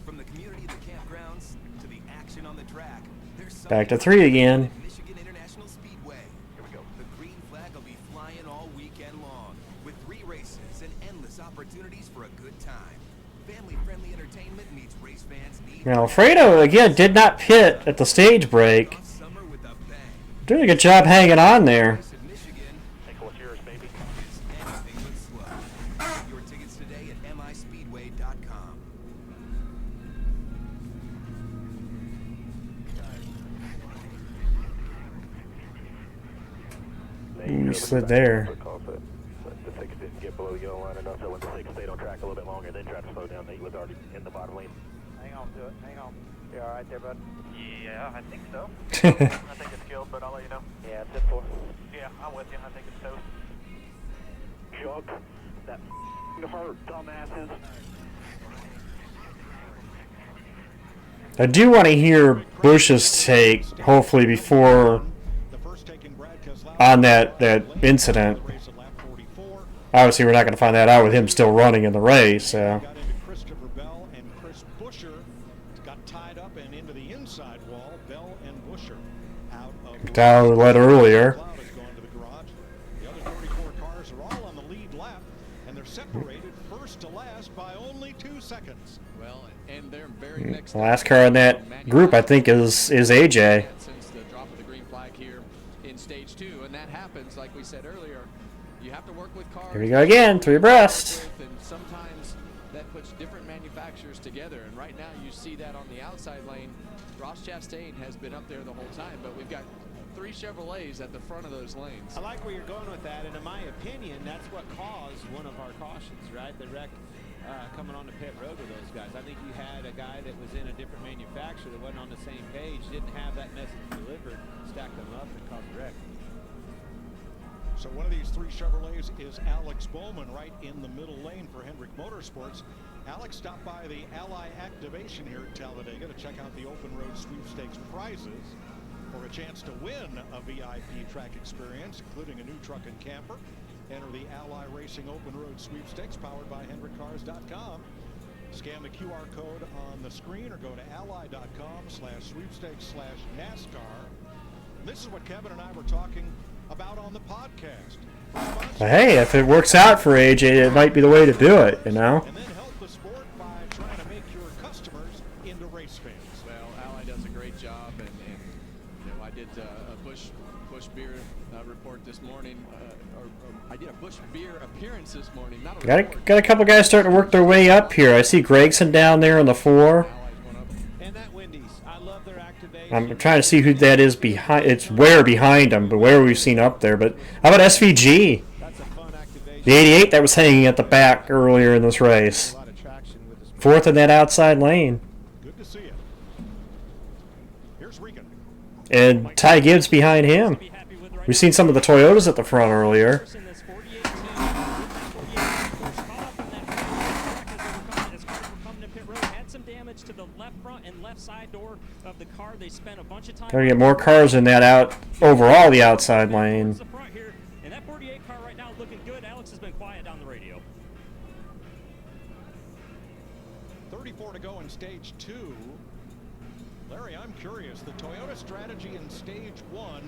From the community of the campgrounds to the action on the track, there's Back to 3 again. Michigan International Speedway. Here we go. The green flag will be flying all weekend long with 3 races and endless opportunities for a good time. Family-friendly entertainment meets race fans' needs. Now, Alfredo, again, did not pit at the stage break. Doing a good job hanging on there. VISpeedway.com. You slid there. The 6 didn't get below the yellow line enough, so when the 6 stayed on track a little bit longer, then tried to slow down, he was already in the bottom lane. Hang on to it, hang on. You alright there, bud? Yeah, I think so. I think it's killed, but I'll let you know. Yeah, it's 10-4. Yeah, I'm with you. I think it's toast. Chuck, that hurt, dumbasses. I do want to hear Bush's take, hopefully before on that incident. Obviously, we're not going to find that out with him still running in the race. So. Christopher Bell and Chris Buescher got tied up and into the inside wall. Bell and Buescher out of. Down led earlier. The other 34 cars are all on the lead lap, and they're separated first to last by only 2 seconds. Well, and they're very mixed. The last car in that group, I think, is AJ. Since the drop of the green flag here in stage 2, and that happens, like we said earlier, you have to work with cars. Here we go again, 3 abreast. And sometimes that puts different manufacturers together, and right now you see that on the outside lane. Ross Chastain has been up there the whole time, but we've got 3 Chevrolets at the front of those lanes. I like where you're going with that, and in my opinion, that's what caused one of our cautions, right? The wreck coming on the pit road with those guys. I think you had a guy that was in a different manufacturer that wasn't on the same page, didn't have that message delivered, stacked them up and caused a wreck. So one of these 3 Chevrolets is Alex Bowman right in the middle lane for Hendrick Motorsports. Alex stopped by the Ally Activation here at Talladega to check out the Open Road Sweepstakes prizes for a chance to win a VIP track experience, including a new truck and camper. Enter the Ally Racing Open Road Sweepstakes powered by HendrickCars.com. Scan the QR code on the screen or go to ally.com/sweepstakes/NASCAR. This is what Kevin and I were talking about on the podcast. But hey, if it works out for AJ, it might be the way to do it, you know? And then help the sport by trying to make your customers into race fans. Well, Ally does a great job, and you know, I did a Busch Beer report this morning, or I did a Busch Beer appearance this morning. Not a report. Got a couple guys starting to work their way up here. I see Gregson down there on the 4. And that Wendy's, I love their activation. I'm trying to see who that is behind. It's Ware behind him, but Ware we've seen up there. But how about SVG? That's a fun activation. The 88 that was hanging at the back earlier in this race. 4th in that outside lane. Good to see you. Here's Regan. And Ty Gibbs behind him. We've seen some of the Toyotas at the front earlier. To the left front and left side door of the car. They spent a bunch of time. Gotta get more cars in that overall the outside lane. The front here, and that 48 car right now looking good. Alex has been quiet down the radio. 34 to go in stage 2. Larry, I'm curious. The Toyota strategy in stage 1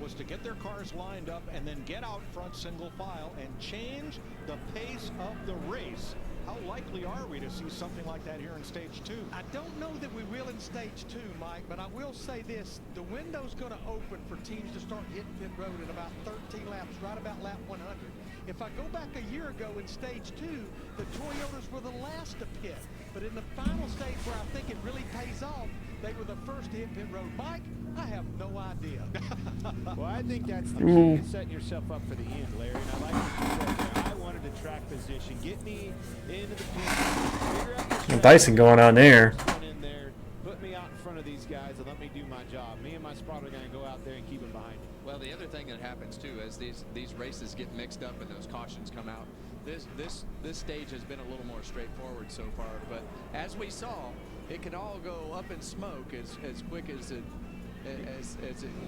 was to get their cars lined up and then get out front single file and change the pace of the race. How likely are we to see something like that here in stage 2? I don't know that we will in stage 2, Mike, but I will say this. The window's going to open for teams to start hitting pit road at about 13 laps, right about lap 100. If I go back a year ago in stage 2, the Toyotas were the last to pit. But in the final stage where I think it really pays off, they were the first to hit pit road. Mike, I have no idea. Well, I think that's the key to setting yourself up for the end, Larry. And I like what you said there. I wanted the track position. Get me into the pit. Figure out the Dyson going on there. in there. Put me out in front of these guys and let me do my job. Me and my spotter are going to go out there and keep them behind me. Well, the other thing that happens too, as these races get mixed up and those cautions come out, this stage has been a little more straightforward so far. But as we saw, it can all go up in smoke as quick as it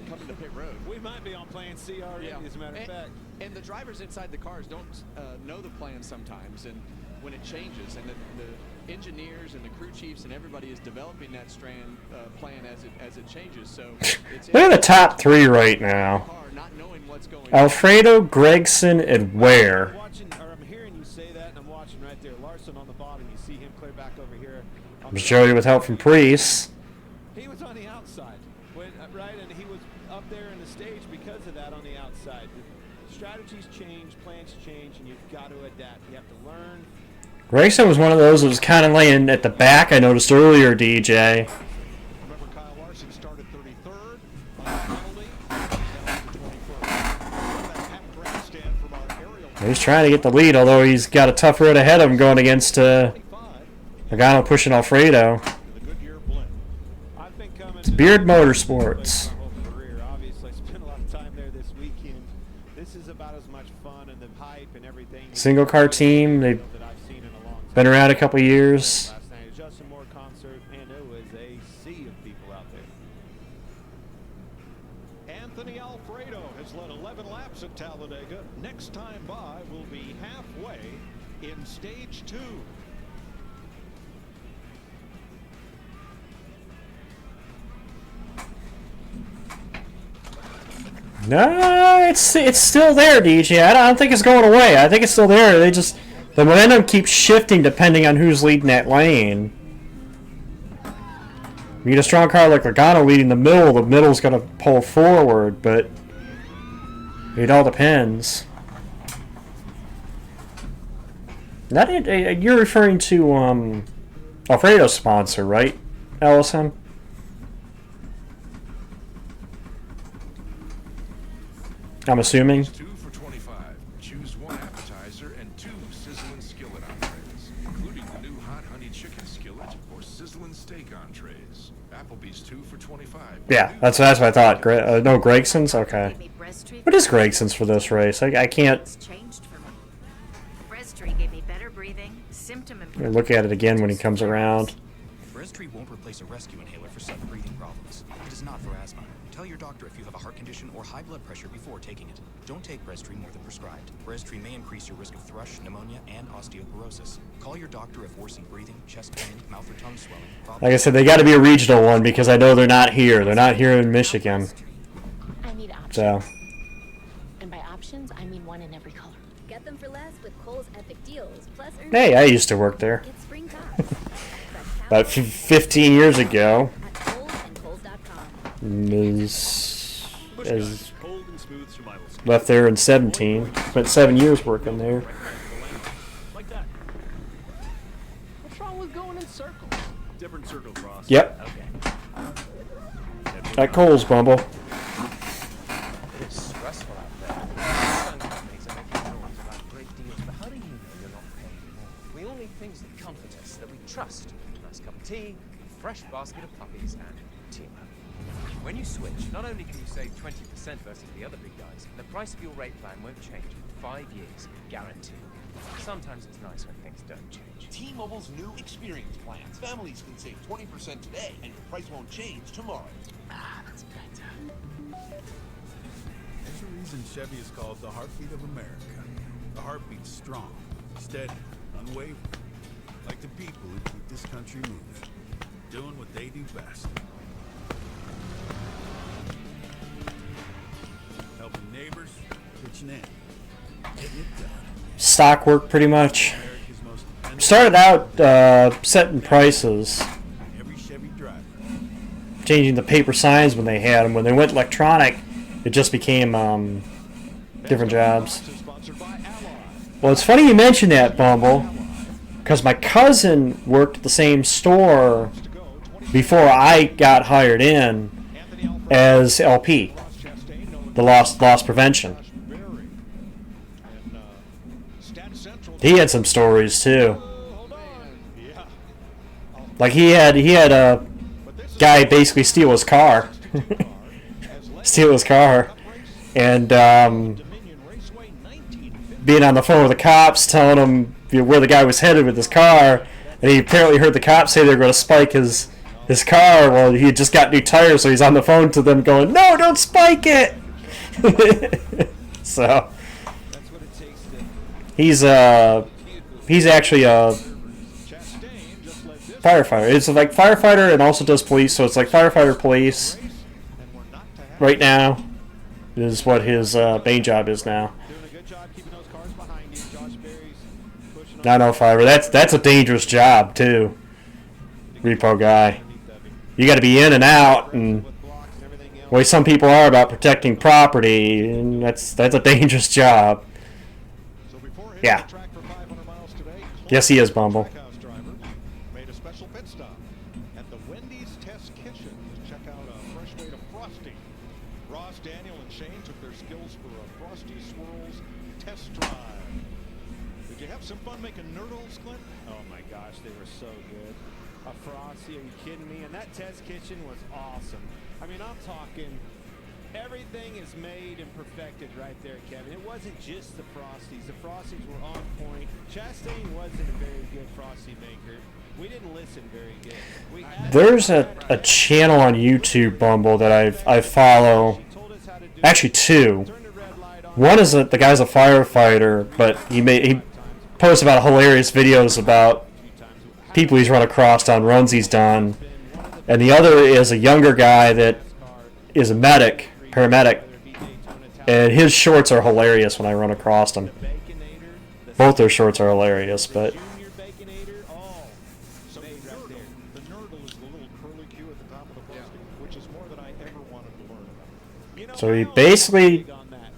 coming to pit road. We might be on plan C already, as a matter of fact. And the drivers inside the cars don't know the plan sometimes, and when it changes, and the engineers and the crew chiefs and everybody is developing that plan as it changes. So it's Look at the top 3 right now. Alfredo, Gregson, and Ware. I'm hearing you say that, and I'm watching right there. Larson on the bottom. You see him clear back over here. There's Joey with help from Priest. He was on the outside, right? And he was up there in the stage because of that on the outside. The strategies change, plans change, and you've got to adapt. You have to learn Gregson was one of those that was kind of laying at the back, I noticed earlier, DJ. He's trying to get the lead, although he's got a tough road ahead of him going against Logano pushing Alfredo. It's Beard Motorsports. Single car team. They've been around a couple years. Anthony Alfredo has led 11 laps at Talladega. Next time by will be halfway in stage 2. No, it's still there, DJ. I don't think it's going away. I think it's still there. The momentum keeps shifting depending on who's leading that lane. You get a strong car like Logano leading the middle's going to pull forward, but it all depends. You're referring to Alfredo's sponsor, right, Ellison? I'm assuming. 2 for $25. Choose 1 appetizer and 2 sizzling skillet entrees, including the new hot honey chicken skillet or sizzling steak entrees. Applebee's 2 for $25. Yeah, that's what I thought. No, Gregson's? Okay. What is Gregson's for this race? I can't. I'll look at it again when he comes around. Breztri won't replace a rescue inhaler for sudden breathing problems. It is not for asthma. Tell your doctor if you have a heart condition or high blood pressure before taking it. Don't take Breztri more than prescribed. Breztri may increase your risk of thrush, pneumonia, and osteoporosis. Call your doctor if worsened breathing, chest pain, mouth or tongue swelling. Like I said, they got to be a regional one because I know they're not here. They're not here in Michigan. I need options. So. And by options, I mean one in every color. Get them for less with Kohl's Epic Deals. Plus, Hey, I used to work there. About 15 years ago. As left there in 17. Spent 7 years working there. What's wrong with going in circles? Different circle cross. Yep. Okay. At Cole's, Bumble. It's stressful out there. Some companies are making noise about great deals, but how do you know you're not paying more? We all need things that comfort us, that we trust. A nice cup of tea, a fresh basket of puppies, and teamwork. When you switch, not only can you save 20% versus the other big guys, the price of your rate plan won't change for 5 years, guaranteed. Sometimes it's nice when things don't change. T-Mobile's new experience plans. Families can save 20% today, and your price won't change tomorrow. Ah, that's better. There's a reason Chevy is called the heartbeat of America. The heartbeat's strong, steady, unwavering. Like the people who keep this country moving, doing what they do best. Helping neighbors, pitching in, getting it done. Stock work, pretty much. Started out setting prices. Changing the paper signs when they had them. When they went electronic, it just became different jobs. Well, it's funny you mention that, Bumble, because my cousin worked at the same store before I got hired in as LP, the loss prevention. He had some stories too. Like he had a guy basically steal his car, and being on the phone with the cops, telling him where the guy was headed with his car, and he apparently heard the cops say they were going to spike his car. Well, he had just got new tires, so he's on the phone to them going, "No, don't spike it." So he's actually a firefighter. It's like firefighter and also does police, so it's like firefighter police. Right now is what his main job is now. 905. That's a dangerous job too. Repo guy. You got to be in and out, and the way some people are about protecting property, and that's a dangerous job. Yeah. Yes, he is, Bumble. Made a special pit stop at the Wendy's Test Kitchen to check out a fresh way to Frosty. Ross, Daniel, and Shane took their skills for a Frosty Swirls test drive. Did you have some fun making nurdles, Clint? Oh my gosh, they were so good. A Frosty, are you kidding me? And that test kitchen was awesome. I mean, I'm talking everything is made and perfected right there, Kevin. It wasn't just the Frosties. The Frosties were on point. Chastain wasn't a very good Frosty maker. We didn't listen very good. There's a channel on YouTube, Bumble, that I follow. Actually, two. One is the guy's a firefighter, but he posts about hilarious videos about people he's run across on runs he's done. And the other is a younger guy that is a paramedic, and his shorts are hilarious when I run across them. Both their shorts are hilarious, but so we basically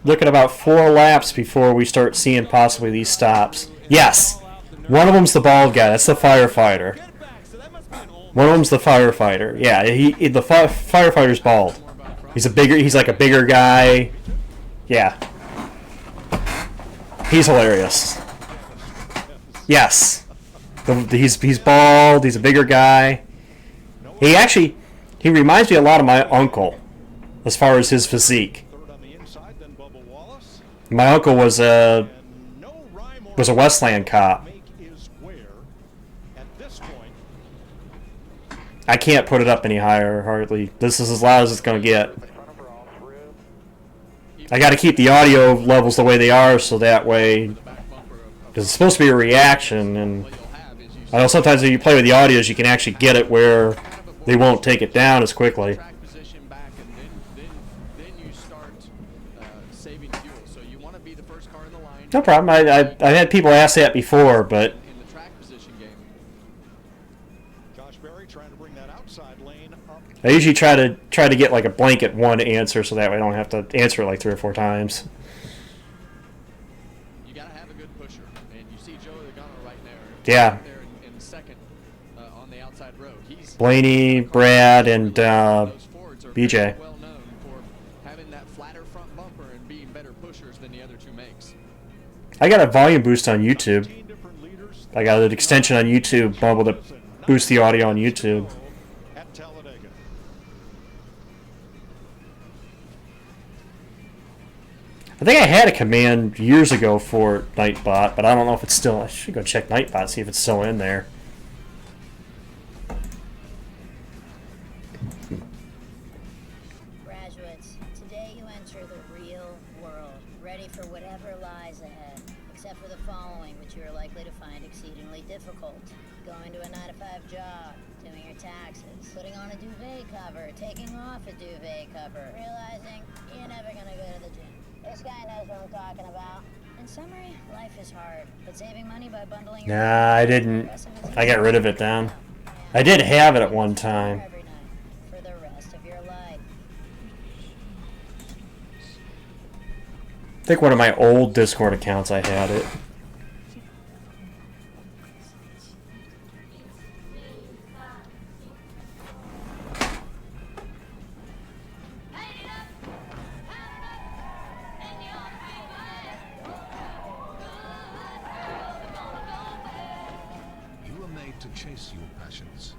look at about 4 laps before we start seeing possibly these stops. Yes, one of them's the bald guy. That's the firefighter. One of them's the firefighter. Yeah, the firefighter's bald. He's like a bigger guy. Yeah. He's hilarious. Yes. He's bald, he's a bigger guy. He reminds me a lot of my uncle as far as his physique. My uncle was a Westland cop. I can't put it up any higher, hardly. This is as loud as it's going to get. I got to keep the audio levels the way they are, so that way, because it's supposed to be a reaction, and I know sometimes if you play with the audios, you can actually get it where they won't take it down as quickly. No problem. I've had people ask that before, but I usually try to get like a blanket one answer, so that way I don't have to answer it like 3 or 4 times. You gotta have a good pusher, and you see Joey Logano right there. Yeah. Right there in second on the outside road. He's Blaney, Brad, and BJ. Well known for having that flatter front bumper and being better pushers than the other 2 makes. I got a volume boost on YouTube. I got an extension on YouTube, Bumble, to boost the audio on YouTube. I think I had a command years ago for Nightbot, but I don't know if it's still... I should go check Nightbot, see if it's still in there. Graduates, today you enter the real world, ready for whatever lies ahead, except for the following, which you are likely to find exceedingly difficult. Going to a 9-to-5 job, doing your taxes, putting on a duvet cover, taking off a duvet cover, realizing you're never gonna go to the gym. This guy knows what I'm talking about. In summary, life is hard, but saving money by bundling... Nah, I didn't. I got rid of it then. I did have it at one time. For the rest of your life. I think one of my old Discord accounts I had it. To chase your passions.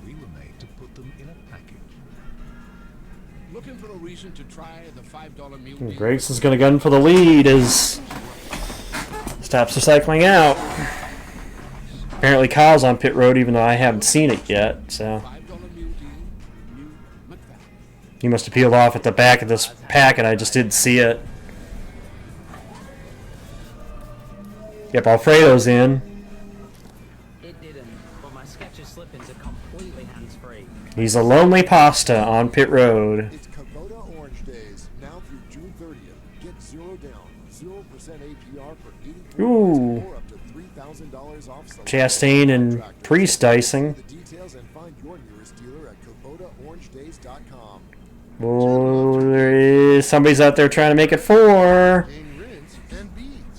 We were made to put them in a package. Looking for a reason to try the $5 meal deal? Grayson's going to gun for the lead as stops recycling out. Apparently Kyle's on pit road even though I haven't seen it yet, so he must have peeled off at the back of this pack and I just didn't see it. Yep, Alfredo's in. He's a lonely pasta on pit road. It's Kubota Orange Days, now through June 30th. Get 0 down, 0% APR for 84 Ooh. or up to $3,000 off. Chastain and Priest dicing. The details and find your nearest dealer at KubotaOrangeDays.com. Oh, there is somebody's out there trying to make it 4. Rinse and beads.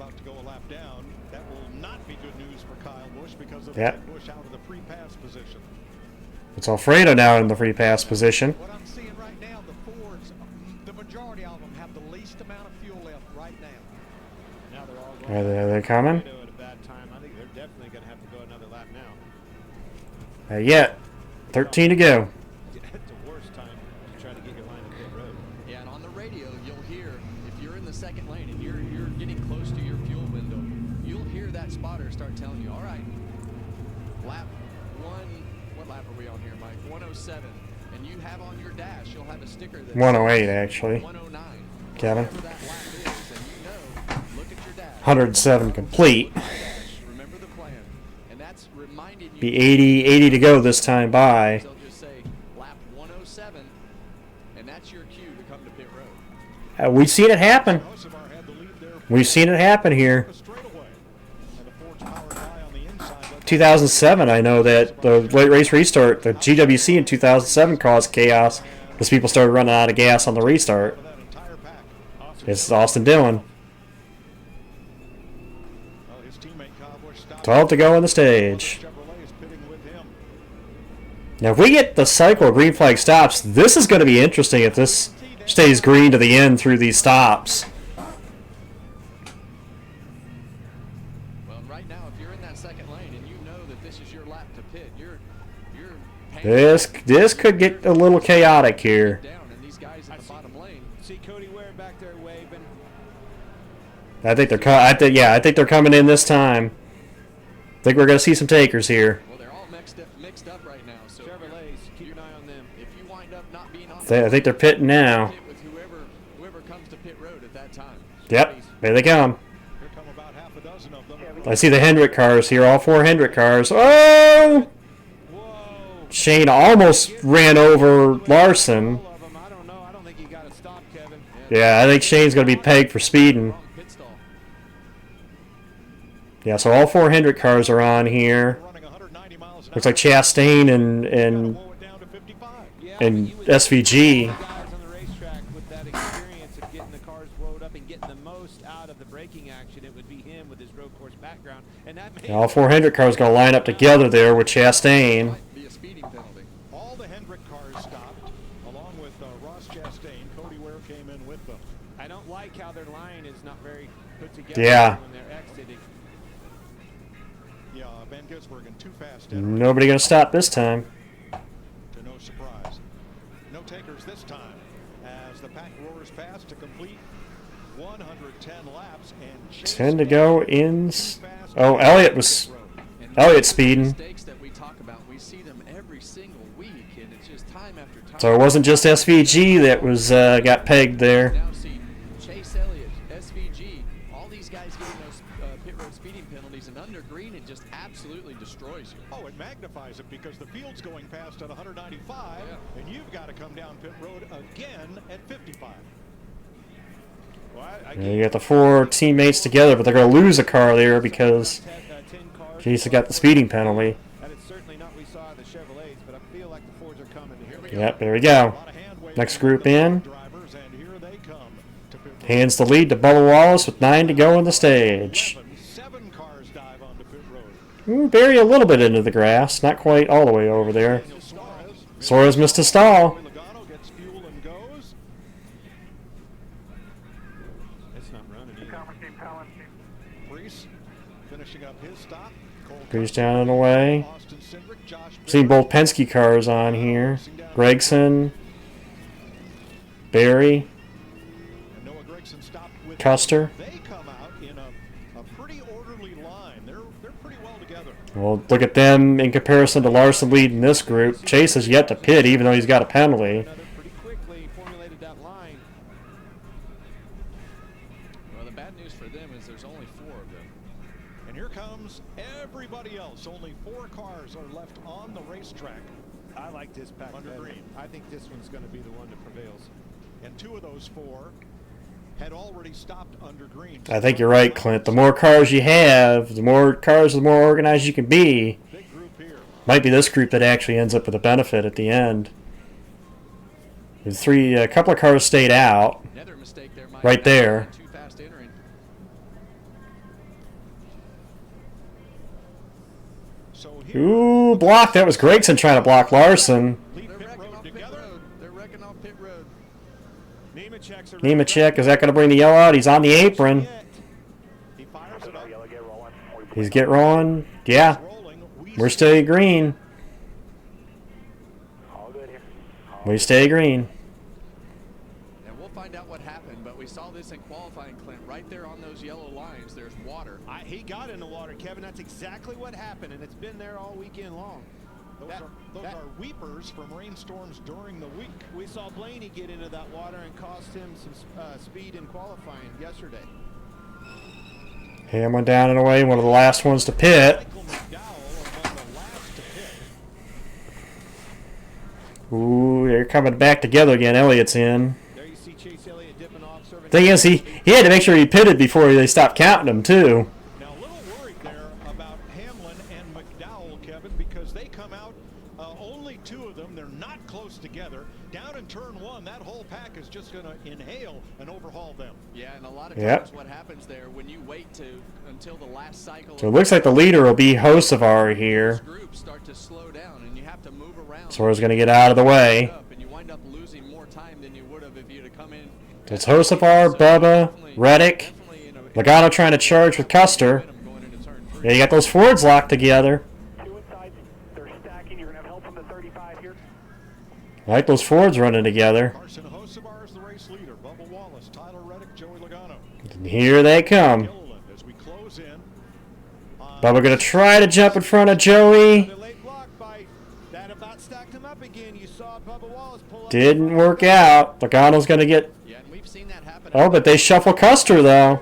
about to go a lap down. That will not be good news for Kyle Busch because of Yep. Busch out of the pre-pass position. It's Alfredo now in the free pass position. What I'm seeing right now, the Fords, the majority of them have the least amount of fuel left right now. Now they're all going. Are they coming? At a bad time. I think they're definitely going to have to go another lap now. Not yet. 13 to go. It's the worst time to try to get your line to pit road. Yeah, and on the radio, you'll hear, if you're in the second lane and you're getting close to your fuel window, you'll hear that spotter start telling you, all right, lap one, what lap are we on here, Mike? 107. And you have on your dash, you'll have a sticker that 108 actually. 109. Kevin. Whatever that lap is, and you know, look at your dash. 107 complete. Remember the plan. And that's reminding you. Be 80 to go this time by. They'll just say lap 107, and that's your cue to come to pit road. We've seen it happen. We've seen it happen here. 2007, I know that the late race restart, the GWC in 2007 caused chaos because people started running out of gas on the restart. It's Austin Dillon. 12 to go on the stage. Now, if we get the cycle of green flag stops, this is going to be interesting if this stays green to the end through these stops. Well, right now, if you're in that second lane and you know that this is your lap to pit, you're This could get a little chaotic here. down, and these guys in the bottom lane. See Cody Ware back there waving. I think they're I think they're coming in this time. I think we're going to see some takers here. Well, they're all mixed up right now. So Chevrolets, keep an eye on them. If you wind up not being on I think they're pitting now. pit with whoever comes to pit road at that time. Yep, there they come. I see the Hendrick cars here, all 4 Hendrick cars. Oh! Shane almost ran over Larson. Yeah, I think Shane's going to be pegged for speeding. Yeah, so all 4 Hendrick cars are on here. Looks like Chastain and SVG. Yeah, all 4 Hendrick cars going to line up together there with Chastain. All the Hendrick cars stopped, along with Ross Chastain. Cody Ware came in with them. I don't like how their line is not very put together Yeah. when they're exiting. Yeah, Van Gisbergen too fast. Nobody going to stop this time. To no surprise. No takers this time as the pack roars past to complete 110 laps and 10 to go in. Oh, Elliott speeding. Mistakes that we talk about, we see them every single week, and it's just time after time. So it wasn't just SVG that was got pegged there. Now see Chase Elliott, SVG, all these guys getting those pit road speeding penalties, and under green it just absolutely destroys you. Oh, it magnifies it because the field's going past at 195, and you've got to come down pit road again at 55. Yeah, you got the 4 teammates together, but they're going to lose a car there because Jason got the speeding penalty. That is certainly not what we saw in the Chevrolets, but I feel like the Fords are coming. Yep, there we go. Next group in. Hands the lead to Bubba Wallace with 9 to go on the stage. Ooh, Barry a little bit into the grass, not quite all the way over there. Suarez missed a stall. Goes down and away. Seen both Penske cars on here. Gregson, Barry, Custer. Well, look at them in comparison to Larson leading this group. Chase has yet to pit, even though he's got a penalty. Well, the bad news for them is there's only 4 of them. And here comes everybody else. Only 4 cars are left on the racetrack. I like this pack under better. green. I think this one's going to be the one that prevails. And 2 of those 4 had already stopped under green. I think you're right, Clint. The more cars you have, the more organized you can be. Might be this group that actually ends up with a benefit at the end. A couple of cars stayed out. Right there. Ooh, block. That was Gregson trying to block Larson. They're wrecking off pit road. Nemechek, is that going to bring the yellow out? He's on the apron. He's get rolling. Yeah. We're stay green. We stay green. And we'll find out what happened, but we saw this in qualifying, Clint. Right there on those yellow lines, there's water. He got in the water, Kevin. That's exactly what happened, and it's been there all weekend long. Those are weepers from rainstorms during the week. We saw Blaney get into that water and cost him some speed in qualifying yesterday. Hamlin down and away, one of the last ones to pit. Ooh, they're coming back together again. Elliott's in. There you see Chase Elliott dipping off. Thing is, he had to make sure he pitted before they stopped counting him, too. Now, a little worried there about Hamlin and McDowell, Kevin, because they come out, only two of them. They're not close together. Down in turn one, that whole pack is just going to inhale and overhaul them. Yeah, and a lot of times what happens there, when you wait until the last cycle. So it looks like the leader will be Hocevar here. Groups start to slow down, and you have to move around. So he's going to get out of the way. And you wind up losing more time than you would have if you'd have come in. It's Hocevar, Bubba, Reddick, Logano trying to charge with Custer. Yeah, you got those Fords locked together. I like those Fords running together. Carson Hocevar is the race leader. Bubba Wallace, Tyler Reddick, Joey Logano. And here they come. As we close in. Bubba going to try to jump in front of Joey. That about stacked him up again. You saw Bubba Wallace pull up. Didn't work out. Logano's going to get... Oh, but they shuffle Custer, though.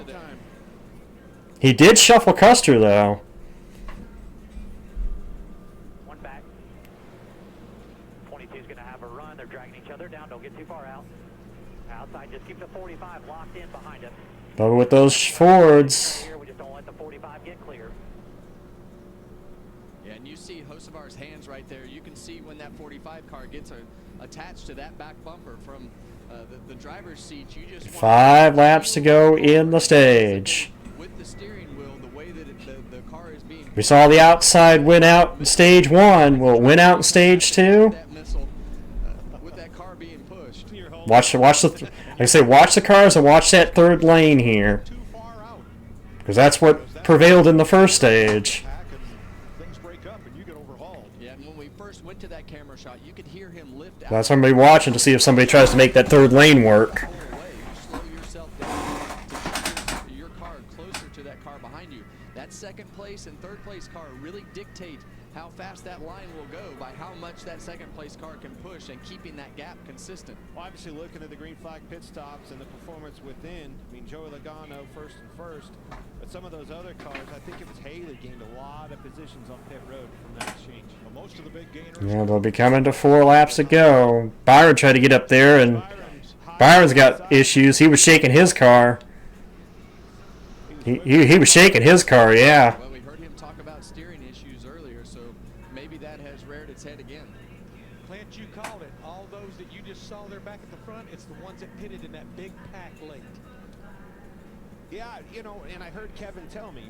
He did shuffle Custer, though. One back. 22's going to have a run. They're dragging each other down. Don't get too far out. Outside, just keep the 45 locked in behind us. Bubba with those Fords. We just don't let the 45 get clear. Yeah, and you see Hocevar's hands right there. You can see when that 45 car gets attached to that back bumper from the driver's seat. You just 5 laps to go in the stage. With the steering wheel, the way that the car is being. We saw the outside win out in stage 1. Will it win out in stage 2? With that car being pushed. Watch the. I say watch the cars and watch that third lane here, because that's what prevailed in the first stage. Yeah, and when we first went to that camera shot, you could hear him lift out. That's somebody watching to see if somebody tries to make that third lane work. Slow yourself down to your car closer to that car behind you. That second place and third place car really dictate how fast that line will go by how much that second place car can push and keeping that gap consistent. Well, obviously looking at the green flag pit stops and the performance within, I mean, Joey Logano first, but some of those other cars, I think it was Haley gained a lot of positions on pit road from that exchange. Well, most of the big gainers. Yeah, they'll be coming to 4 laps to go. Byron tried to get up there, and Byron's got issues. He was shaking his car. He was shaking his car, yeah. Well, we heard him talk about steering issues earlier, so maybe that has reared its head again. Clint, you called it. All those that you just saw there back at the front, it's the ones that pitted in that big pack late. Yeah, you know, and I heard Kevin tell me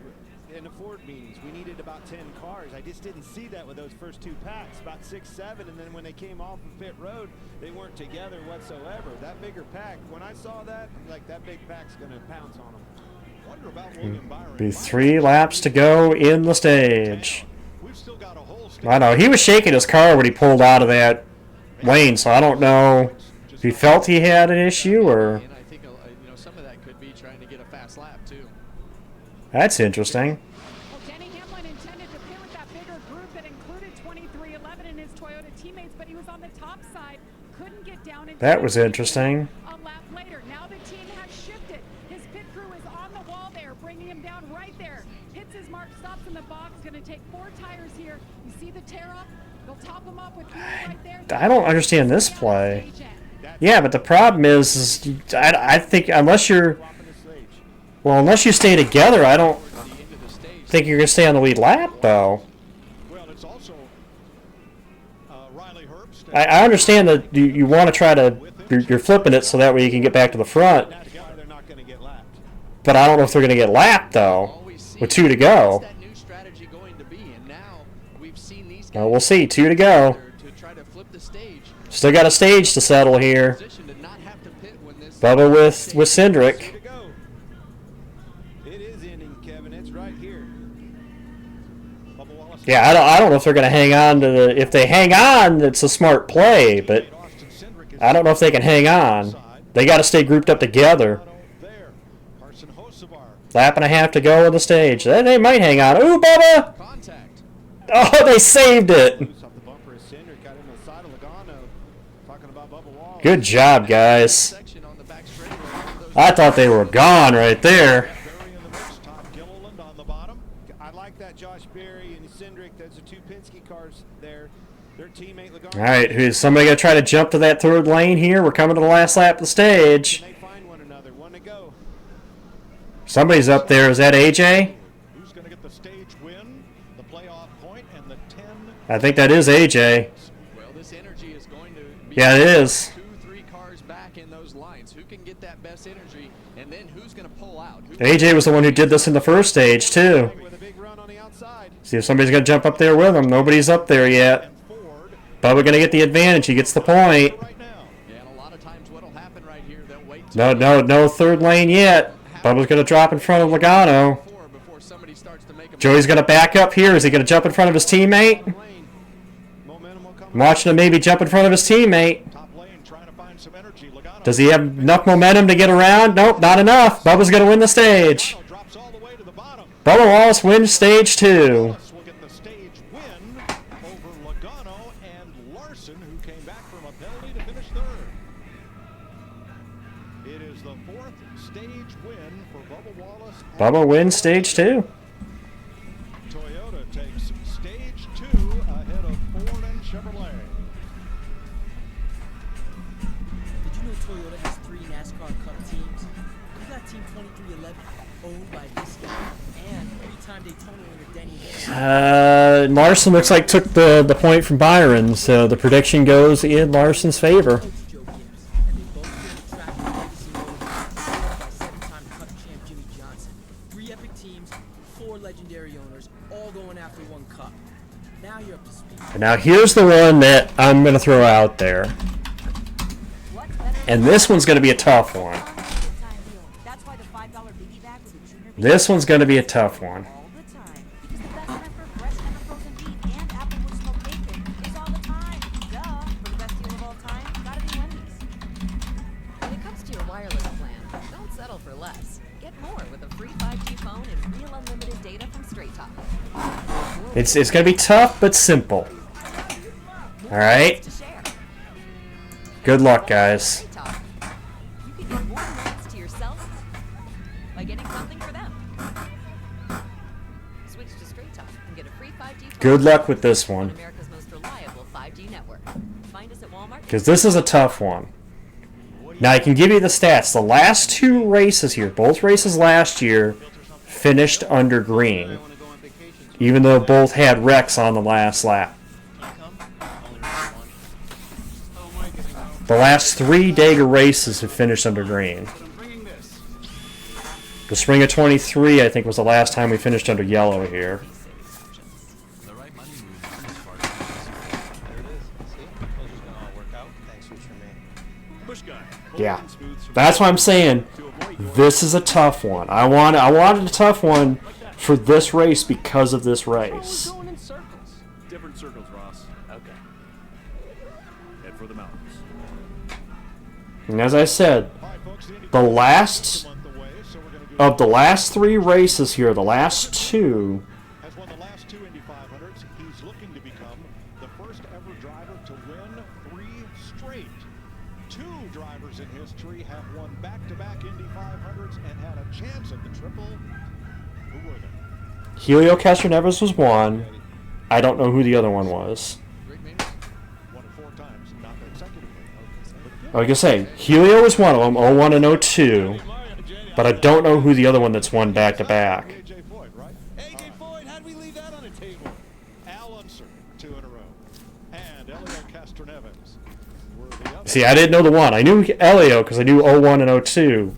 in the Ford meetings we needed about 10 cars. I just didn't see that with those first 2 packs, about 6, 7, and then when they came off of pit road, they weren't together whatsoever. That bigger pack, when I saw that, I'm like, that big pack's going to pounce on them. Wonder about William Byron. Be 3 laps to go in the stage. We've still got a whole I know, he was shaking his car when he pulled out of that lane, so I don't know if he felt he had an issue or... And I think you know, some of that could be trying to get a fast lap, too. That's interesting. Well, Denny Hamlin intended to pit with that bigger group that included 2311 and his Toyota teammates, but he was on the top side, couldn't get down. That was interesting. A lap later, now the team has shifted. His pit crew is on the wall there, bringing him down right there. Hits his mark, stops in the box, going to take 4 tires here. You see the tear up? They'll top him up with fuel right there. I don't understand this play. Yeah, but the problem is I think unless you're... Well, unless you stay together, I don't think you're going to stay on the lead lap, though. Well, it's also Riley Herbst. I understand that you want to try to... You're flipping it so that way you can get back to the front. But I don't know if they're going to get lapped, though, with 2 to go. What's that new strategy going to be? And now we guys. We'll see. 2 to go. To try to flip the stage. Still got a stage to settle here. Position to not have to pit when this Bubba with Cindric. It is ending, Kevin. It's right here. Yeah, I don't know if they're going to hang on to the... If they hang on, it's a smart play, but I don't know if they can hang on. They got to stay grouped up together. Lap and a half to go on the stage. They might hang on. Ooh, Bubba! Oh, they saved it. Good job, guys. I thought they were gone right there. I like that Josh Berry and Cindric. Those are 2 Penske cars there. Their teammate Logano. All right, who's somebody going to try to jump to that 3rd lane here? We're coming to the last lap of the stage. They find one another. One to go. Somebody's up there. Is that AJ? Who's going to get the stage win, the playoff point, and the 10? I think that is AJ. Well, this energy is going to be Yeah, it is. 2-3 cars back in those lines. Who can get that best energy, and then who's going to pull out? AJ was the one who did this in the first stage, too. See if somebody's going to jump up there with him. Nobody's up there yet. Bubba going to get the advantage. He gets the point. No 3rd lane yet. Bubba's going to drop in front of Logano. Joey's going to back up here. Is he going to jump in front of his teammate? I'm watching him maybe jump in front of his teammate. Does he have enough momentum to get around? Nope, not enough. Bubba's going to win the stage. Bubba Wallace wins stage 2. Will get the stage win over Logano and Larson, who came back from a penalty to finish 3rd. It is the 4th stage win for Bubba Wallace. Bubba wins stage 2. Toyota takes stage 2 ahead of Ford and Chevrolet. Did you know Toyota has 3 NASCAR Cup teams? We got Team 2311, owned by this guy, and 3-time Daytona winner Denny. Larson looks like took the point from Byron, so the prediction goes in Larson's favor. And now here's the one that I'm going to throw out there. And this one's going to be a tough one. This one's going to be a tough one. When it comes to your wireless plan, don't settle for less. Get more with a free 5G phone and real unlimited data from Straight Talk. It's going to be tough, but simple. Alright? Good luck, guys. You can get more minutes to yourself by getting something for them. Switch to Straight Talk and get a free 5G phone. Good luck with this one. America's most reliable 5G network. Find us at Walmart. Because this is a tough one. Now, I can give you the stats. The last 2 races here, both races last year, finished under green. Even though both had wrecks on the last lap. The last 3 Dagger races have finished under green. The spring of 23, I think, was the last time we finished under yellow here. Yeah, that's what I'm saying. This is a tough one. I wanted a tough one for this race because of this race. Different circles, Ross. Okay. Head for the mountains. And as I said, the last of the last 3 races here, the last 2. Has won the last 2 Indy 500s. He's looking to become the first ever driver to win 3 straight. 2 drivers in history have won back-to-back Indy 500s and had a chance at the triple. Who were they? Helio Castroneves was one. I don't know who the other one was. Won it 4 times, not consecutively. I was going to say, Helio was one of them, 01 and 02. But I don't know who the other one that's won back-to-back. AJ Foyt, right? AJ Foyt, how'd we leave that on the table? Al Unser, 2 in a row. And Helio Castroneves were the other. See, I didn't know the one. I knew Elio because I knew 01 and 02.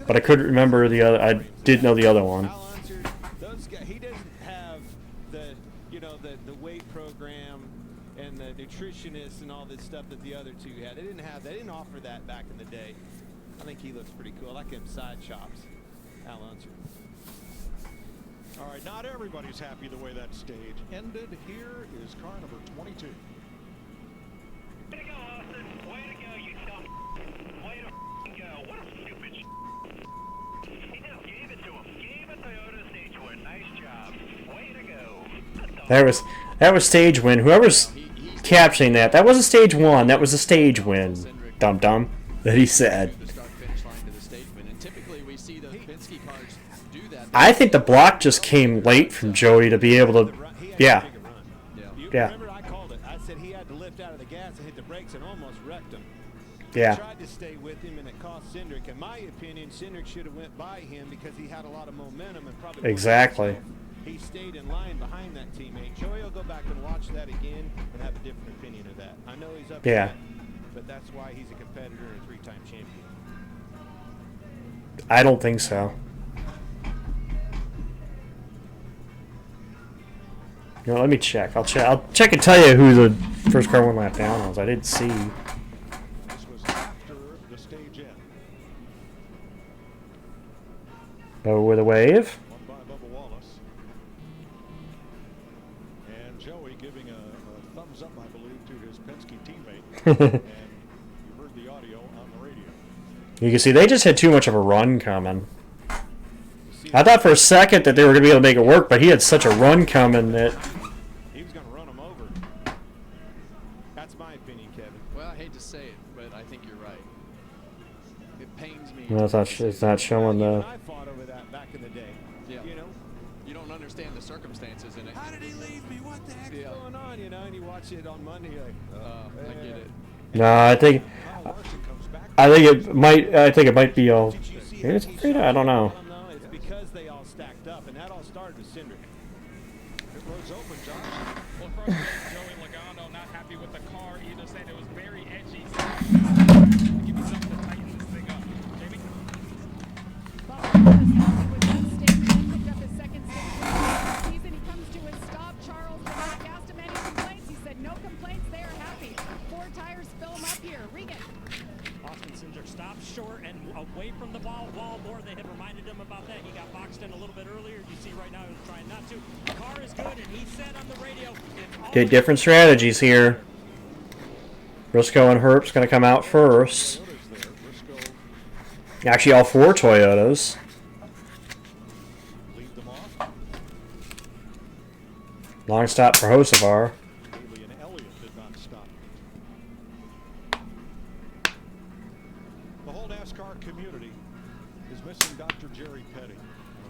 But I couldn't remember the other. I did know the other one. Al Unser, he doesn't have the weight program and the nutritionists and all this stuff that the other two had. They didn't offer that back in the day. I think he looks pretty cool. I like him side chops. Al Unser. All right, not everybody's happy the way that stage ended. Here is car number 22. Way to go, Austin. Way to go, you dumb. Way to go. What a stupid He just gave it to him. Gave a Toyota stage win. Nice job. Way to go. That was stage win. Whoever's captioning that wasn't stage one. That was a stage win. Dum dum. That he said. I think the block just came late from Joey to be able to. Yeah. Yeah. Remember, I called it. I said he had to lift out of the gas and hit the brakes and almost wrecked him. Yeah. He tried to stay with him, and it cost Cindric. In my opinion, Cindric should have went by him because he had a lot of momentum and probably. Exactly. He stayed in line behind that teammate. Joey will go back and watch that again and have a different opinion of that. I know he's upset, Yeah. but that's why he's a competitor and a 3-time champion. I don't think so. No, let me check. I'll check and tell you who the first car one lap down was. I didn't see. This was after the stage end. Oh, with a wave. Won by Bubba Wallace. And Joey giving a thumbs up, I believe, to his Penske teammate. And you heard the audio on the radio. You can see they just had too much of a run coming. I thought for a second that they were going to be able to make it work, but he had such a run coming that... He was going to run him over. That's my opinion, Kevin. Well, I hate to say it, but I think you're right. It pains me. No, it's not showing the... I fought over that back in the day. Yeah. You know? You don't understand the circumstances in it. How did he leave me? What the heck's going on? You know, and you watch it on Monday, you're like, I get it. No, I think it might be all... Maybe it's Frida? I don't know. It's because they all stacked up, and that all started with Cindric. It was open, Josh. Well, first, Joey Logano not happy with the car either, saying it was very edgy. Give me something to tighten this thing up. Jamie? Picked up his second stage season. He comes to a stop. Charles, when I asked him any complaints, he said no complaints. They are happy. 4 tires fill him up here. Regan. Austin Cindric stopped short and away from the wall more. They had reminded him about that. He got boxed in a little bit earlier. You see right now he was trying not to. The car is good, and he said on the radio... Okay, different strategies here. Briscoe and Herb's going to come out first. Actually, all 4 Toyotas. Long stop for Hocevar. The whole NASCAR community is missing Dr. Jerry Petty,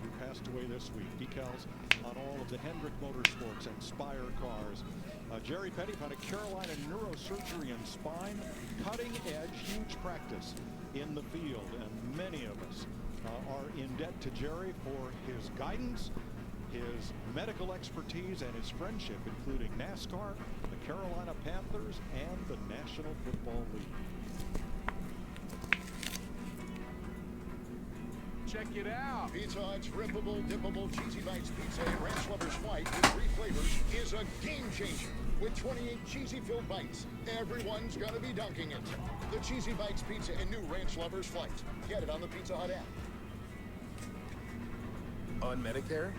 who passed away this week. Decals on all of the Hendrick Motorsports and Spire cars. Jerry Petty had a Carolina neurosurgery and spine, cutting edge, huge practice in the field, and many of us are in debt to Jerry for his guidance, his medical expertise, and his friendship, including NASCAR, the Carolina Panthers, and the National Football League. Check it out. Pizza Hut's rippable, dippable, cheesy bites pizza and ranch lovers flight with 3 flavors is a game changer. With 28 cheesy-filled bites, everyone's gonna be dunking it. The Cheesy Bites Pizza and new Ranch Lovers Flight. Get it on the Pizza Hut app. On Medicare?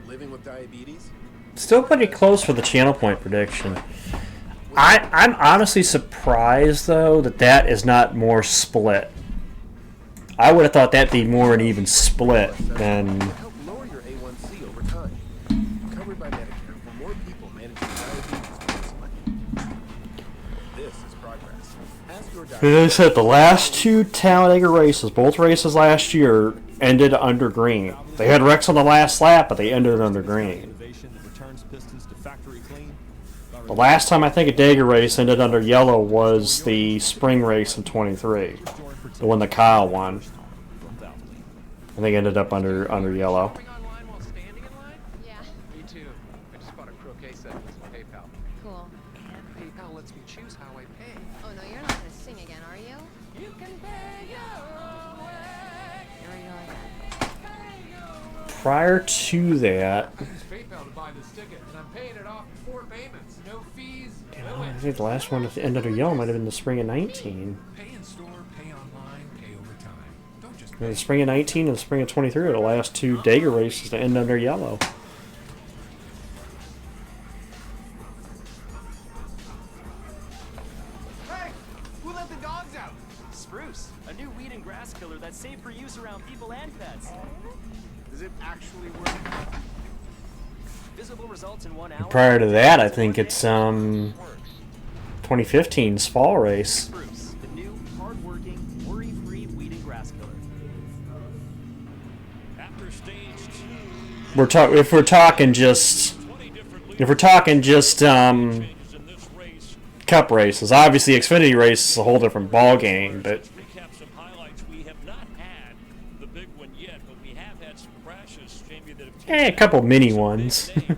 Living with diabetes? Still pretty close for the channel point prediction. I'm honestly surprised, though, that is not more split. I would have thought that'd be more an even split than... Help lower your A1C over time. Covered by Medicare for more people managing diabetes. This is progress. Ask your doctor. As I said, the last 2 Talladega races, both races last year, ended under green. They had wrecks on the last lap, but they ended under green. The last time I think a Dega race ended under yellow was the spring race in 23. The one that Kyle won. I think ended up under yellow. Yeah. Me too. I just bought a croquet set with PayPal. Cool. PayPal lets me choose how I pay. Oh no, you're not gonna sing again, are you? You can pay your own way. Here we go again. Prior to that, to buy this ticket, and I'm paying it off in 4 payments. No fees. Damn, I think the last one at the end of the yellow might have been the spring of 19. Pay in store, pay online, pay over time. Don't just The spring of 19 and the spring of 23 are the last 2 Dagger races to end under yellow. Hey, who let the dogs out? Spruce, a new weed and grass killer that's safe for use around people and pets. Does it actually work? Visible results in 1 hour. Prior to that, I think it's 2015's fall race. Spruce, the new, hard-working, worry-free weed and grass killer. After stage 2, If we're talking just cup races. Obviously, Xfinity race is a whole different ball game, but recap some highlights. We have not had the big one yet, but we have had some crashes, Jamie, that have a couple mini ones, a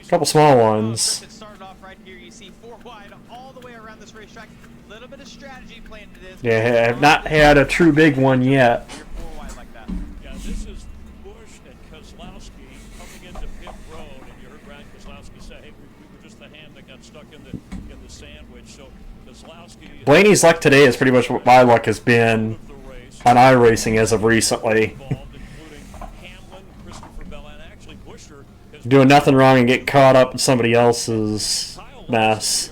couple small ones. Started off right here. You see 4 wide all the way around this racetrack. A little bit of strategy planned into this. Yeah, I've not had a true big one yet. Yeah, this is Busch and Kozlowski coming into pit road, and you heard Brian Kozlowski say, "Hey, we were just the hand that got stuck in the sandwich." So Kozlowski. Blaney's luck today is pretty much what my luck has been on iRacing as of recently. Doing nothing wrong and get caught up in somebody else's mess.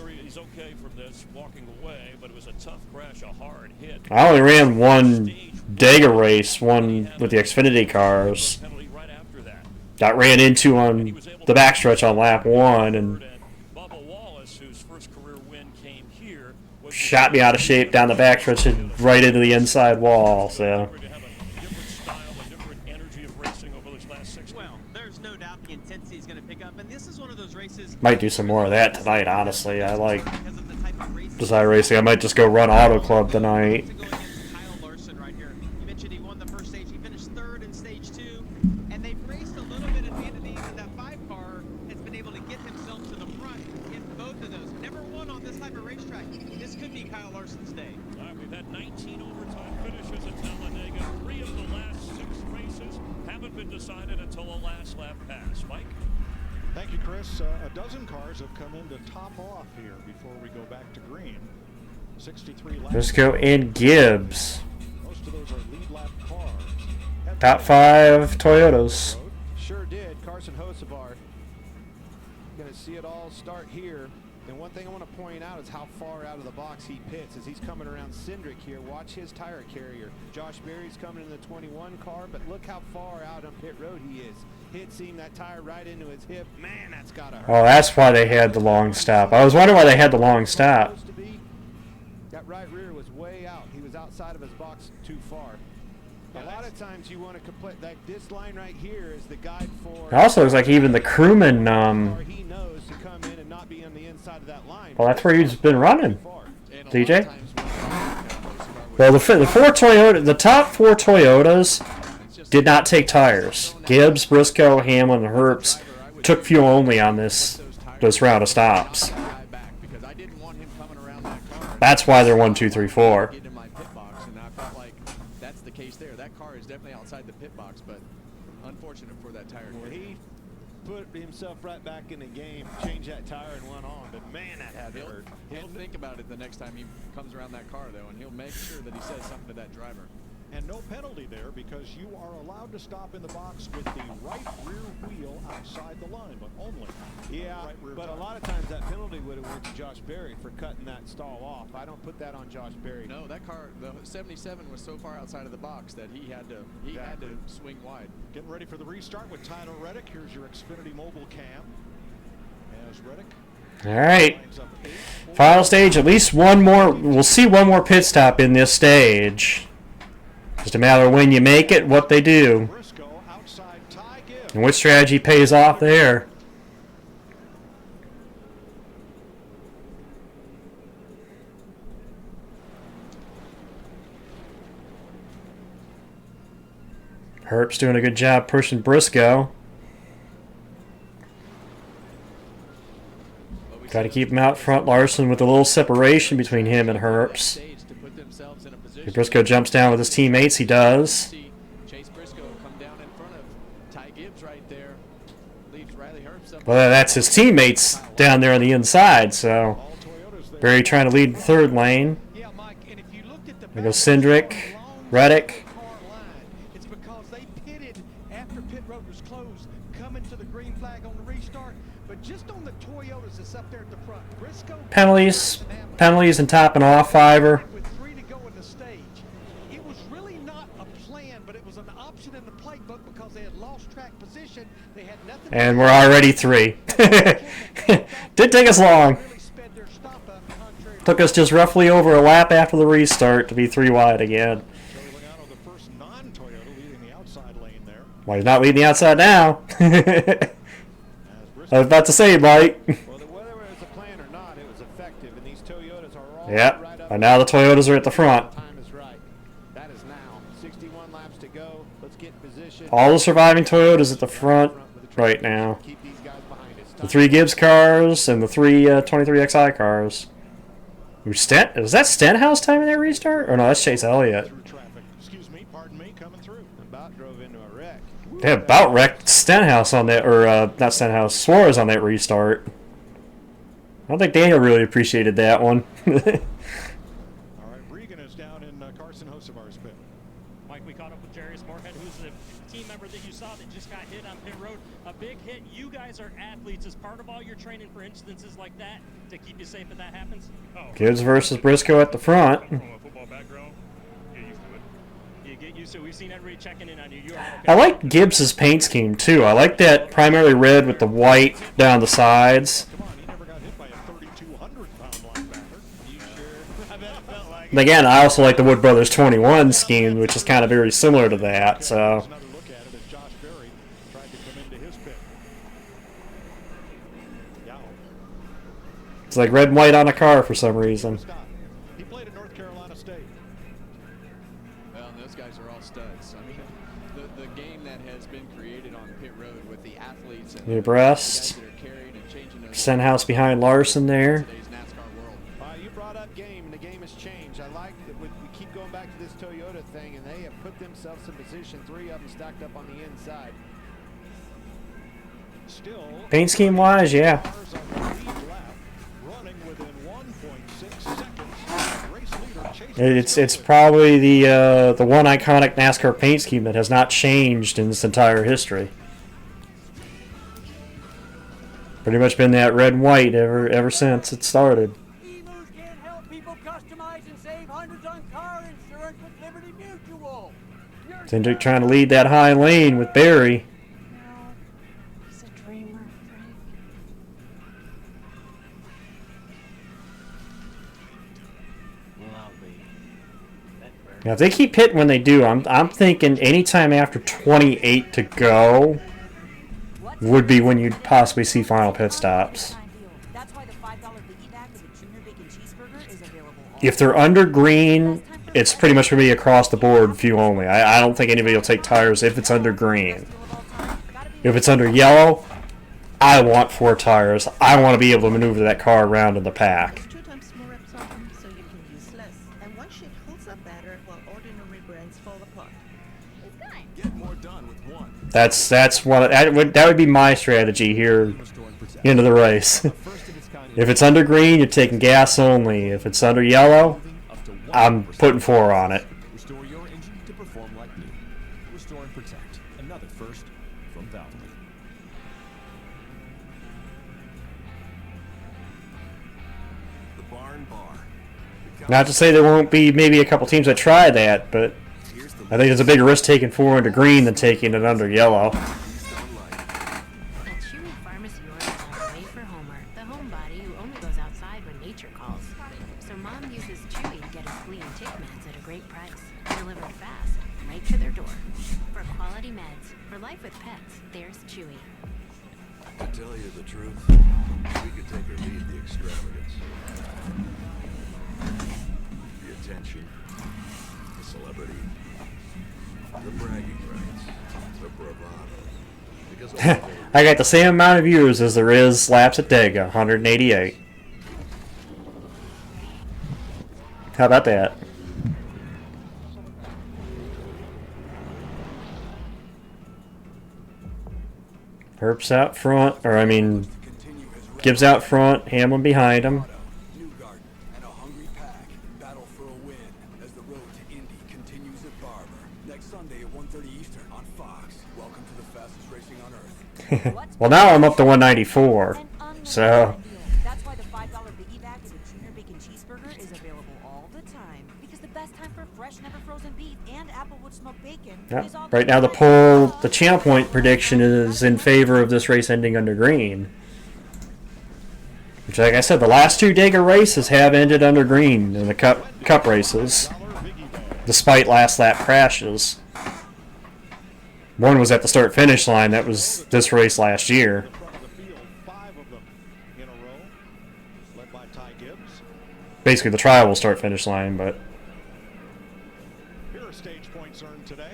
I only ran one Dagger race, one with the Xfinity cars. Got ran into on the backstretch on lap 1 and shot me out of shape down the backstretch and right into the inside wall. So. Might do some more of that tonight, honestly. I like this iRacing. I might just go run Auto Club tonight. Kyle Larson right here. You mentioned he won the first stage. He finished 3rd in stage 2, and they've raced a little bit at the end of these, and that 5 car has been able to get himself to the front in both of those. Never won on this type of racetrack. This could be Kyle Larson's day. We've had 19 overtime finishes at Talladega. 3 of the last 6 races haven't been decided until the last lap pass. Mike? Thank you, Chris. A dozen cars have come in to top off here before we go back to green. 63 laps. Briscoe and Gibbs. Most of those are lead lap cars. Top 5 Toyotas. Sure did. Carson Hocevar. Going to see it all start here. And one thing I want to point out is how far out of the box he pits as he's coming around Cindric here. Watch his tire carrier. Josh Berry's coming in the 21 car, but look how far out on pit road he is. Hit seam that tire right into his hip. Man, that's got to hurt. Oh, that's why they had the long stop. I was wondering why they had the long stop. That right rear was way out. He was outside of his box too far. A lot of times you want to complete like this line right here is the guide for. It also looks like even the crewman. He knows to come in and not be on the inside of that line. Well, that's where he's been running, DJ. Well, the top 4 Toyotas did not take tires. Gibbs, Briscoe, Hamlin, and Herbst took fuel only on this round of stops. That's why they're 1, 2, 3, 4. That's the case there. That car is definitely outside the pit box, but unfortunate for that tire. Well, he put himself right back in the game, changed that tire and went on, but man, that had to hurt. He'll think about it the next time he comes around that car, though, and he'll make sure that he says something to that driver. And no penalty there because you are allowed to stop in the box with the right rear wheel outside the line, but only. Yeah, right rear but tire. a lot of times that penalty would have went to Josh Berry for cutting that stall off. I don't put that on Josh Berry. No, that car, the 77 was so far outside of the box that he had to swing wide. Getting ready for the restart with Tyler Reddick. Here's your Xfinity mobile cam. As Reddick. All right. Final stage, at least one more. We'll see one more pit stop in this stage. Just a matter of when you make it, what they do, and which strategy pays off there. Herbst's doing a good job pushing Briscoe. Got to keep him out front. Larson with a little separation between him and Herbst. If Briscoe jumps down with his teammates, he does. Chase Briscoe come down in front of Ty Gibbs right there. Leads Well, that's his teammates down there on the inside, so Berry trying to lead the third lane. There goes Cindric, Reddick. It's because they pitted after pit road was closed, coming to the green flag on the restart. But just on the Toyotas that's up there at the front, Briscoe Penalties and topping off Fiver. with 3 to go in the stage. It was really not a plan, but it was an option in the playbook because they had lost track position. They had nothing. And we're already 3. Didn't take us long. Took us just roughly over a lap after the restart to be 3 wide again. Well, he's not leading the outside now. I was about to say, Mike. Yep. And now the Toyotas are at the front. All the surviving Toyotas at the front right now. The 3 Gibbs cars and the 3 23XI cars. Was that Stenhouse timing that restart? Or no, that's Chase Elliott. Yeah, about wrecked Stenhouse on that, or not Stenhouse, Suarez on that restart. I don't think Daniel really appreciated that one. All right, Regan is down in Carson Hocevar's pit. Mike, we caught up with Jarius Moorhead, who's the team member that you saw that just got hit on pit road. A big hit. You guys are athletes. As part of all your training for instances like that to keep you safe if that happens? Gibbs versus Briscoe at the front. From a football background, get used to it. You get used to it. We've seen everybody checking in on you. You're okay. I like Gibbs's paint scheme too. I like that primary red with the white down the sides. And again, I also like the Wood Brothers 21 scheme, which is kind of very similar to that. So. It's like red and white on a car for some reason. He played at North Carolina State. Well, and those guys are all studs. I mean, the game that has been created on pit road with the athletes and New Breast. Stenhouse behind Larson there. You brought up game, and the game has changed. I like that we keep going back to this Toyota thing, and they have put themselves in position, 3 of them stacked up on the inside. Still, Paint scheme wise, yeah. It's probably the one iconic NASCAR paint scheme that has not changed in its entire history. Pretty much been that red and white ever since it started. Cindric trying to lead that high lane with Barry. Now, if they keep hitting when they do, I'm thinking anytime after 28 to go would be when you'd possibly see final pit stops. If they're under green, it's pretty much going to be across the board view only. I don't think anybody will take tires if it's under green. If it's under yellow, I want 4 tires. I want to be able to maneuver that car around in the pack. That's what that would be my strategy here into the race. If it's under green, you're taking gas only. If it's under yellow, I'm putting 4 on it. Restore your engine to perform like new. Restore and protect. Another first from Valvoline. The Barn Bar. Not to say there won't be maybe a couple teams that try that, but I think there's a bigger risk taking 4 under green than taking it under yellow. To tell you the truth, we could take or leave the extravagance, the attention, the celebrity, the bragging rights, the bravado. Because I got the same amount of views as there is laps at Dega, 188. How about that? Herp's out front, or I mean, Gibbs out front, Hamlin behind him. And a hungry pack battle for a win as the road to Indy continues at Barber. Next Sunday at 1:30 Eastern on Fox. Welcome to the fastest racing on Earth. Well, now I'm up to 194, so... That's why the $5 Biggie Bag of the Junior Bacon Cheeseburger is available all the time. Because the best time for fresh, never frozen beef and Applewood smoked bacon is all Right now the poll, the channel point prediction is in favor of this race ending under green. Which, like I said, the last two Dega races have ended under green in the cup races, despite last lap crashes. One was at the start-finish line. That was this race last year. Basically, the trial will start-finish line, but... Here are stage points earned today.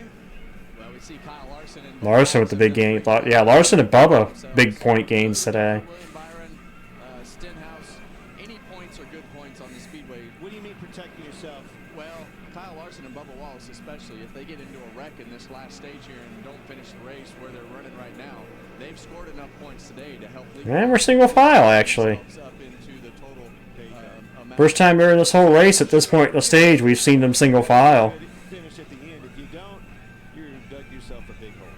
Well, we see Kyle Larson and Larson with the big gain. Yeah, Larson and Bubba, big point gains today. Stenhouse, any points are good points on the speedway. What do you mean protecting yourself? Well, Kyle Larson and Bubba Wallace especially, if they get into a wreck in this last stage here and don't finish the race where they're running right now, they've scored enough points today to help lead And we're single file, actually. up into the total First time during this whole race at this point in the stage, we've seen them single file. Finish at the end. If you don't, you've dug yourself a big hole.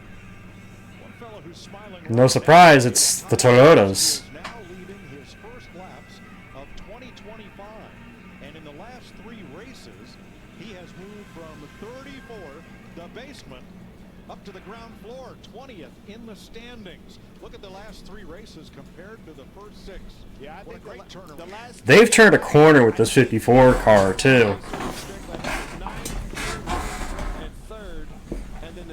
One fellow who's smiling. No surprise, it's the Toyotas. Now leading his first laps of 2025, and in the last 3 races, he has moved from 34th, the basement, up to the ground floor, 20th in the standings. Look at the last 3 races compared to the first 6. Yeah, I what a think great turnaround. They've turned a corner with this 54 car, too.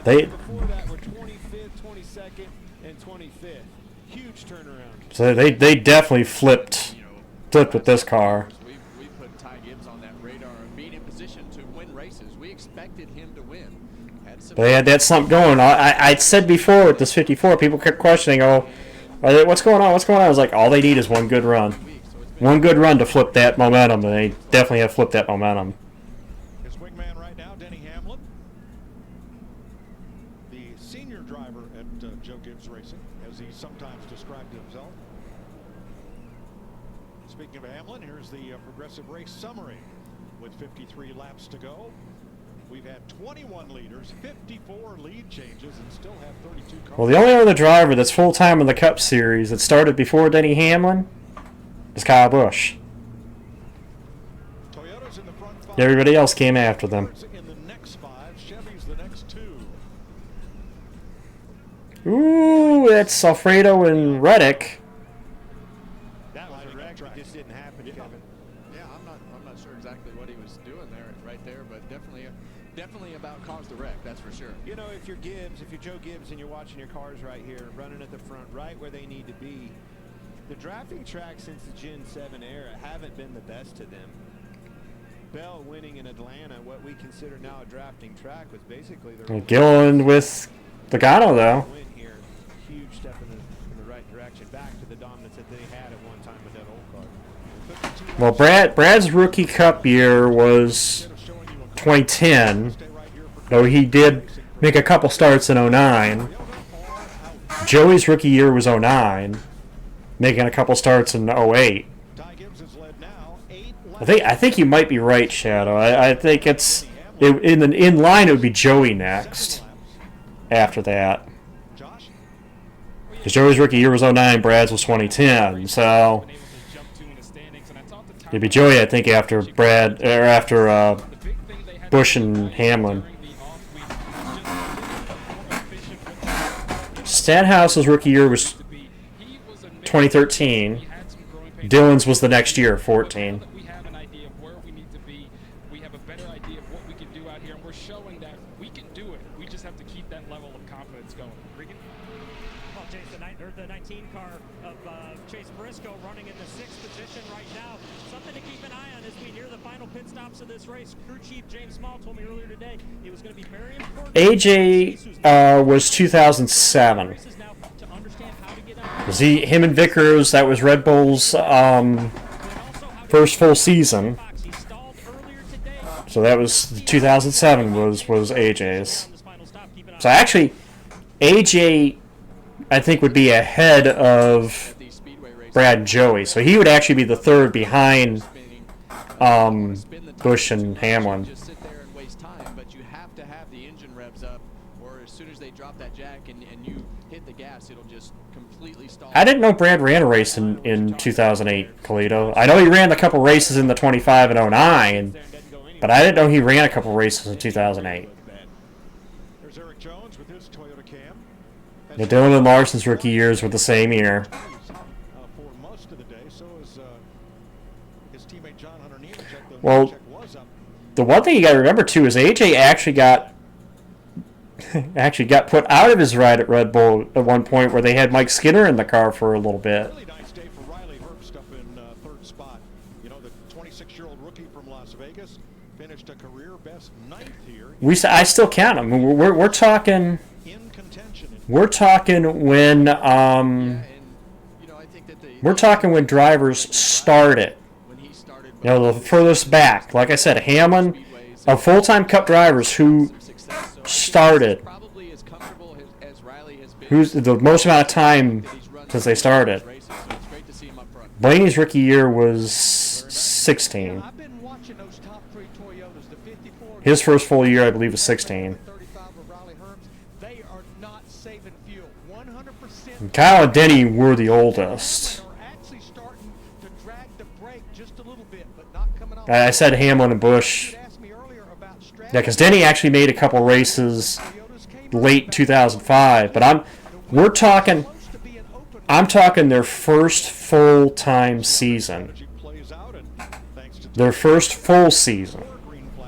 They... Before that were 25th, 22nd, and 25th. Huge turnaround. So they definitely flipped with this car. We put Ty Gibbs on that radar and being in position to win races. We expected him to win. They had that something going. I said before with this 54, people kept questioning, oh, what's going on? What's going on? I was like, all they need is one good run. One good run to flip that momentum, and they definitely have flipped that momentum. His wingman right now, Denny Hamlin, the senior driver at Joe Gibbs Racing, as he sometimes described himself. Speaking of Hamlin, here's the progressive race summary with 53 laps to go. We've had 21 leaders, 54 lead changes, and still have 32 cars. Well, the only other driver that's full-time in the Cup Series that started before Denny Hamlin is Kyle Busch. Toyota's in the front 5. Everybody else came after them. In the next 5, Chevy's the next 2. Ooh, that's Alfredo and Reddick. That was a wreck that just didn't happen, Kevin. Yeah, I'm not sure exactly what he was doing there, right there, but definitely about caused the wreck, that's for sure. You know, if you're Gibbs, if you're Joe Gibbs and you're watching your cars right here, running at the front, right where they need to be, the drafting tracks since the Gen 7 era haven't been the best to them. Bell winning in Atlanta, what we consider now a drafting track, was basically the Gilliland with Logano, though. win here. Huge step in the right direction, back to the dominance that they had at one time with that old car. Well, Brad's rookie Cup year was 2010, though he did make a couple starts in 09. Joey's rookie year was 09, making a couple starts in 08. I think you might be right, Shadow. I think in line it would be Joey next after that. Because Joey's rookie year was 09, Brad's was 2010, so it'd be Joey, I think, after Busch and Hamlin. Stenhouse's rookie year was 2013. Dillon's was the next year, 14. We have an idea of where we need to be. We have a better idea of what we can do out here, and we're showing that we can do it. We just have to keep that level of confidence going. Regan? Well, Jason, the 19 car of Chase Briscoe running in the 6th position right now. Something to keep an eye on as we near the final pit stops of this race. Crew Chief James Small told me earlier today it was going to be very important. AJ was 2007. Him and Vickers, that was Red Bull's first full season. So that was 2007 was AJ's. So actually, AJ I think, would be ahead of Brad and Joey. So he would actually be the third behind Busch and Hamlin. Just sit there and waste time, but you have to have the engine revs up, or as soon as they drop that jack and you hit the gas, it'll just completely stall. I didn't know Brad ran a race in 2008, Colito. I know he ran a couple races in the 25 and 09, but I didn't know he ran a couple races in 2008. There's Eric Jones with his Toyota Cam. The Dylan and Larson's rookie years were the same year. For most of the day, so is his teammate John Hunter Nemechek. Well, the one thing you got to remember too is AJ actually got put out of his ride at Red Bull at one point where they had Mike Skinner in the car for a little bit. Really nice day for Riley Herbst up in third spot. You know, the 26-year-old rookie from Las Vegas finished a career best 9th here. I still count him. We're talking. We're talking when we're talking when drivers started. You know, the furthest back. Like I said, Hamlin, of full-time Cup drivers who started, who's the most amount of time since they started. Blaney's rookie year was 16. His first full year, I believe, was 16. And Kyle and Denny were the oldest. I said Hamlin and Busch. Yeah, because Denny actually made a couple races late 2005, but I'm talking their first full-time season. Their first full season.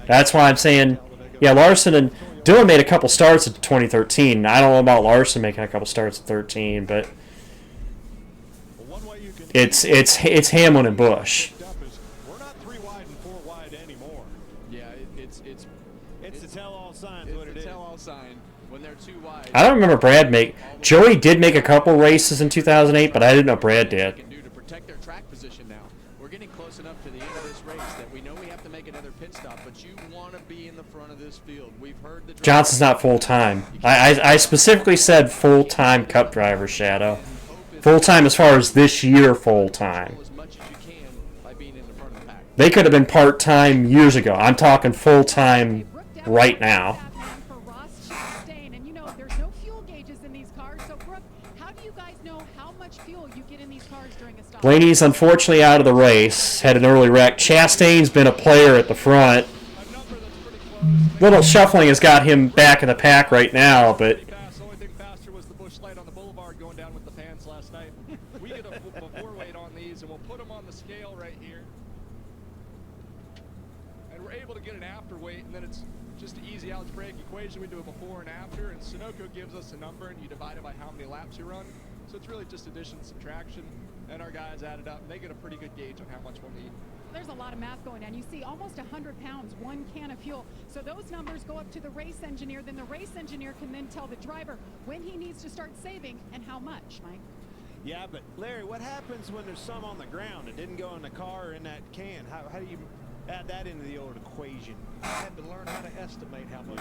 That's why I'm saying, yeah, Larson and Dylan made a couple starts in 2013. I don't know about Larson making a couple starts in 13, but it's Hamlin and Busch. It's the tell-all sign. What it is. Tell-all sign when they're too wide. I don't remember Brad make. Joey did make a couple races in 2008, but I didn't know Brad did. To protect their track position now. We're getting close enough to the end of this race that we know we have to make another pit stop, but you want to be in the front of this field. We've heard the Johnson's not full-time. I specifically said full-time Cup driver, Shadow. Full-time as far as this year full-time. They could have been part-time years ago. I'm talking full-time right now. And you know, there's no fuel gauges in these cars. So, Brooke, how do you guys know how much fuel you get in these cars during a stop? Blaney's unfortunately out of the race. Had an early wreck. Chastain's been a player at the front. Little shuffling has got him back in the pack right now, but The only thing faster was the Busch Light on the boulevard going down with the fans last night. We get a before weight on these, and we'll put them on the scale right here. And we're able to get an after weight, and then it's just an easy algebraic equation. We do a before and after, and Sunoco gives us a number, and you divide it by how many laps you run. So it's really just addition, subtraction, and our guys add it up, and they get a pretty good gauge on how much we'll need. There's a lot of math going on. You see almost 100 pounds, 1 can of fuel. So those numbers go up to the race engineer. Then the race engineer can then tell the driver when he needs to start saving and how much, Mike. Yeah, but Larry, what happens when there's some on the ground? It didn't go in the car or in that can. How do you add that into the old equation? I had to learn how to estimate how much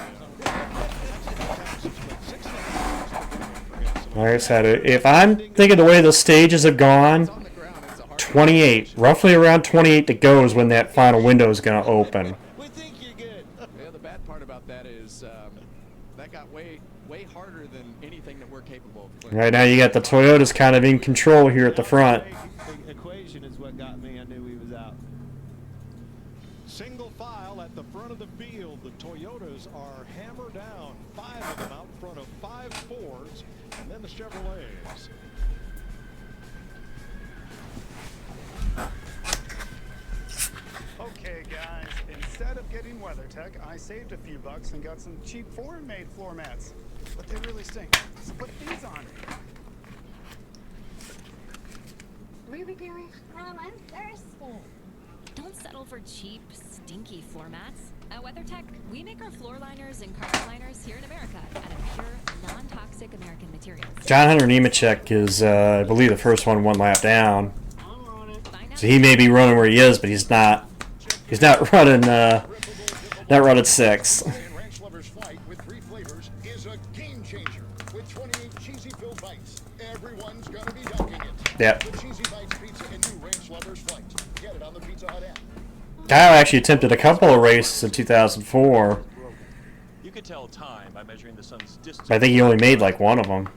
like I said, if I'm thinking the way the stages have gone, 28, roughly around 28 to go is when that final window is going to open. Yeah, the bad part about that is that got way harder than anything that we're capable of. Right now you got the Toyotas kind of in control here at the front. The equation is what got me. I knew he was out. Single file at the front of the field. The Toyotas are hammered down. 5 of them out front of 5 Fords, and then the Chevrolets. Okay, guys, instead of getting WeatherTech, I saved a few bucks and got some cheap foreign-made floor mats. But they really stink. So put these on. Really, Billy? I'm thirsty. Don't settle for cheap, stinky floor mats. At WeatherTech, we make our floor liners and carpet liners here in America out of pure, non-toxic American materials. John Hunter Nemechek is, I believe, the first one lap down. So he may be running where he is, but he's not. He's not running. Not running 6. Ranch Lover's Flight with 3 flavors is a game changer with 28 cheesy filled bites. Yep. The Cheesy Bites Pizza and new Ranch Lovers Flight. Get it on the Pizza Hut app. Kyle actually attempted a couple of races in 2004. You can tell time by measuring the sun's distance. I think he only made like one of them.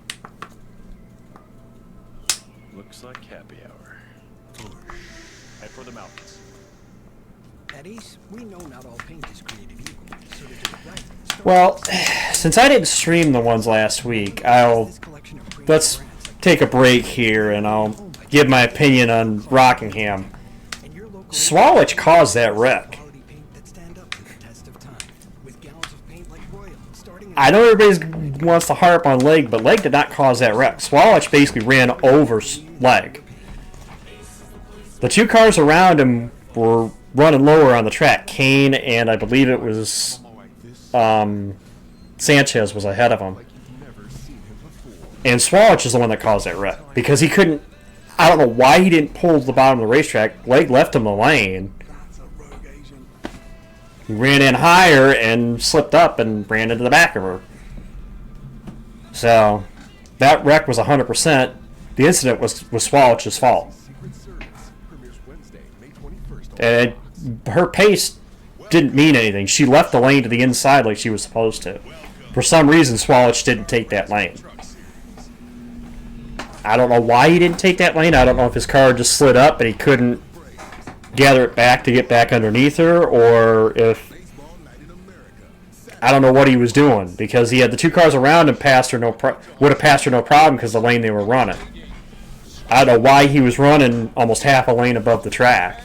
Looks like happy hour. Head for the mountains. At Ace, we know not all paint is created equal, so to do it right. Well, since I didn't stream the ones last week, let's take a break here and I'll give my opinion on Rockingham. Swalwich caused that wreck. I know everybody wants to harp on Leg, but Leg did not cause that wreck. Swalwich basically ran over Leg. The two cars around him were running lower on the track. Kane and I believe it was Sanchez was ahead of him. And Swalwich is the one that caused that wreck. Because he couldn't... I don't know why he didn't pull to the bottom of the racetrack. Leg left him the lane. He ran in higher and slipped up and ran into the back of her. So, that wreck was 100%. The incident was Swalwich's fault. And her pace didn't mean anything. She left the lane to the inside like she was supposed to. For some reason, Swalwich didn't take that lane. I don't know why he didn't take that lane. I don't know if his car just slid up and he couldn't gather it back to get back underneath her, or if... I don't know what he was doing, because he had the two cars around him would have passed her no problem because the lane they were running. I don't know why he was running almost half a lane above the track.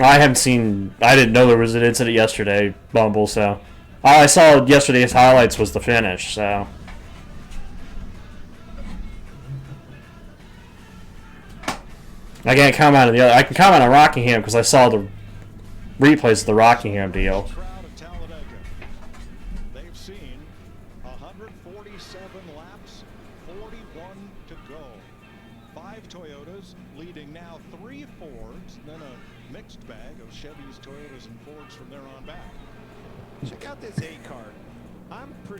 I didn't know there was an incident yesterday, Bumble, so all I saw yesterday's highlights was the finish, so. I can't comment on the other. I can comment on Rockingham because I saw the replays of the Rockingham deal. They've seen 147 laps, 41 to go. 5 Toyotas leading now, 3 Fords, then a mixed bag of Chevys, Toyotas, and Fords from there on back. Check out this A car.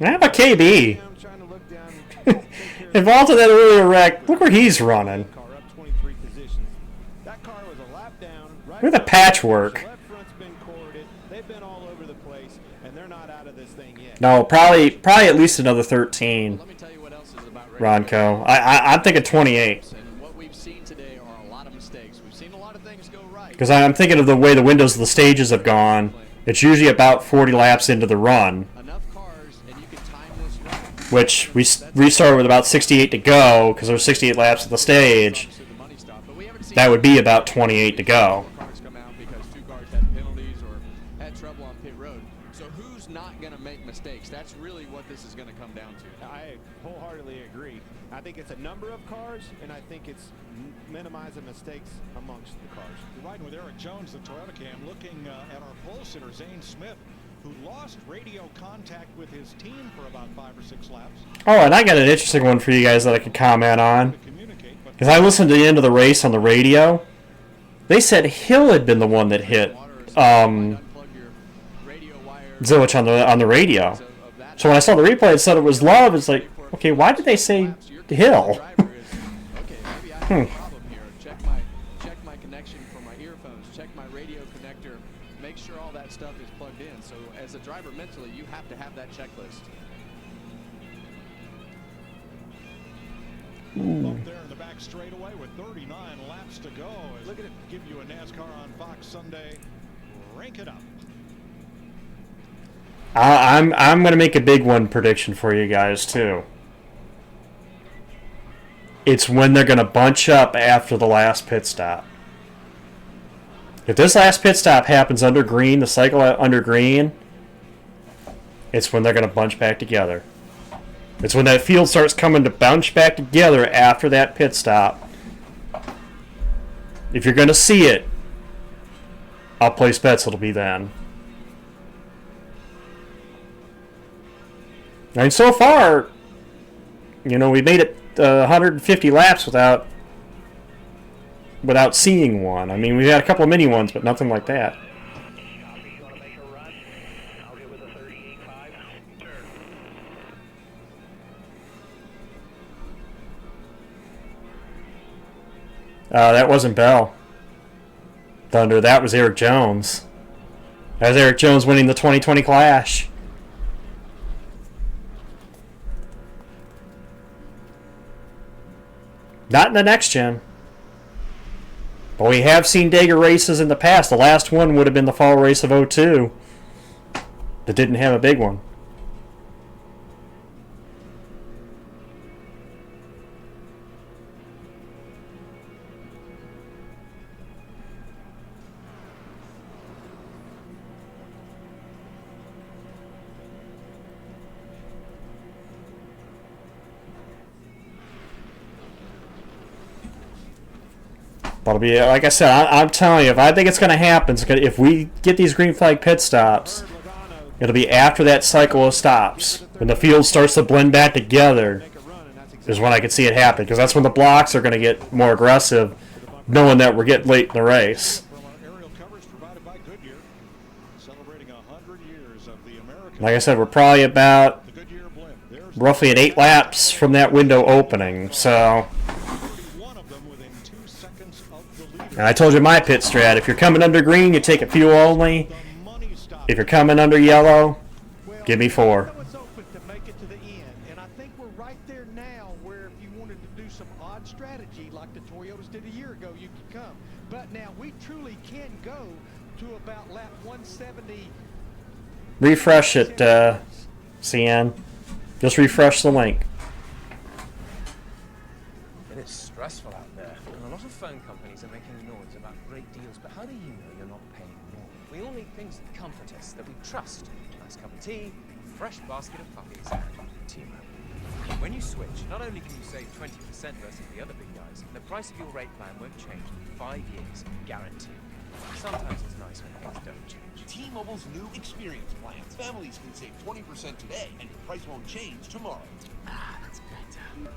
I have a KB. Involved in that earlier wreck. Look where he's running. Look at the patchwork. No, probably at least another 13. Ronco. I'm thinking 28. Because I'm thinking of the way the windows of the stages have gone. It's usually about 40 laps into the run. Which we restarted with about 68 to go, because there were 68 laps of the stage. That would be about 28 to go. That's really what this is going to come down to. I wholeheartedly agree. I think it's a number of cars, and I think it's minimizing mistakes amongst the cars. You're riding with Eric Jones, the Toyota Cam, looking at our pole sitter, Zane Smith, who lost radio contact with his team for about 5 or 6 laps. Oh, and I got an interesting one for you guys that I could comment on. Because I listened to the end of the race on the radio. They said Hill had been the one that hit Zilich on the radio. So when I saw the replay, it said it was Love. It's like, okay, why did they say Hill? Check my connection for my earphones. Check my radio connector. Make sure all that stuff is plugged in. So as a driver, mentally, you have to have that checklist. Up there in the back straightaway with 39 laps to go. Look at it. Give you a NASCAR on Fox Sunday. Rank it up. I'm going to make a big one prediction for you guys, too. It's when they're going to bunch up after the last pit stop. If this last pit stop happens under green, the cycle under green, it's when they're going to bunch back together. It's when that field starts coming to bunch back together after that pit stop. If you're going to see it, I'll place bets it'll be then. And so far, you know, we made it 150 laps without seeing one. I mean, we had a couple of mini ones, but nothing like that. That wasn't Bell. Thunder, that was Eric Jones. That was Eric Jones winning the 2020 Clash. Not in the next gen. But we have seen Dagger races in the past. The last one would have been the fall race of 02. That didn't have a big one. But it'll be, like I said, I'm telling you, if I think it's going to happen, if we get these green flag pit stops, it'll be after that cycle of stops. When the field starts to blend back together is when I can see it happen. Because that's when the blocks are going to get more aggressive, knowing that we're getting late in the race. Like I said, we're probably about roughly 8 laps from that window opening. So... And I told you my pit strat. If you're coming under green, you take a fuel only. If you're coming under yellow, give me 4. It's open to make it to the end, and I think we're right there now where if you wanted to do some odd strategy like the Toyotas did a year ago, you could come. But now we truly can go to about lap 170. Refresh it, CN. Just refresh the link. It is stressful out there, and a lot of phone companies are making noise about great deals, but how do you know you're not paying more? We all need things that comfort us, that we trust. A nice cup of tea, a fresh basket of puppies, and T-Mobile. When you switch, not only can you save 20% versus the other big guys, the price of your rate plan won't change for 5 years, guaranteed. Sometimes it's nice when things don't change. T-Mobile's new experience plans. Families can save 20% today, and your price won't change tomorrow. Ah, that's better.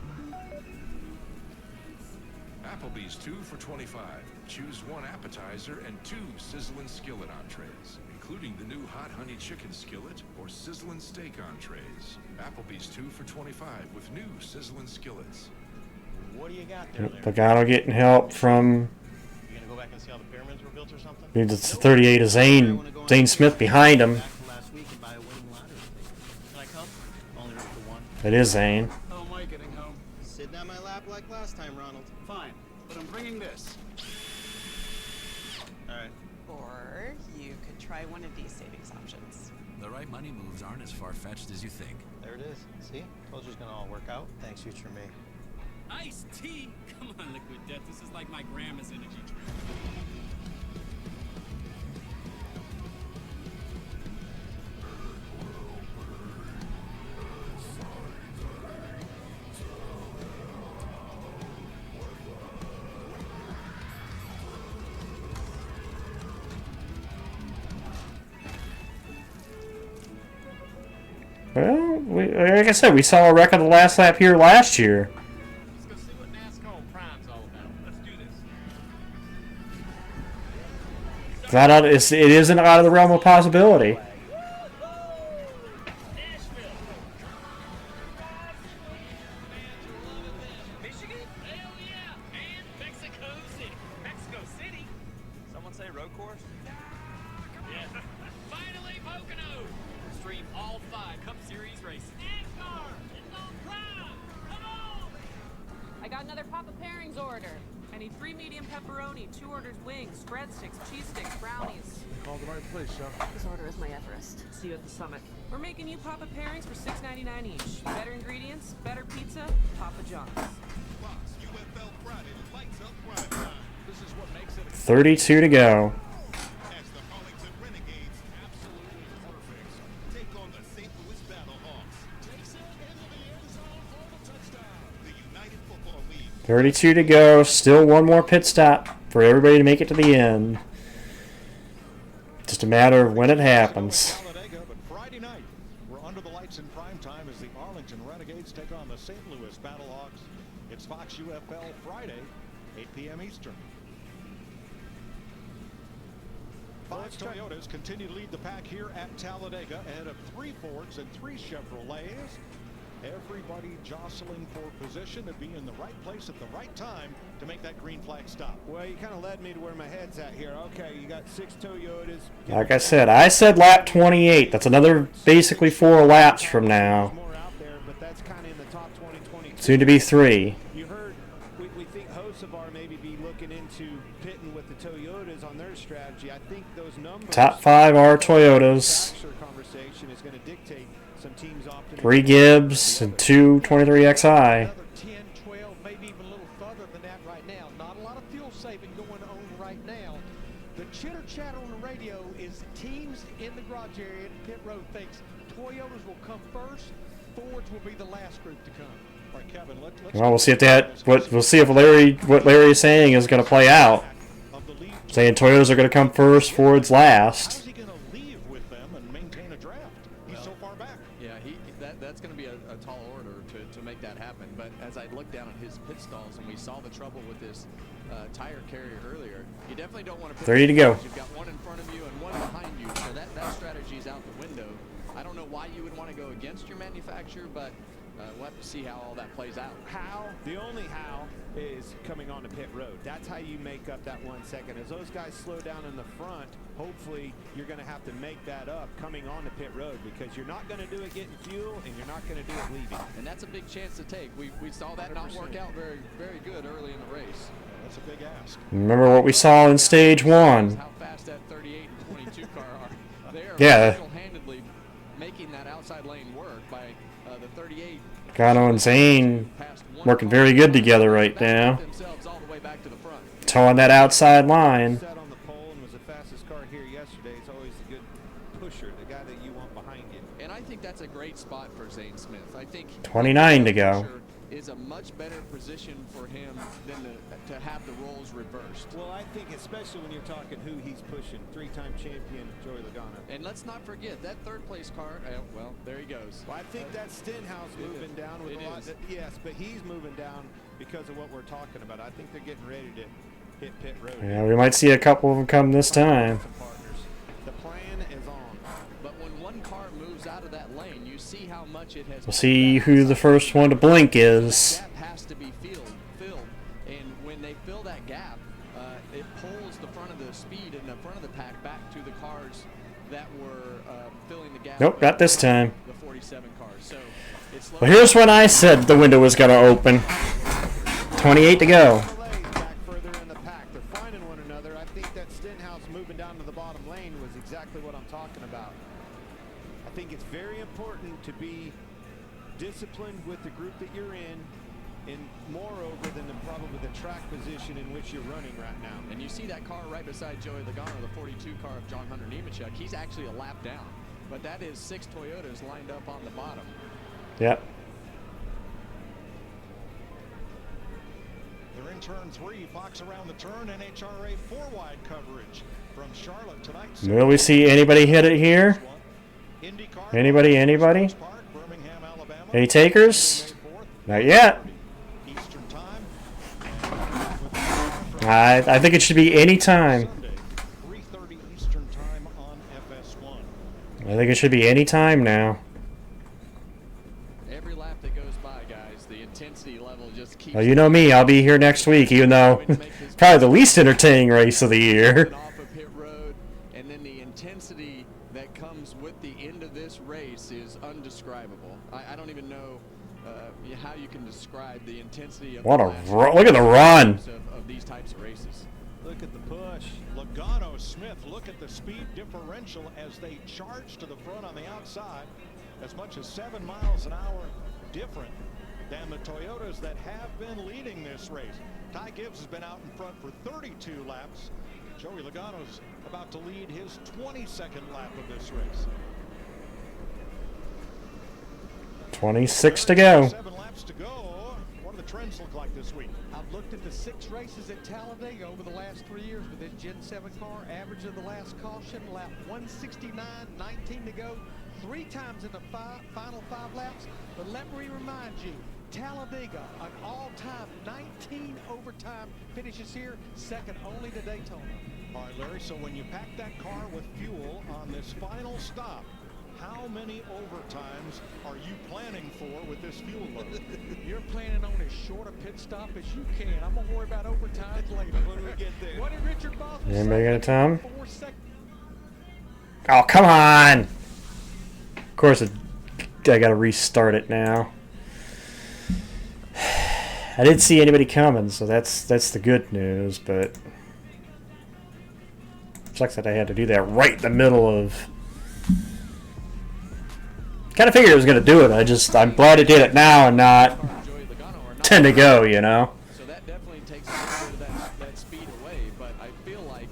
Applebee's 2 for $25. Choose 1 appetizer and 2 sizzling skillet entrees, including the new hot honey chicken skillet or sizzling steak entrees. Applebee's 2 for $25 with new sizzling skillets. What do you got there, Larry? Pagano getting help from... You gonna go back and see how the pyramids were built or something? It's the 38 of Zane Smith behind him. Last week and buy a winning lottery ticket. Can I come? Only room for 1. It is Zane. How am I getting home? Sitting on my lap like last time, Ronald. Fine, but I'm bringing this. Alright. Or you could try one of these savings options. The right money moves aren't as far-fetched as you think. There it is. See? Told you it's gonna all work out. Thanks, future me. Iced tea? Come on, Liquid Death. This is like my grandma's energy drink. Well, like I said, we saw a wreck of the last lap here last year. Let's go see what NASCAR Prime's all about. Let's do this. It isn't out of the realm of possibility. Michigan? Hell yeah! And Mexico City. Mexico City? Someone say road course? Yeah. Finally, Pocono! Stream all 5 Cup Series races. NASCAR! It's on Prime! Come on! I got another Papa Pairings order. I need 3 medium pepperoni, 2 orders wings, breadsticks, cheese sticks, brownies. Called the right place, Sean. This order is my Everest. See you at the summit. We're making you Papa Pairings for $6.99 each. Better ingredients, better pizza, Papa John's. 32 to go. Take on the St. Louis Battlehawks. Takes it into the end zone for the touchdown. The United Football League. 32 to go. Still one more pit stop for everybody to make it to the end. Just a matter of when it happens. But Friday night, we're under the lights in prime time as the Arlington Renegades take on the St. Louis Battlehawks. It's Fox UFL Friday, 8 p.m. Eastern. 5 Toyotas continue to lead the pack here at Talladega ahead of 3 Fords and 3 Chevrolets. Everybody jostling for position to be in the right place at the right time to make that green flag stop. Well, you kind of led me to where my head's at here. Okay, you got 6 Toyotas. Like I said lap 28. That's another basically 4 laps from now. Soon to be 3. You heard, we think Hocevar maybe be looking into pitting with the Toyotas on their strategy. I think those numbers. Top 5 are Toyotas. Conversation is going to dictate some teams opting 3 Gibbs and 2 23XI. Another 10, 12, maybe even a little further than that right now. Not a lot of fuel saving going on right now. The chitter chatter on the radio is teams in the garage area and pit road thinks Toyotas will come first, Fords will be the last group to come. All right, Kevin, let's Well, we'll see if what Larry is saying is going to play out. Saying Toyotas are going to come first, Fords last. How's he going to leave with them and maintain a draft? He's so far back. Yeah, that's going to be a tall order to make that happen. But as I looked down at his pit stalls and we saw the trouble with this tire carrier earlier, you definitely don't want to pit 30 to go. You've got one in front of you and one behind you, so that strategy is out the window. I don't know why you would want to go against your manufacturer, but we'll have to see how all that plays out. The only how is coming onto pit road. That's how you make up that 1 second. As those guys slow down in the front, hopefully you're going to have to make that up coming onto pit road, because you're not going to do it getting fuel and you're not going to do it leaving. And that's a big chance to take. We saw that 100%. Not work out very, very good early in the race. That's a big ask. Remember what we saw in stage 1. How fast that 38 and 22 car are. They are single-handedly making that outside lane work by the 38. Gano and Zane working very good together right now. Towing that outside line. Sat on the pole and was the fastest car here yesterday. It's always a good pusher, the guy that you want behind you. And I think that's a great spot for Zane Smith. I think 29 to go. Is a much better position for him than to have the roles reversed. Well, I think especially when you're talking who he's pushing, 3-time champion Joey Logano. And let's not forget that third place car. Well, there he goes. Well, I think that's Stenhouse moving down with a lot. Yes, but he's moving down because of what we're talking about. I think they're getting ready to hit pit road. Yeah, we might see a couple of them come this time. The plan is on. But when one car moves out of that lane, you see how much it has. We'll see who the first one to blink is. That gap has to be filled, and when they fill that gap, it pulls the front of the speed and the front of the pack back to the cars that were filling the gap. Nope, not this time. The 47 cars. So it's well, here's when I said the window was going to open. 28 to go. Back further in the pack, they're finding one another. I think that Stenhouse moving down to the bottom lane was exactly what I'm talking about. I think it's very important to be disciplined with the group that you're in, and moreover than probably the track position in which you're running right now. And you see that car right beside Joey Logano, the 42 car of John Hunter Nemechek. He's actually a lap down, but that is 6 Toyotas lined up on the bottom. Yep. They're in turn 3. Fox around the turn. NHRA 4-wide coverage from Charlotte tonight. Will we see anybody hit it here? Anybody? Any takers? Not yet. I think it should be any time. I think it should be any time now. Every lap that goes by, guys, the intensity level just keeps. Well, you know me, I'll be here next week, even though probably the least entertaining race of the year. Off of pit road, and then the intensity that comes with the end of this race is undescribable. I don't even know how you can describe the intensity of What a look at the run of these types of races. Look at the push. Logano, Smith, look at the speed differential as they charge to the front on the outside. As much as 7 miles an hour different than the Toyotas that have been leading this race. Ty Gibbs has been out in front for 32 laps. Joey Logano's about to lead his 22nd lap of this race. 26 to go. 7 laps to go. What do the trends look like this week? I've looked at the 6 races at Talladega over the last 3 years with this Gen 7 car. Average of the last caution, lap 169, 19 to go. 3 times in the final 5 laps. But let me remind you, Talladega, an all-time 19 overtime finishes here, second only to Daytona. All right, Larry, so when you pack that car with fuel on this final stop, how many overtimes are you planning planning for with this fuel load. You're planning on as short a pit stop as you can. I'm going to worry about overtime later. When we get there. What did Richard Boswell say? Anybody got a time? Oh, come on! Of course, I got to restart it now. I didn't see anybody coming, so that's the good news, but sucks that I had to do that right in the middle of. Kind of figured it was going to do it. I'm glad it did it now and not 10 to go, you know. So that definitely takes a little bit of that speed away, but I feel like,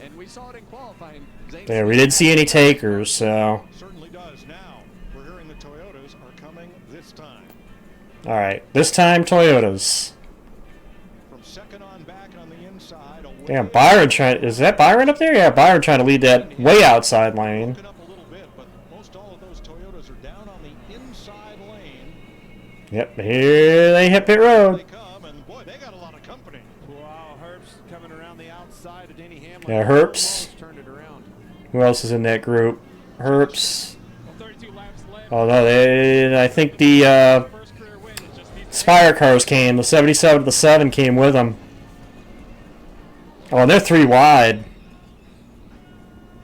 and we saw it in qualifying. Yeah, we didn't see any takers, so. Certainly does now. We're hearing the Toyotas are coming this time. All right, this time Toyotas. From second on back on the inside. Damn, Byron trying. Is that Byron up there? Yeah, Byron trying to lead that way outside lane. Yep, here they hit pit road. Wow, Herbst coming around the outside of Denny Hamlin. Yeah, Herbst. Who else is in that group? Herbst. Oh no, I think the Spire cars came. The 77 to the 7 came with them. Oh, and they're 3 wide.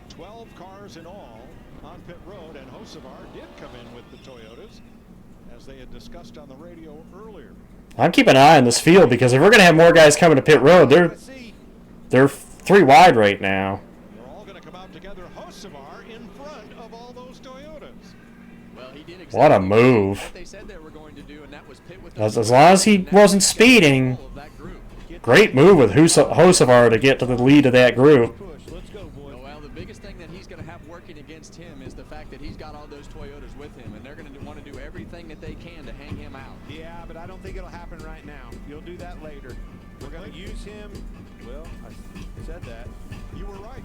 12 cars in all on pit road, and Hocevar did come in with the Toyotas, as they had discussed on the radio earlier. I'm keeping an eye on this field because if we're going to have more guys coming to pit road, they're 3 wide right now. They're all going to come out together. Hocevar in front of all those Toyotas. Well, he did What a move. what they said they were going to do, and that was pit with As long as he wasn't speeding. Great move with Hocevar to get to the lead of that group. Well, the biggest thing that he's going to have working against him is the fact that he's got all those Toyotas with him, and they're going to want to do everything that they can to hang him out. Yeah, but I don't think it'll happen right now. You'll do that later. We're going to use him. Well, I said that. You were right.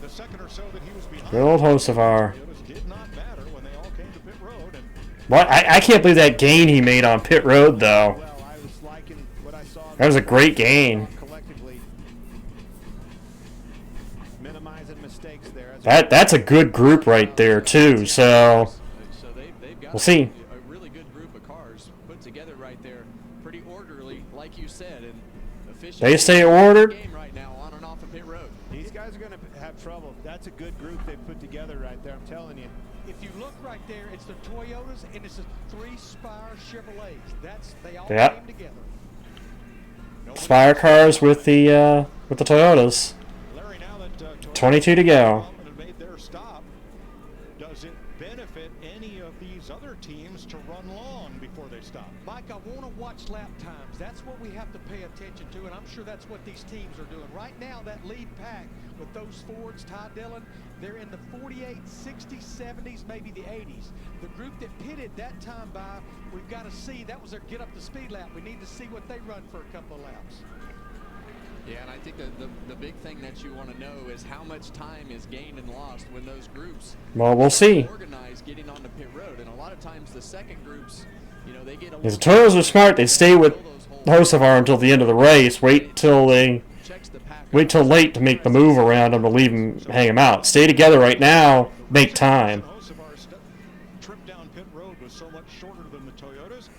The second or so that he was behind. Good old Hocevar. Did not matter when they all came to pit road. And What? I can't believe that gain he made on pit road, though. Well, I was liking what I saw. That was a great gain. Collectively, minimizing mistakes there. That's a good group right there, too, so they've got we'll see. A really good group of cars put together right there, pretty orderly, like you said, and efficient. They stay ordered. Game right now on and off of pit road. These guys are going to have trouble. That's a good group they've put together right there, I'm telling you. If you look right there, it's the Toyotas and it's the 3 Spire Chevrolets. They all Yep. came together. Spire cars with the Toyotas. 22 to go. made their stop. Does it benefit any of these other teams to run long before they stop? Mike, I want to watch lap times. That's what we have to pay attention to, and I'm sure that's what these teams are doing. Right now, that lead pack with those Fords, Ty Dillon, they're in the 48, 60s, 70s, maybe the 80s. The group that pitted that time by, we've got to see. That was their get up to speed lap. We need to see what they run for a couple of laps. Yeah, and I think the big thing that you want to know is how much time is gained and lost when those groups Well, we'll see. organize getting on the pit road. And a lot of times the second groups, you know, they get a If the Toyotas are smart, they stay with Hocevar until the end of the race. Wait till late to make the move around them to leave him, hang him out. Stay together right now. Make time. Hocevar's trip down pit road was so much shorter than the Toyotas.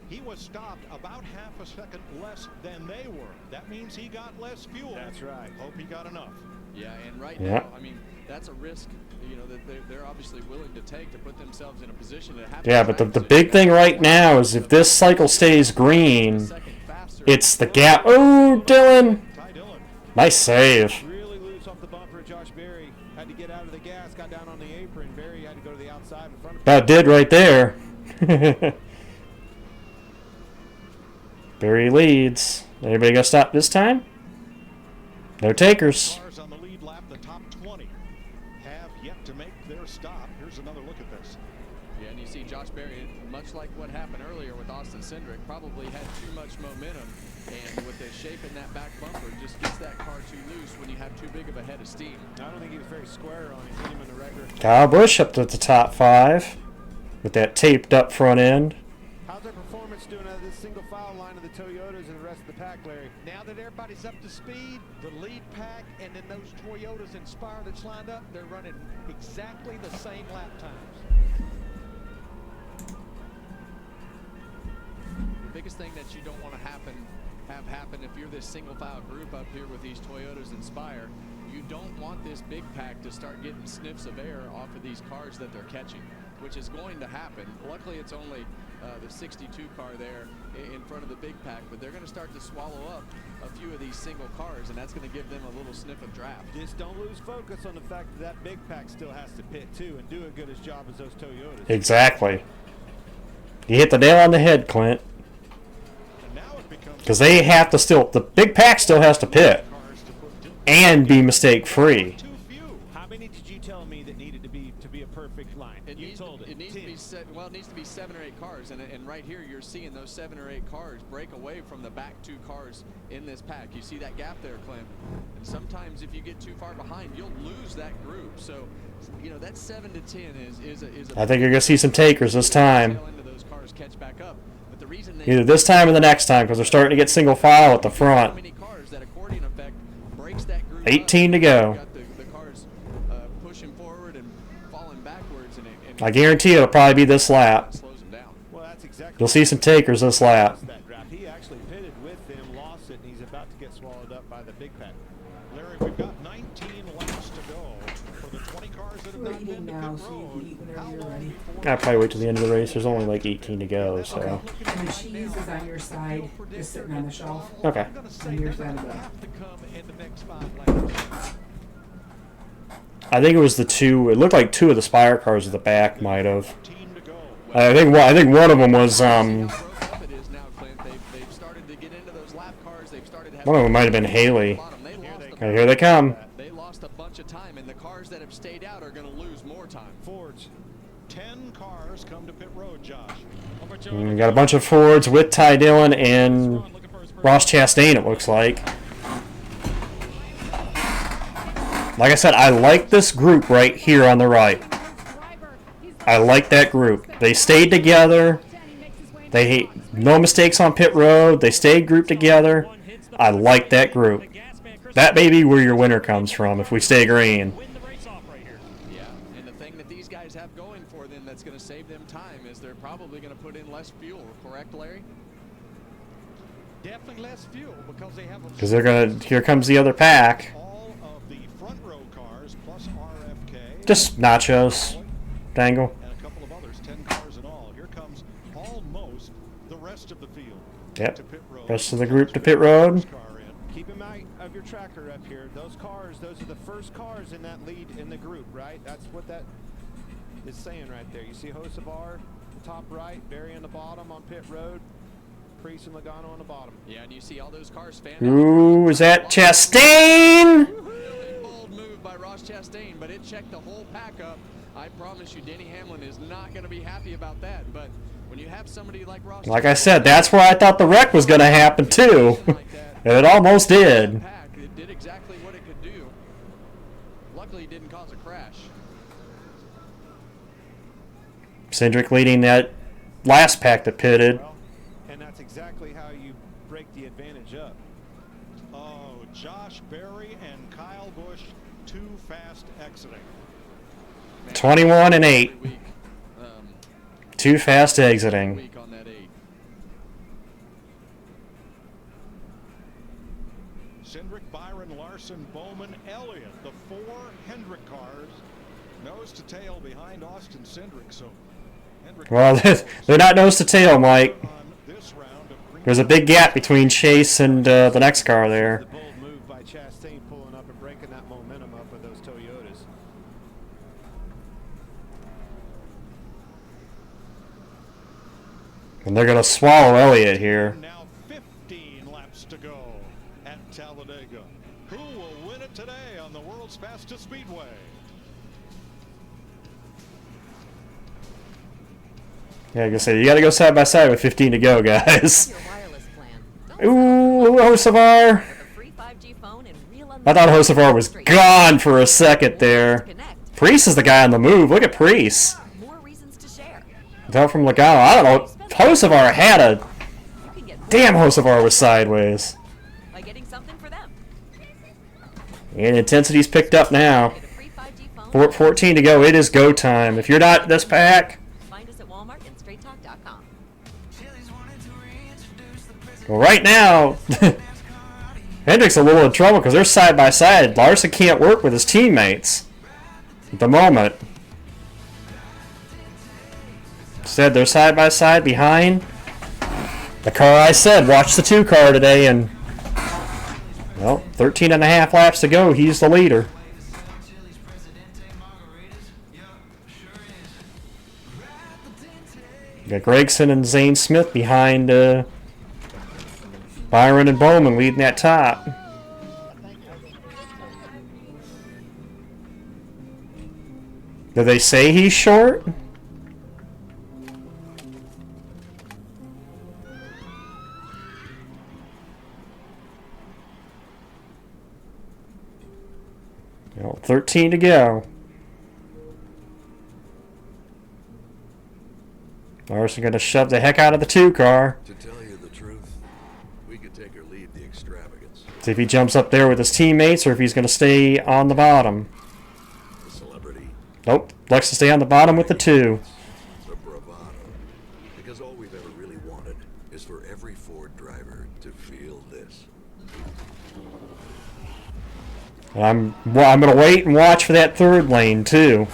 He was stopped about half a second less than they were. That means he got less fuel. That's right. Hope he got enough. Yeah, and right Yeah. now, I mean, that's a risk, you know, that they're obviously willing to take to put themselves in a position to have. Yeah, but the big thing right now is if this cycle stays green, it's the gap. Oh, Dylan! Nice save. Really loose off the bumper. Josh Berry had to get out of the gas, got down on the apron. Berry had to go to the outside in front of About did right there. Berry leads. Anybody gonna stop this time? No takers. Cars on the lead lap, the top 20 have yet to make their stop. Here's another look at this. Yeah, and you see Josh Berry, much like what happened earlier with Austin Cindric, probably had too much momentum, and with the shape in that back bumper, just gets that car too loose when you have too big of a head of steam. I don't think he was very square on him. Hit him in the record. Kyle Busch up to the top 5 with that taped up front end. How's their performance doing out of this single file line of the Toyotas and the rest of the pack, Larry? Now that everybody's up to speed, the lead pack and then those Toyotas and Spire that's lined up, they're running exactly the same lap times. biggest thing that you don't want to have happen if you're this single file group up here with these Toyotas Inspire, you don't want this big pack to start getting sniffs of air off of these cars that they're catching, which is going to happen. Luckily, it's only the 62 car there in front of the big pack, but they're going to start to swallow up a few of these single cars, and that's going to give them a little sniff of draft. Just don't lose focus on the fact that that big pack still has to pit too and do a good as job as those Toyotas. Exactly. You hit the nail on the head, Clint. Because they have to still, the big pack still has to pit and be mistake free. How many did you tell me that needed to be a perfect line? It needs to be well, it needs to be 7 or 8 cars, and right here you're seeing those 7 or 8 cars break away from the back 2 cars in this pack. You see that gap there, Clint? And sometimes if you get too far behind, you'll lose that group. So, you know, that 7 to 10 is a I think you're gonna see some takers this time. those cars catch back up. But the reason Either this time or the next time, because they're starting to get single file at the front. 18 to go. I guarantee it'll probably be this lap. You'll see some takers this lap. He actually pitted with them, lost it, and he's about to get swallowed up by the big pack. Larry, we've got 19 laps to go for the 20 cars that have not been to pit road. How long before I'll probably wait till the end of the race. There's only like 18 to go, so. And the cheese is on your side, just sitting on the shelf. Okay. On your side of the. I think it was the 2. It looked like 2 of the Spire cars at the back might have. I think one of them was one of them might have been Haley. Okay, here they come. They lost a bunch of time, and the cars that have stayed out are going to lose more time. Fords, 10 cars come to pit road, Josh. We got a bunch of Fords with Ty Dillon and Ross Chastain, it looks like. Like I said, I like this group right here on the right. I like that group. They stayed together. They no mistakes on pit road. They stayed grouped together. I like that group. That may be where your winner comes from if we stay green. Yeah, and the thing that these guys have going for them that's going to save them time is they're probably going to put in less fuel. Correct, Larry? Definitely less fuel because they have. Because they're gonna. Here comes the other pack. All of the front row cars plus RFK. Just nachos. Dangle. And a couple of others, 10 cars in all. Here comes almost the rest of the field. Yep. Rest of the group to pit road. Keep in mind of your tracker up here. Those cars, those are the first cars in that lead in the group, right? That's what that is saying right there. You see Hocevar, the top right, Barry on the bottom on pit road, Priest and Logano on the bottom. Yeah, and you see all those cars fan. Ooh, is that Chastain? Bold move by Ross Chastain, but it checked the whole pack up. I promise you, Denny Hamlin is not going to be happy about that. But when you have somebody like Ross, Like I said, that's where I thought the wreck was going to happen too, and it almost did. It did exactly what it could do. Luckily, it didn't cause a crash. Cindric leading that last pack that pitted. And that's exactly how you break the advantage up. Oh, Josh Berry and Kyle Busch too fast exiting. 21 and 8. Too fast exiting. Cindric, Byron, Larson, Bowman, Elliott, the 4 Hendrick cars, nose to tail behind Austin Cindric. So, Hendrick Well, they're not nose to tail, Mike. There's a big gap between Chase and the next car there. The bold move by Chastain pulling up and breaking that momentum up with those Toyotas. And they're going to swallow Elliott here. Now 15 laps to go at Talladega. Who will win it today on the world's fastest speedway? Yeah, like I said, you got to go side by side with 15 to go, guys. Ooh, Hocevar. I thought Hocevar was gone for a second there. Priest is the guy on the move. Look at Priest. Without from Logano. I don't know. Hocevar had a... Damn, Hocevar was sideways. And intensity's picked up now. 14 to go. It is go time. If you're not this pack... Find us at Walmart and StraightTalk.com. Well, right now, Hendrick's a little in trouble because they're side by side. Larson can't work with his teammates at the moment. Instead, they're side by side behind the car I said. Watch the 2 car today, and well, 13 and a half laps to go. He's the leader. Got Gregson and Zane Smith behind Byron and Bowman leading that top. Did they say he's short? Well, 13 to go. Larson going to shove the heck out of the 2 car. To tell you the truth, we could take or leave the extravagance. See if he jumps up there with his teammates or if he's going to stay on the bottom. The celebrity. Nope. Likes to stay on the bottom with the 2. The bravado. Because all we've ever really wanted is for every Ford driver to feel this. I'm going to wait and watch for that 3rd lane too.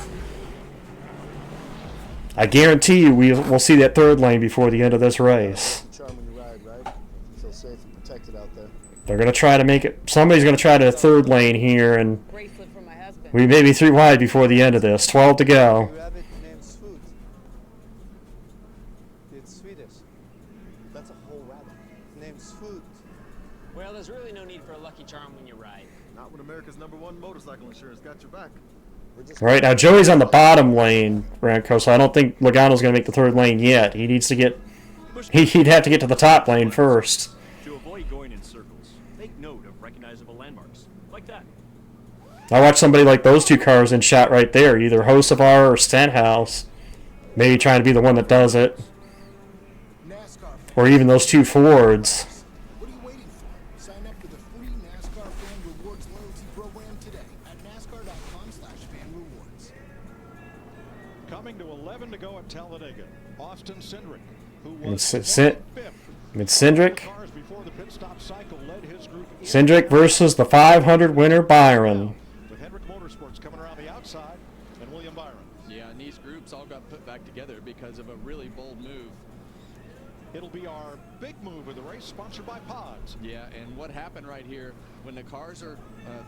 I guarantee you we'll see that 3rd lane before the end of this race. Feel safe and protected out there. They're going to try to make it. Somebody's going to try to 3rd lane here, and we may be 3 wide before the end of this. 12 to go. Rabbit named Swoot. It's Swedish. That's a whole rabbit. Named Swoot. Well, there's really no need for a Lucky Charm when you ride. Not when America's #1 motorcycle insurance got your back. All right, now Joey's on the bottom lane, Ranko, so I don't think Logano's going to make the 3rd lane yet. He needs to get... He'd have to get to the top lane first. To avoid going in circles, make note of recognizable landmarks, like that. I watched somebody like those 2 cars in shot right there, either Hocevar or Stenhouse. Maybe trying to be the one that does it. Or even those 2 Fords. What are you waiting for? Sign up for the free NASCAR Fan Rewards loyalty program today at NASCAR.com/fanrewards. Coming to 11 to go at Talladega. Austin Cindric, who And was Cindric. Cindric versus the 500 winner Byron. With Hendrick Motorsports coming around the outside and William Byron. Yeah, and these groups all got put back together because of a really bold move. It'll be our big move of the race, sponsored by Pods. Yeah, and what happened right here, when the cars are,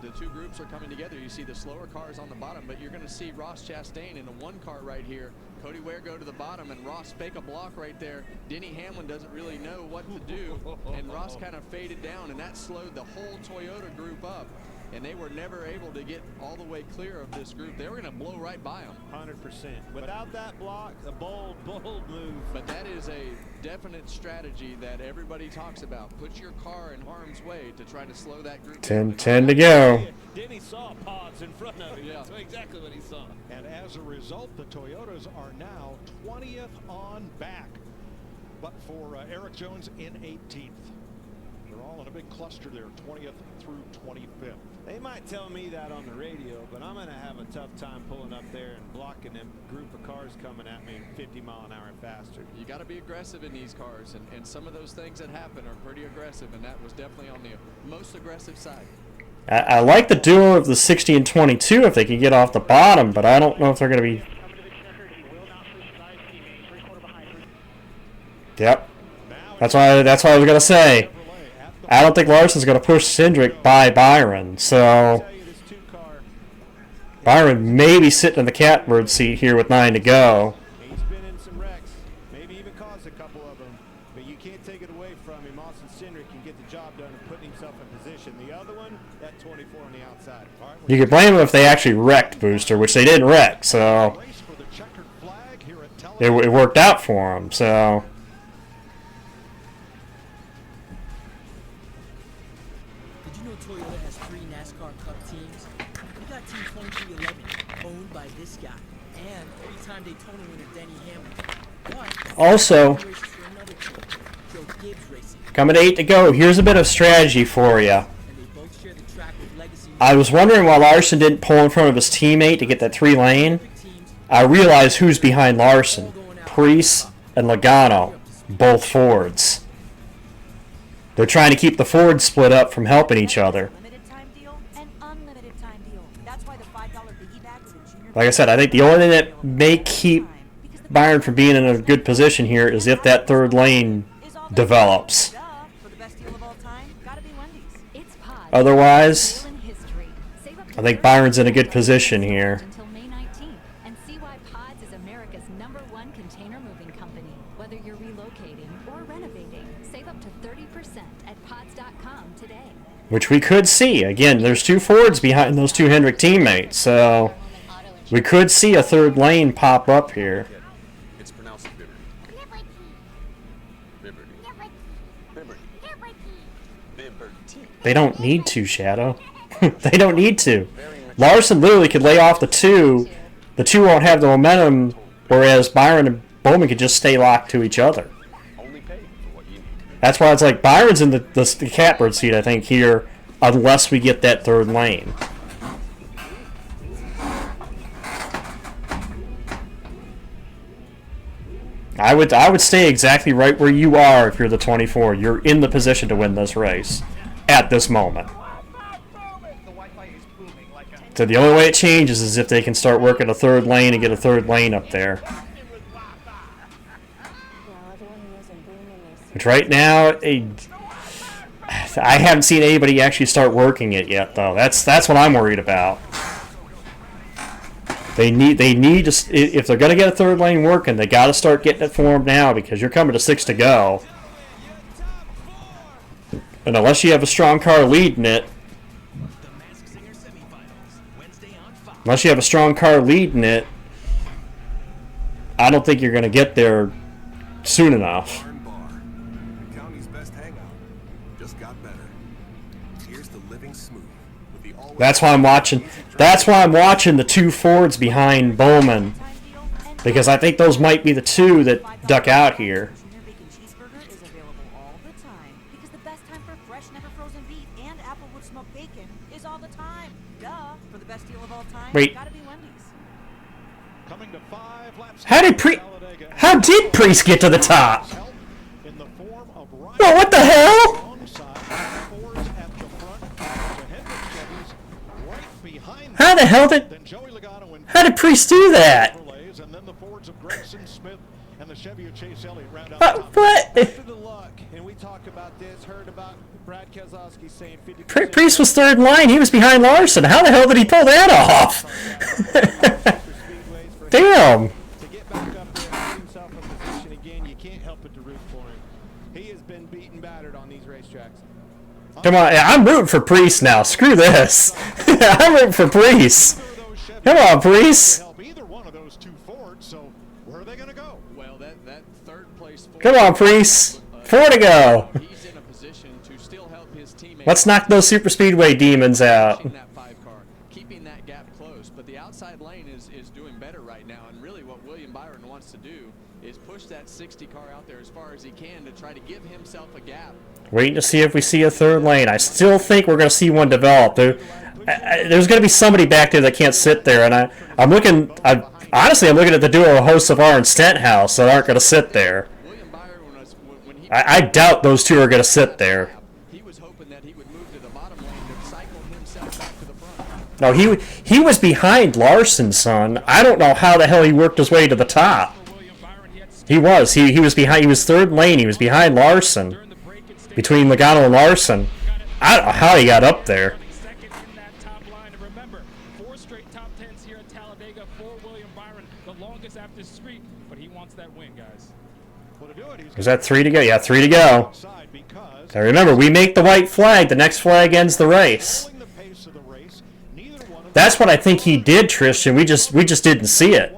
the 2 groups are coming together, you see the slower cars on the bottom, but you're going to see Ross Chastain in a 1 car right here. Cody Ware go to the bottom, and Ross fake a block right there. Denny Hamlin doesn't really know what to do, and Ross kind of faded down, and that slowed the whole Toyota group up. And they were never able to get all the way clear of this group. They were going to blow right by them. 100%. Without that block, a bold move. But that is a definite strategy that everybody talks about. Put your car in harm's way to try to slow that group 10 to go. Denny saw Pods in front of him. Yeah. That's exactly what he saw. And as a result, the Toyotas are now 20th on back. But for Eric Jones in 18th. They're all in a big cluster there, 20th through 25th. They might tell me that on the radio, but I'm going to have a tough time pulling up there and blocking them group of cars coming at me 50 mile an hour and faster. You got to be aggressive in these cars, and some of those things that happen are pretty aggressive, and that was definitely on the most aggressive side. I like the duo of the 60 and 22 if they can get off the bottom, but I don't know if they're going to be... Yep. That's why I was going to say. I don't think Larson's going to push Cindric by Byron, so Byron may be sitting in the catbird seat here with 9 to go. He's been in some wrecks, maybe even caused a couple of them, but you can't take it away from him. Austin Cindric can get the job done and putting himself in position. The other one, that 24 on the outside. You could blame them if they actually wrecked Booster, which they didn't wreck, so it worked out for them, so... Toyota has 3 NASCAR Cup teams. We got Team 2311, owned by this guy, and 3-time Daytona winner Denny Hamlin. But also, coming to 8 to go, here's a bit of strategy for you. I was wondering why Larson didn't pull in front of his teammate to get that 3 lane. I realized who's behind Larson, Preece and Logano. both Fords. They're trying to keep the Fords split up from helping each other. Like I said, I think the only thing that may keep Byron from being in a good position here is if that third lane develops. Otherwise, I think Byron's in a good position here. Until May 19th, and see why Pods is America's #1 container moving company. Whether you're relocating or renovating, save up to 30% at pods.com today. Which we could see. Again, there's two Fords behind those two Hendrick teammates, so we could see a third lane pop up here. It's pronounced They don't need to, Shadow. They don't need to. Larson literally could lay off the two. The two won't have the momentum, whereas Byron and Bowman could just stay locked to each other. That's why it's like Byron's in the catbird seat, I think, here, unless we get that third lane. I would stay exactly right where you are if you're the 24. You're in the position to win this race at this moment. So the only way it changes is if they can start working a third lane and get a third lane up there. Which right now, I haven't seen anybody actually start working it yet, though. That's what I'm worried about. They need to, if they're going to get a third lane working, they got to start getting it formed now because you're coming to 6 to go. And unless you have a strong car leading it, I don't think you're going to get there soon enough. That's why I'm watching. That's why I'm watching the two Fords behind Bowman, because I think those might be the two that duck out here. Wait. How did Priest get to the top? Well, what the hell? How the hell how did Priest do that? What? Priest was third in line. He was behind Larson. How the hell did he pull that off? Damn. To get back up there and put himself in position again, you can't help but to root for him. He has been beaten battered on these racetracks. Come on, I'm rooting for Priest now. Screw this. I'm rooting for Priest. Come on, Priest. Come on, Priest. 4 to go. Let's knock those super speedway demons out. Keeping that gap close, but the outside lane is doing better right now, and really what William Byron wants to do is push that 60 car out there as far as he can to try to give himself a gap. Waiting to see if we see a third lane. I still think we're going to see one develop. There's going to be somebody back there that can't sit there, and I'm looking. Honestly, I'm looking at the duo hosts of our and Stenhouse that aren't going to sit there. I doubt those two are going to sit there. No, he was behind Larson, son. I don't know how the hell he worked his way to the top. He was. He was behind. He was third lane. He was behind Larson. Between Logano and Larson. I don't know how he got up there. Is that 3 to go? Yeah, 3 to go. Now remember, we make the white flag. The next flag ends the race. That's what I think he did, Tristan. We just didn't see it.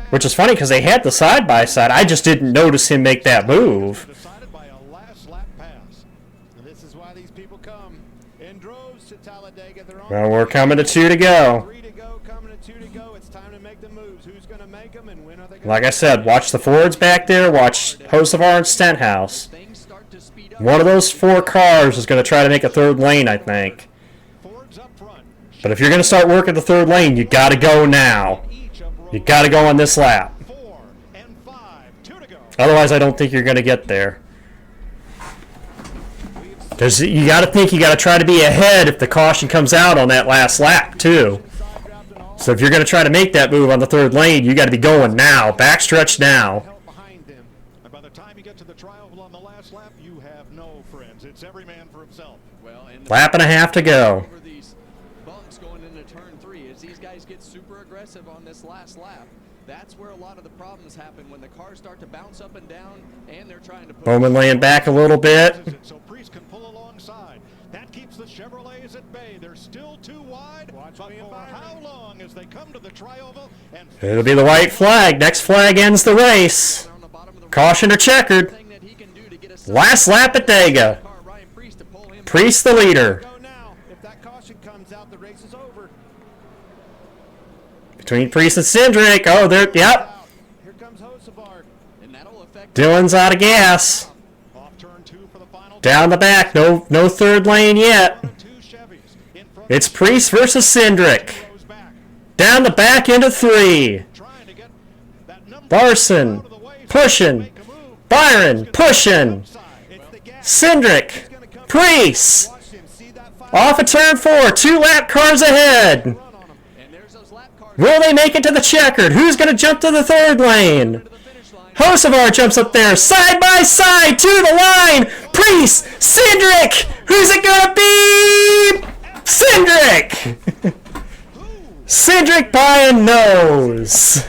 Which is funny because they had the side-by-side. I just didn't notice him make that move. Well, we're coming to 2 to go. Like I said, watch the Fords back there. Watch Hocevar and Stenhouse. One of those 4 cars is going to try to make a third lane, I think. But if you're going to start working the third lane, you got to go now. You got to go on this lap. Otherwise, I don't think you're going to get there. Because you got to think you got to try to be ahead if the caution comes out on that last lap, too. So if you're going to try to make that move on the third lane, you got to be going now. Backstretch now. And by the time you get to the trial on the last lap, you have no friends. It's every man for himself. Well, and Lap and a half to go. over these bumps going into turn 3, as these guys get super aggressive on this last lap, that's where a lot of the problems happen when the cars start to bounce up and down, and they're trying to put Bowman laying back a little bit. So Priest can pull alongside. That keeps the Chevrolets at bay. They're still too wide. But for how long as they come to the tri-oval and It'll be the white flag. Next flag ends the race. Caution or checkered. Last lap at Dega. Priest the leader. If that caution comes out, the race is over. Between Priest and Cindric. Oh, they're, yep. Here comes Hocevar. Dylan's out of gas. Down the back. No third lane yet. It's Priest versus Cindric. Down the back into 3. Larson pushing. Byron pushing. Cindric. Priest. Off of turn 4. 2 lap cars ahead. Will they make it to the checkered? Who's going to jump to the third lane? Hocevar jumps up there. Side by side to the line. Priest. Cindric. Who's it going to be? Cindric. Cindric by a nose.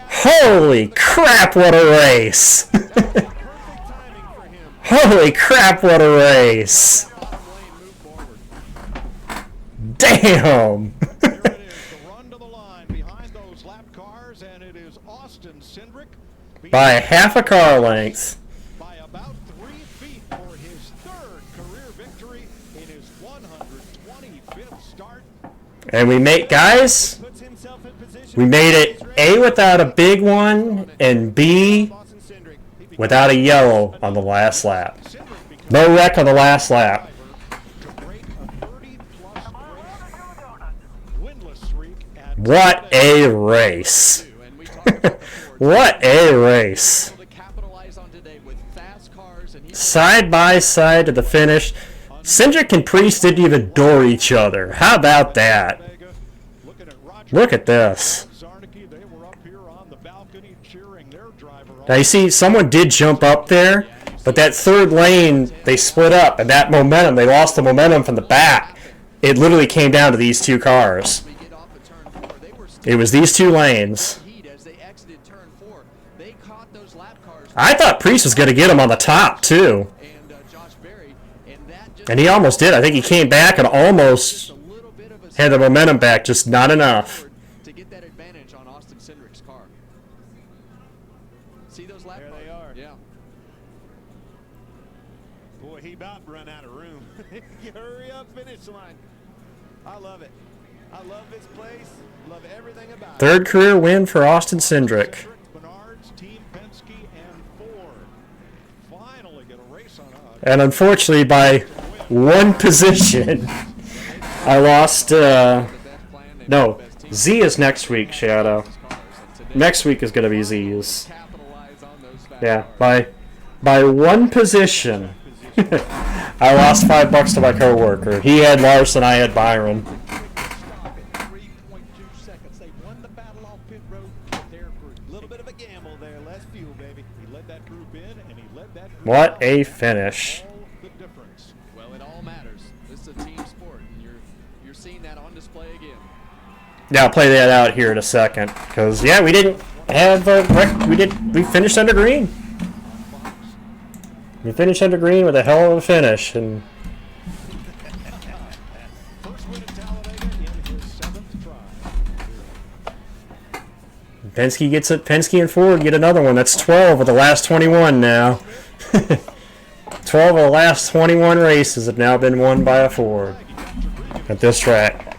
Holy crap, what a race. Holy crap, what a race. Damn. By a half a car length. By about 3 feet for his third career victory in his 125th start. And we made, guys, we made it A without a big one and B without a yellow on the last lap. No wreck on the last lap. What a race. What a race. Side by side to the finish. Cindric and Priest didn't even door each other. How about that? Look at this. Now you see, someone did jump up there, but that third lane, they split up, and that momentum, they lost the momentum from the back. It literally came down to these 2 cars. It was these 2 lanes. I thought Priest was going to get him on the top, too. And he almost did. I think he came back and almost had the momentum back, just not enough. To get that advantage on Austin Cindric's car. See those lap There cars? they are. Yeah. Boy, he about run out of room. Hurry up, finish line. I love it. I love this place. Love everything about it. Third career win for Austin Cindric. And unfortunately, by 1 position, I lost, no, Z is next week, Shadow. Next week is going to be Z's. Yeah, by 1 position, I lost $5 to my coworker. He had Larson, I had Byron. What a finish. Well, it all matters. This is a team sport, and you're seeing that on display again. Yeah, I'll play that out here in a second. Because, yeah, we didn't have we finished under green. We finished under green with a hell of a finish. And Penske gets it. Penske and Ford get another one. That's 12 of the last 21 now. 12 of the last 21 races have now been won by a Ford at this track.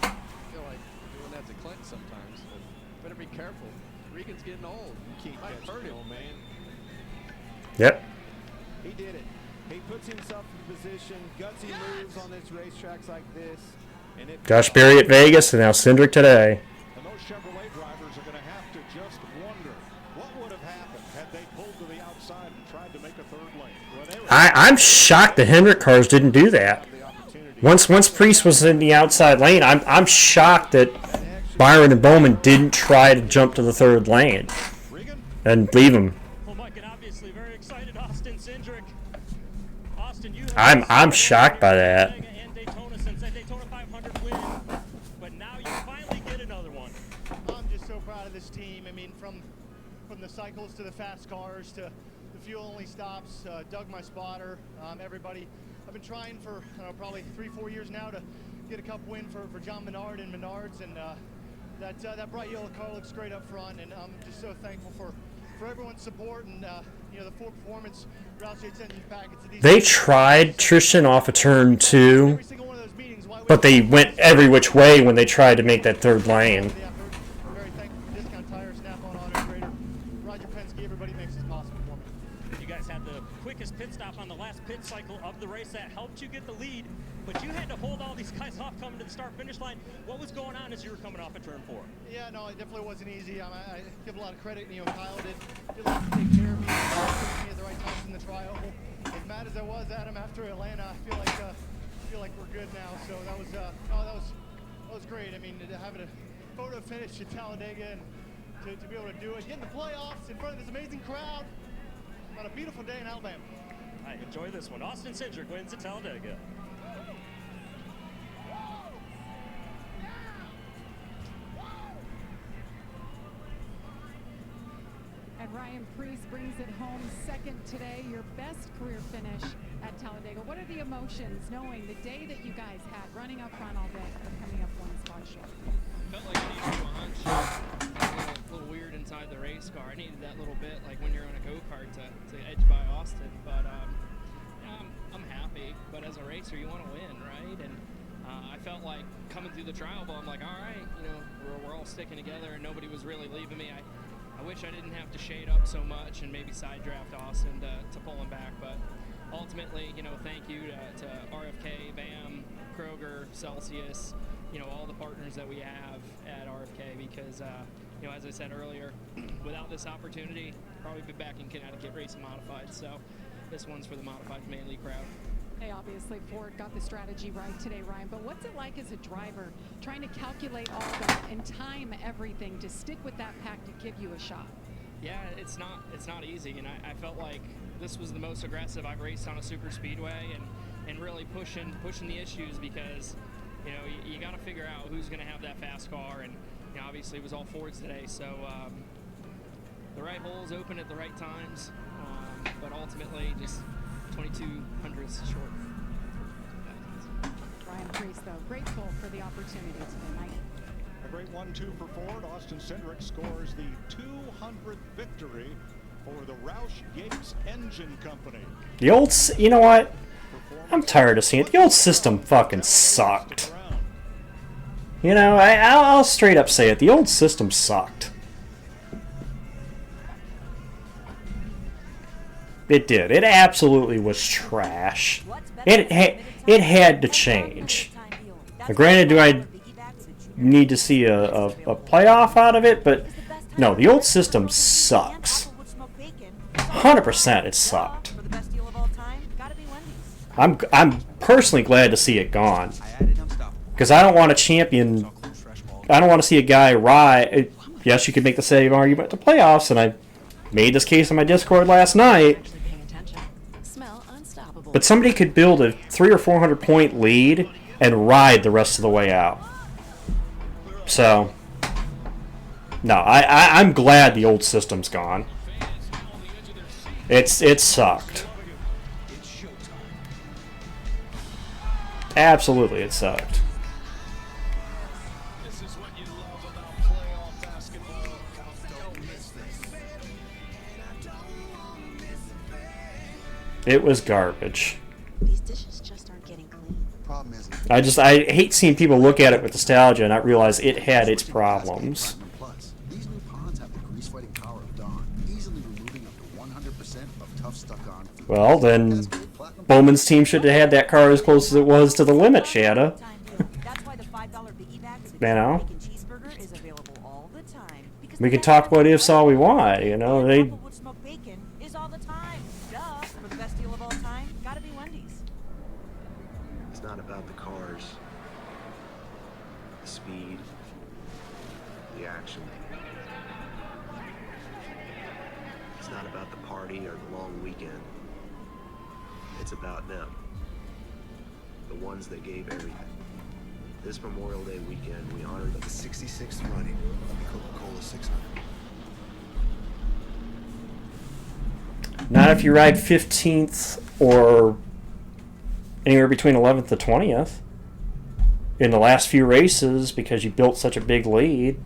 I feel like doing that to Clint sometimes. But better be careful. Regan's getting old. Might hurt him, man. Yep. He did it. He puts himself in position. Gutsy moves on this racetracks like this. And it Josh Berry at Vegas and now Cindric today. And those Chevrolet drivers are going to have to just wonder What would have happened had they pulled to the outside and tried to make a third lane? Well, I'm shocked the Hendrick cars didn't do that. Once Priest was in the outside lane, I'm shocked that Byron and Bowman didn't try to jump to the third lane and leave him. Well, Mike, and obviously very excited, Austin Cindric. Austin, you I'm shocked by that. and Daytona since that Daytona 500 win, but now you finally get another one. I'm just so proud of this team. I mean, from the cycles to the fast cars to the fuel-only stops, Doug, my spotter, everybody. I've been trying for probably 3-4 years now to get a cup win for John Menard and Menards, and that bright yellow car looks great up front, and I'm just so thankful for everyone's support and you know, the full performance Roush sends these packets. They tried Tristan off of turn 2, but they went every which way when they tried to make that third lane. Very thankful for Discount Tires, Snap-on Auto Trader, Roger Penske, everybody makes this possible for me. You guys had the quickest pit stop on the last pit cycle of the race that helped you get the lead, but you had to hold all these guys off coming to the start-finish line. What was going on as you were coming off at turn 4? Yeah, no, it definitely wasn't easy. I give a lot of credit. You know, Kyle did a lot to take care of me, me at the right times in the trial. As mad as I was at him after Atlanta, I feel like we're good now. So that was great. I mean, having a photo finish at Talladega and to be able to do it, get in the playoffs in front of this amazing crowd on a beautiful day in Alabama. I enjoy this one. Austin Cindric wins at Talladega. And Ryan Preece brings it home second today, your best career finish at Talladega. What are the emotions knowing the day that you guys had, running up front all day and coming up one spot short? Felt like I needed a hunch. A little weird inside the race car. I needed that little bit, like when you're on a go-kart to edge by Austin. But I'm happy. But as a racer, you want to win, right? And I felt like coming through the trial ball, I'm like, all right, you know, we're all sticking together, and nobody was really leaving me. I wish I didn't have to shade up so much and maybe side draft Austin to pull him back, but ultimately, you know, thank you to RFK, BAM, Kroger, Celsius, you know, all the partners that we have at RFK, because, you know, as I said earlier, without this opportunity, probably be back in Connecticut racing modified. So this one's for the modified mainly crowd. Hey, obviously Ford got the strategy right today, Ryan, but what's it like as a driver trying to calculate all that and time everything to stick with that pack to give you a shot? Yeah, it's not easy, and I felt like this was the most aggressive I've raced on a super speedway, and really pushing the issues, because you know you got to figure out who's going to have that fast car, and you know, obviously it was all Fords today, so the right holes open at the right times, but ultimately just 2,200ths short. Ryan Preece, though, grateful for the opportunity today, Mike. A great 1-2 for Ford. Austin Cindric scores the 200th victory for the Roush Yates Engine Company. The old, you know what? I'm tired of seeing it. The old system fucking sucked. You know, I'll straight up say it. The old system sucked. It did. It absolutely was trash. It had to change. Now, granted, do I need to see a playoff out of it? But no, the old system sucks. 100% it sucked. I'm personally glad to see it gone, because I don't want a champion. I don't want to see a guy ride. Yes, you could make the same argument to playoffs, and I made this case on my Discord last night. But somebody could build a 300 or 400 point lead and ride the rest of the way out. So, no, I'm glad the old system's gone. It sucked. Absolutely, it sucked. It was garbage. These dishes just aren't getting clean. Problem is, I hate seeing people look at it with nostalgia and not realize it had its problems. these new ponds have the grease-fighting power of Dawn, easily removing up to 100% of tough stuck-on food. Well, then Bowman's team should have had that car as close as it was to the limit, Shada. That's why the $5 biggie bag You know? cheeseburger is available all the time. We can talk what ifs all we want, you know. They Would smoke bacon is all the time. Duh. For the best deal of all time, gotta be Wendy's. It's not about the cars, the speed, the action. It's not about the party or the long weekend. It's about them. The ones that gave everything. This Memorial Day weekend, we honored the 66th running of the Coca-Cola 600. not if you ride 15th or anywhere between 11th to 20th in the last few races because you built such a big lead.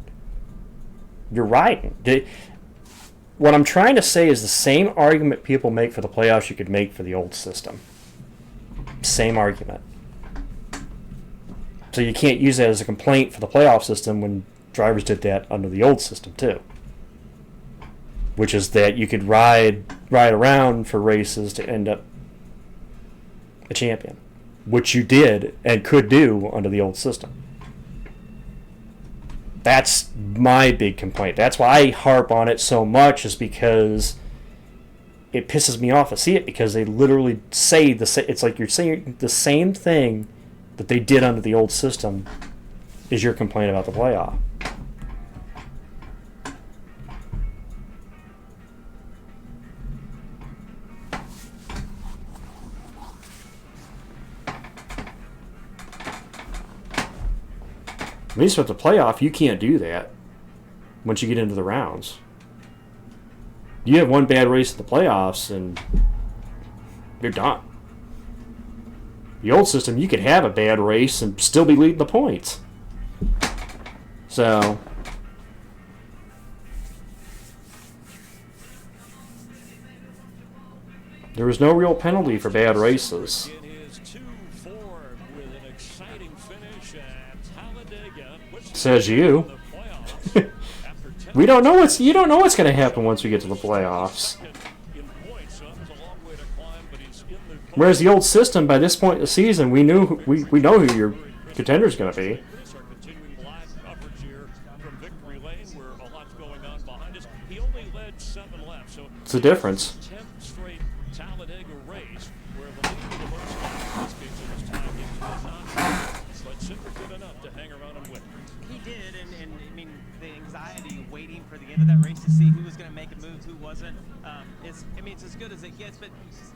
You're riding. What I'm trying to say is the same argument people make for the playoffs you could make for the old system. Same argument. So you can't use that as a complaint for the playoff system when drivers did that under the old system too. Which is that you could ride around for races to end up a champion. Which you did and could do under the old system. That's my big complaint. That's why I harp on it so much, is because it pisses me off to see it, because they literally say it's like you're saying the same thing that they did under the old system is your complaint about the playoff. At least with the playoff, you can't do that once you get into the rounds. You have one bad race at the playoffs and you're done. The old system, you could have a bad race and still be leading the points. So there was no real penalty for bad races. Says you. You don't know what's going to happen once we get to the playoffs. Whereas the old system, by this point in the season, we know who your contender is going to be. It's the difference. Of that race to see who was going to make a move, who wasn't. It's as good as it gets, but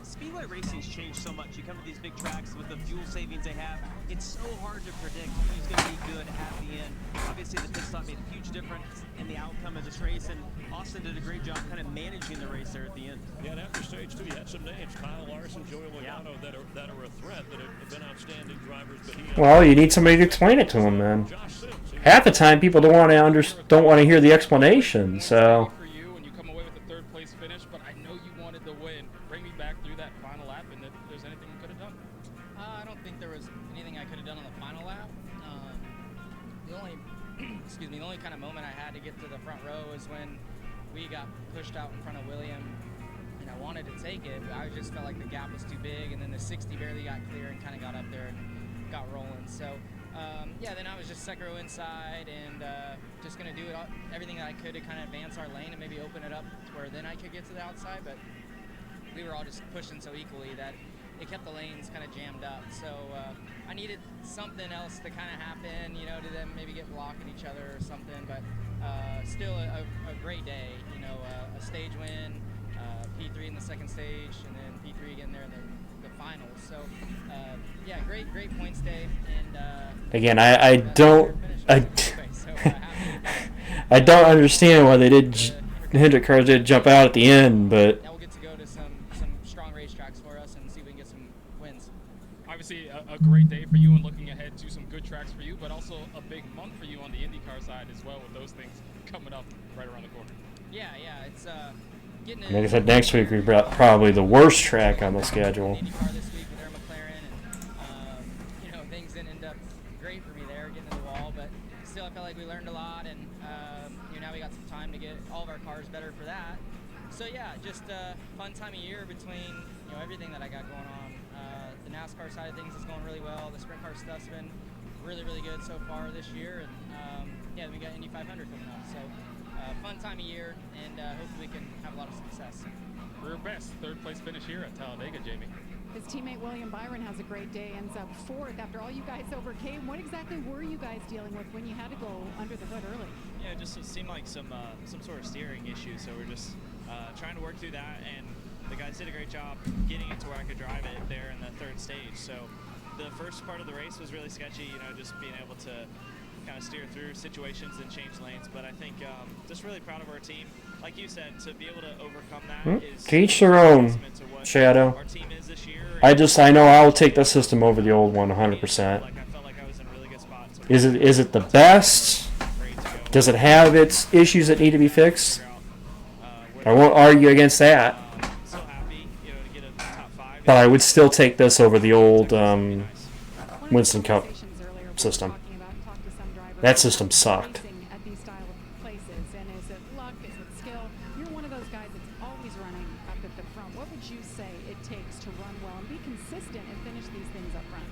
Speedway racing's changed so much. You come to these big tracks with the fuel savings they have, it's so hard to predict who's going to be good at the end. Obviously, the pit stop made a huge difference in the outcome of this race, and Austin did a great job kind of managing the race there at the end. Yeah, and after stage 2, you had some names, Kyle Larson, Joey Logano, that are a threat, that have been outstanding drivers. But Well, you need somebody to explain it to them, then. Half the time, people don't want to hear the explanation. So. For you, and you come away with a third place finish, but I know you wanted the win. Bring me back through that final lap, and if there's anything you could have done. I don't think there was anything I could have done on the final lap. The only kind of moment I had to get to the front row was when we got pushed out in front of William, and I wanted to take it, but I just felt like the gap was too big, and then the 60 barely got clear and kind of got up there and got rolling. So. Then I was just second row inside and just going to do everything that I could to kind of advance our lane and maybe open it up to where then I could get to the outside. But we were all just pushing so equally that it kept the lanes kind of jammed up. So I needed something else to kind of happen, to them maybe get blocking each other or something. But still a great day, a stage win, P3 in the second stage, and then P3 again there in the finals. So great points day. And again, I don't understand why they did Hendrick cars did jump out at the end, but now we'll get to go to some strong racetracks for us and see if we can get some wins. Obviously, a great day for you and looking ahead to some good tracks for you, but also a big month for you on the IndyCar side as well, with those things coming up right around the corner. Yeah, it's getting. Like I said, next week we've got probably the worst track on the schedule. IndyCar this week with their McLaren, and things didn't end up great for me there, getting to the wall, but still I felt like we learned a lot, and now we got some time to get all of our cars better for that. So just a fun time of year between everything that I got going on. The NASCAR side of things is going really well. The sprint car stuff's been really, really good so far this year, and then we got Indy 500 coming up. So fun time of year, and hopefully we can have a lot of success. Career best, third place finish here at Talladega, Jamie. His teammate William Byron has a great day, ends up fourth after all you guys overcame. What exactly were you guys dealing with when you had to go under the hood early? Yeah, just it seemed like some sort of steering issue, so we're just trying to work through that, and the guys did a great job getting it to where I could drive it there in the third stage. So the first part of the race was really sketchy, you know, just being able to kind of steer through situations and change lanes. But I think just really proud of our team. Like you said, to be able to overcome that is To each their own, Shadow. our team is this year. I know I'll take the system over the old one 100%. Is it the best? Does it have its issues that need to be fixed? I won't argue against that. But I would still take this over the old Winston Cup system. That system sucked. At these style of places, and is it luck? Is it skill? You're one of those guys that's always running up at the front. What would you say it takes to run well and be consistent and finish these things up front?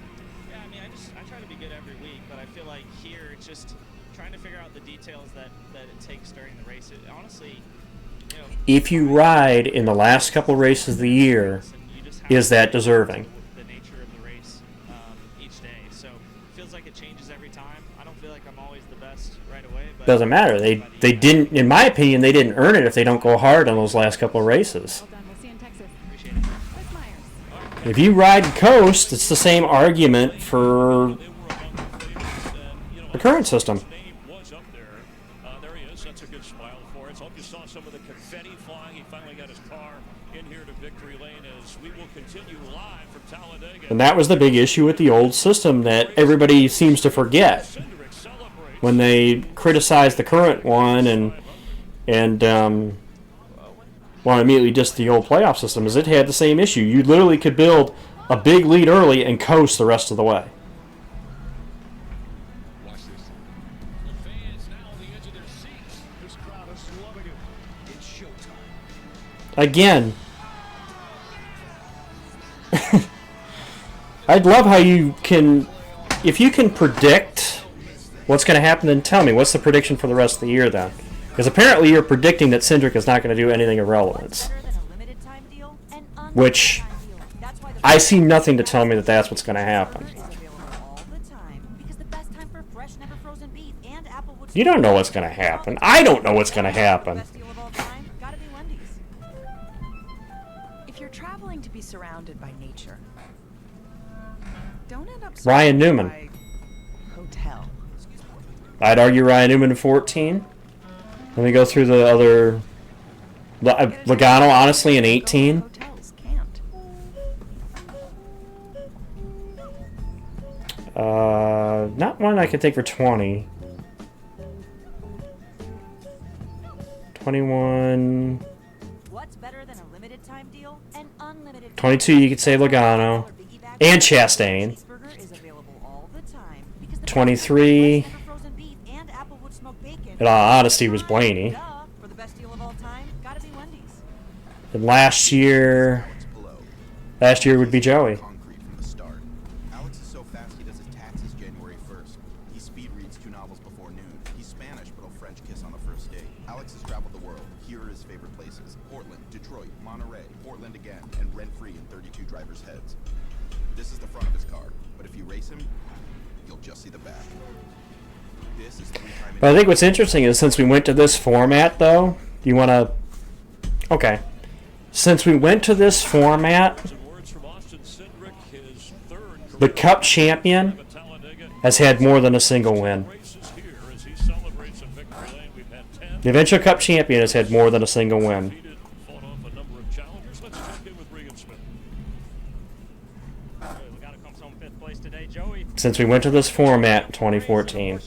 Yeah, I mean, I try to be good every week, but I feel like here it's just trying to figure out the details that it takes during the race. Honestly, you know, If you ride in the last couple races of the year, is that deserving? the nature of the race each day. So it feels like it changes every time. I don't feel like I'm always the best right away. But Doesn't matter. They didn't, in my opinion, they didn't earn it if they don't go hard on those last couple of races. If you ride coast, it's the same argument for the current system. Was up there. There he is. That's a good smile for us. Hope you saw some of the confetti flying. He finally got his car in here to victory lane as we will continue live from Talladega. And that was the big issue with the old system that everybody seems to forget when they criticize the current one and well, immediately just the old playoff system is it had the same issue. You literally could build a big lead early and coast the rest of the way. Watch this. The fans now on the edge of their seats. This crowd is loving it. It's showtime. Again, I'd love how you can, if you can predict what's going to happen, then tell me, what's the prediction for the rest of the year then? Because apparently you're predicting that Cindric is not going to do anything of relevance. Which, I see nothing to tell me that that's what's going to happen. You don't know what's going to happen. I don't know what's going to happen. If you're traveling to be surrounded by nature, don't end up Ryan Newman. by hotel. I'd argue Ryan Newman in 14. Let me go through the other. Logano, honestly, in 18. Not one I could take for 20. 21. What's better than a limited time deal? An unlimited 22, you could say Logano. And Chastain. 23. In all honesty, was Blaney. For the best deal of all time, gotta be Wendy's. And last year would be Joey. Concrete from the start. Alex is so fast he does his taxes January 1st. He speed reads 2 novels before noon. He's Spanish, but he'll French kiss on the first date. Alex has traveled the world. Here are his favorite places: Portland, Detroit, Monterey, Portland again, and rent-free in 32 drivers' heads. This is the front of his car, but if you race him, you'll just see the back. This is 3 times. But I think what's interesting is since we went to this format, though, you want to... Okay. Since we went to this format, the Cup champion has had more than a single win. The eventual Cup champion has had more than a single win. Since we went to this format in 2014.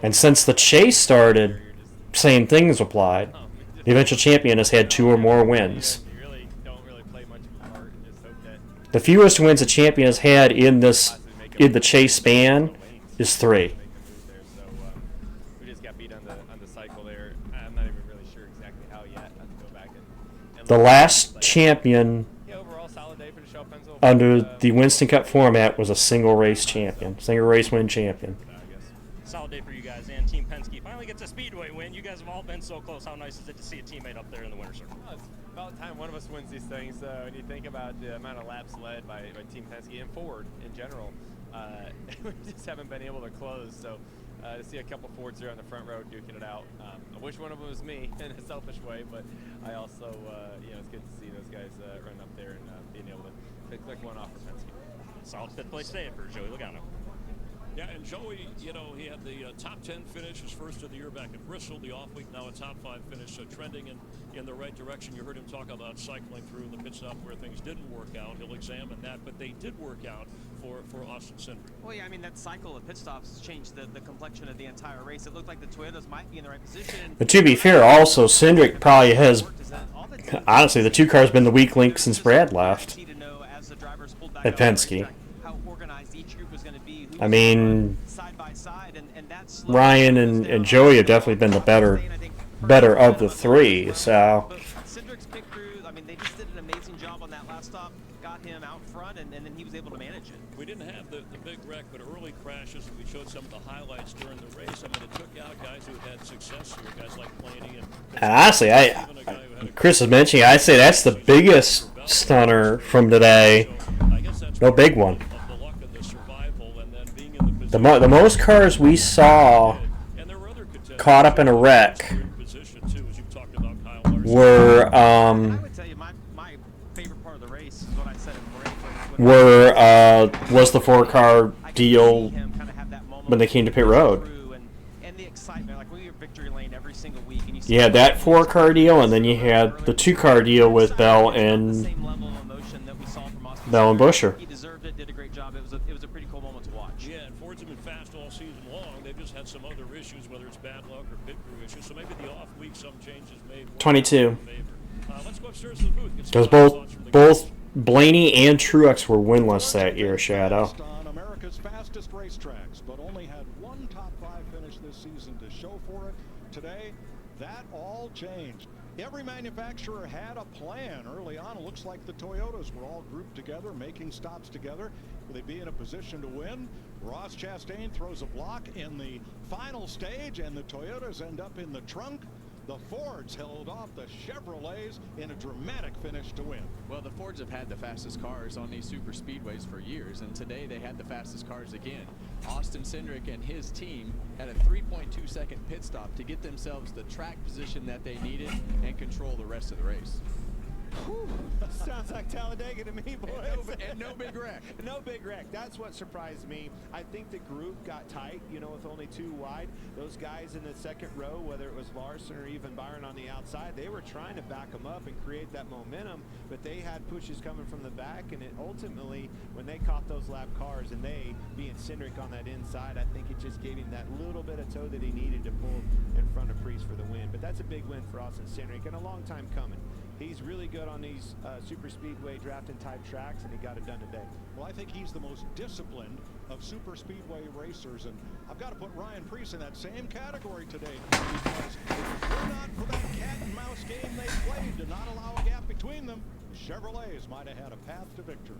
And since the chase started, same things applied. The eventual champion has had 2 or more wins. The fewest wins the champion has had in the chase span is 3. We just got beat on the cycle there. I'm not even really sure exactly how yet. I have to go back and The last champion solid day for the Shell Pencil. under the Winston Cup format, was a single race champion, single race win champion. Solid day for you guys, and Team Penske finally gets a Speedway win. You guys have all been so close. How nice is it to see a teammate up there in the winner's circle? Well, it's about time one of us wins these things. When you think about the amount of laps led by Team Penske and Ford in general, we just haven't been able to close. So to see a couple Fords there on the front row duking it out, I wish one of them was me in a selfish way, but I also, it's good to see those guys run up there and being able to click one off for Penske. Solid fifth place day for Joey Logano. Yeah, and Joey, you know, he had the top 10 finish, his first of the year back at Bristol, the off week, now a top 5 finish, so trending in the right direction. You heard him talk about cycling through the pit stop where things didn't work out. He'll examine that, but they did work out for Austin Cindric. Well, yeah, I mean, that cycle of pit stops changed the complexion of the entire race. It looked like the Toyotas might be in the right position. But to be fair, also, Cindric probably has, honestly, the 2 car's been the weak link since Brad left at Penske. I mean, Ryan and Joey have definitely been the better of the 3. So. Cindric's pit crew, I mean, they just did an amazing job on that last stop, got him out front, and then he was able to manage it. We didn't have the big wreck, but early crashes, and we showed some of the highlights during the race. I mean, it took out guys who had success here, guys like Blaney And honestly, Chris is mentioning, I'd say that's the biggest stunner from today. No big one. The most cars we saw caught up in a wreck were was the 4-car deal when they came to pit road. You had that 4-car deal, and then you had the 2-car deal with Bell and Buscher. He deserved it, did a great job. It was a pretty cool moment to watch. Yeah, and Ford's have been fast all season long. They've just had some other issues, whether it's bad luck or pit crew issues. So maybe the off week, some changes made. 22. Let's go upstairs to the booth. Because both Blaney and Truex were winless that year, Shadow. On America's fastest racetracks, but only had one top 5 finish this season to show for it. Today, that all changed. Every manufacturer had a plan early on. It looks like the Toyotas were all grouped together, making stops together. Will they be in a position to win? Ross Chastain throws a block in the final stage, and the Toyotas end up in the trunk. The Fords held off the Chevrolets in a dramatic finish to win. Well, the Fords have had the fastest cars on these super speedways for years, and today they had the fastest cars again. Austin Cindric and his team had a 3.2-second pit stop to get themselves the track position that they needed and control the rest of the race. Whew, sounds like Talladega to me, boys. And no big wreck. No big wreck. That's what surprised me. I think the group got tight, you know, with only 2 wide. Those guys in the second row, whether it was Larson or even Byron on the outside, they were trying to back them up and create that momentum, but they had pushes coming from the back, and it ultimately, when they caught those lap cars and they, being Cindric on that inside, I think it just gave him that little bit of toe that he needed to pull in front of Priest for the win. But that's a big win for Austin Cindric, and a long time coming. He's really good on these super speedway drafting type tracks, and he got it done today. Well, I think he's the most disciplined of super speedway racers, and I've got to put Ryan Preece in that same category today, because if it were not for that cat and mouse game they played to not allow a gap between them, the Chevrolets might have had a path to victory.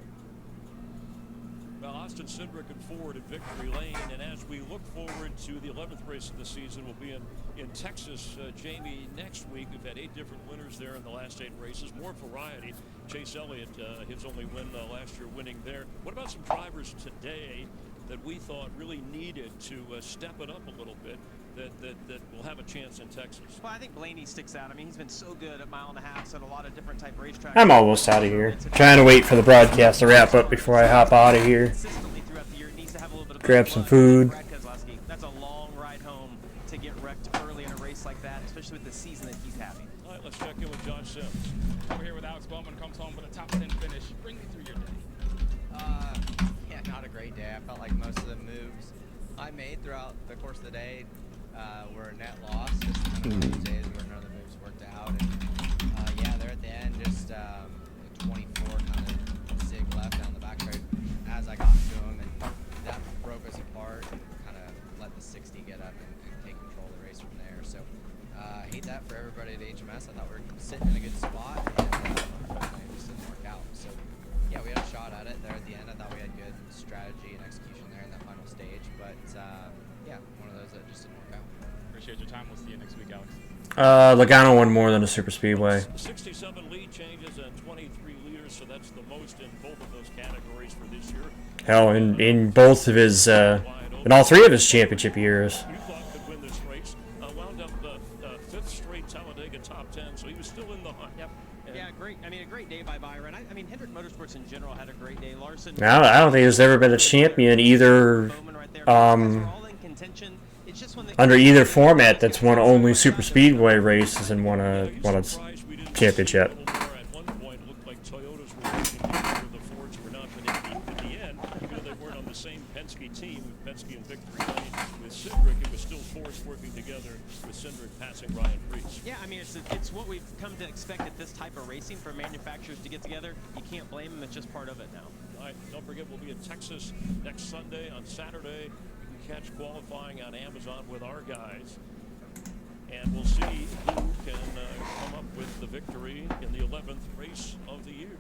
Well, Austin Cindric and Ford at Victory Lane, and as we look forward to the 11th race of the season, we'll be in Texas, Jamie, next week. We've had 8 different winners there in the last 8 races. More variety. Chase Elliott, his only win last year, winning there. What about some drivers today that we thought really needed to step it up a little bit that will have a chance in Texas? Well, I think Blaney sticks out. I mean, he's been so good at mile and a half at a lot of different type racetracks. I'm almost out of here. Trying to wait for the broadcast to wrap up before I hop out of here. Grab some food. That's a long ride home to get wrecked early in a race like that, especially with the season that he's having. All right, let's check in with Josh Sims. Over here with Alex Bowman, comes home with a top 10 finish. Bring me through your day. Yeah, not a great day. I felt like most of the moves I made throughout the course of the day were a net loss. Just kind of those days where none of the moves worked out. And yeah, there at the end, just 24 kind of zig left down the back straight as I got to him, and that broke us apart and kind of let the 60 get up and take control of the race from there. So I hate that for everybody at HMS. I thought we were sitting in a good spot, and it just didn't work out. So yeah, we had a shot at it there at the end. I thought we had good strategy and execution there in that final stage, but yeah, one of those that just didn't work out. Appreciate your time. We'll see you next week, Alex. Logano won more than a super speedway. 67 lead changes and 23 leaders, so that's the most in both of those categories for this year. Hell, in both of his, in all three of his championship years. You thought could win this race. Wound up fifth straight Talladega top 10, so he was still in the hunt. Yep. Yeah, great. I mean, a great day by Byron. I mean, Hendrick Motorsports in general had a great day. Larson. Now, I don't think there's ever been a champion either, under either format that's won only super speedway races and won a championship. At one point, looked like Toyotas were working together. The Fords were not, but in the end, even though they weren't on the same Penske team, Penske and Victory Lane, with Cindric, it was still Fords working together with Cindric passing Ryan Preece. Yeah, I mean, it's what we've come to expect at this type of racing for manufacturers to get together. You can't blame them. It's just part of it now. All right, don't forget, we'll be in Texas next Sunday. On Saturday, you can catch qualifying on Amazon with our guys. And we'll see who can come up with the victory in the 11th race of the year.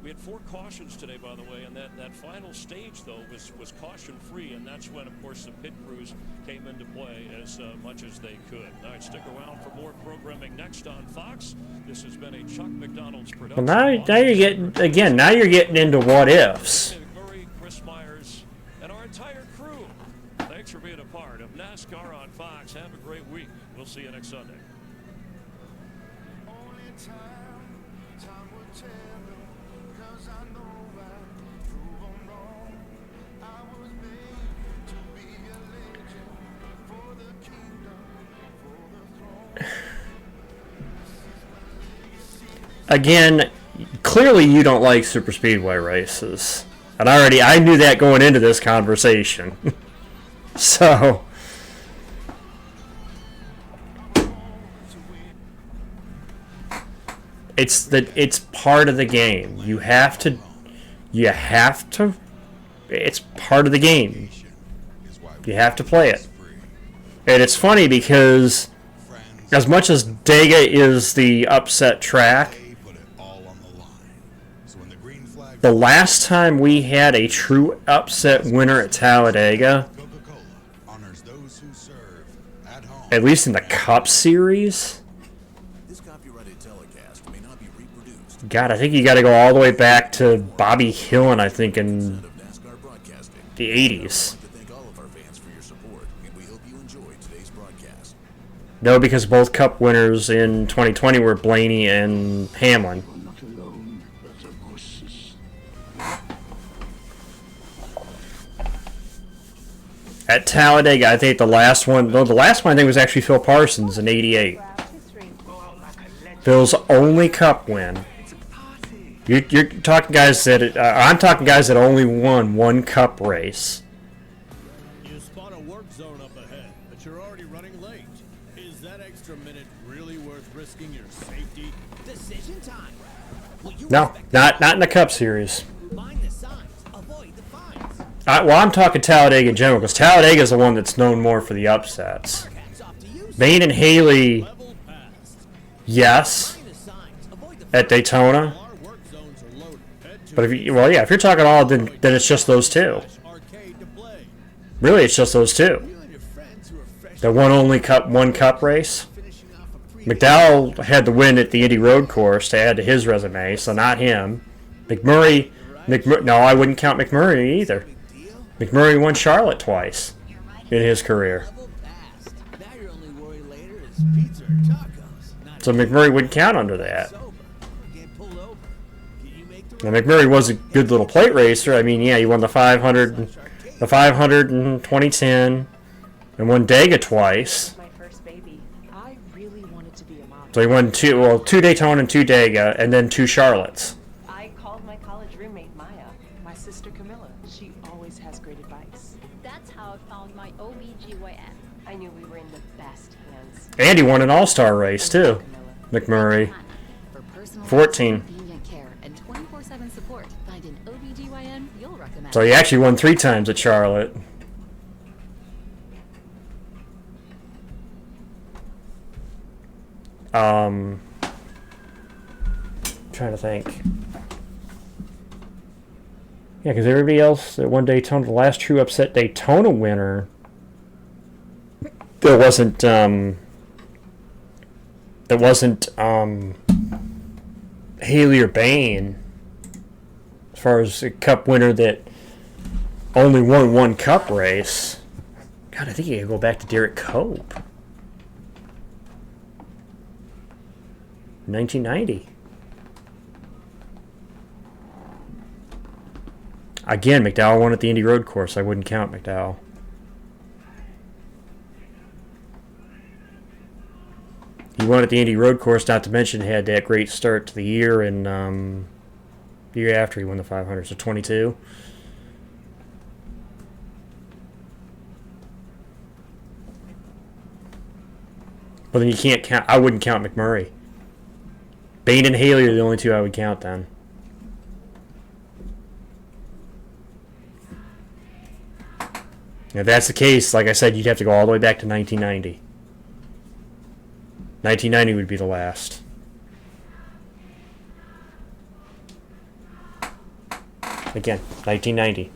We had 4 cautions today, by the way, and that final stage, though, was caution-free, and that's when, of course, the pit crews came into play as much as they could. All right, stick around for more programming next on Fox. This has been a Chuck McDonald's production. Well, now you're getting into what ifs. McMurray, Chris Myers, and our entire crew. Thanks for being a part of NASCAR on Fox. Have a great week. We'll see you next Sunday. Again, clearly you don't like super speedway races. And I knew that going into this conversation. So it's part of the game. You have to it's part of the game. You have to play it. And it's funny because as much as Dega is the upset track, the last time we had a true upset winner at Talladega, at least in the Cup Series, God, I think you got to go all the way back to Bobby Hillin, I think, in the 80s. No, because both Cup winners in 2020 were Blaney and Hamlin. At Talladega, I think the last one I think was actually Phil Parsons in '88. Phil's only Cup win. You're talking guys that I'm talking guys that only won one Cup race. You spot a work zone up ahead, but you're already running late. Is that extra minute really worth risking your safety? Decision time. No, not in the Cup Series. Mind the signs. Avoid the fines. Well, I'm talking Talladega in general, because Talladega is the one that's known more for the upsets. Bain and Haley, yes, at Daytona. But if you're talking all, then it's just those two. Really, it's just those two. The one Cup race. McDowell had the win at the Indy Road Course to add to his resume, so not him. McMurray, no, I wouldn't count McMurray either. McMurray won Charlotte twice in his career. So McMurray wouldn't count under that. Now McMurray was a good little plate racer. I mean, yeah, he won the 500 in 2010 and won Dega twice. My first baby. I really wanted to be a mom. So he won two Daytona and 2 Dega and then 2 Charlottes. I called my college roommate Maya, my sister Camilla. She always has great advice. That's how I found my OBGYN. I knew we were in the best hands. And he won an all-star race too, McMurray. 14. And 24/7 support. Find an OBGYN you'll recommend. So he actually won 3 times at Charlotte. Trying to think. Yeah, because everybody else that won Daytona, the last true upset Daytona winner, there wasn't Haley or Bain. As far as a Cup winner that only won one Cup race, God, I think you could go back to Derek Cope, 1990. Again, McDowell won at the Indy Road Course. I wouldn't count McDowell. He won at the Indy Road Course, not to mention had that great start to the year, and the year after he won the 500, so 22. But then you can't count. I wouldn't count McMurray. Bain and Haley are the only two I would count then. If that's the case, like I said, you'd have to go all the way back to 1990. 1990 would be the last. Again, 1990.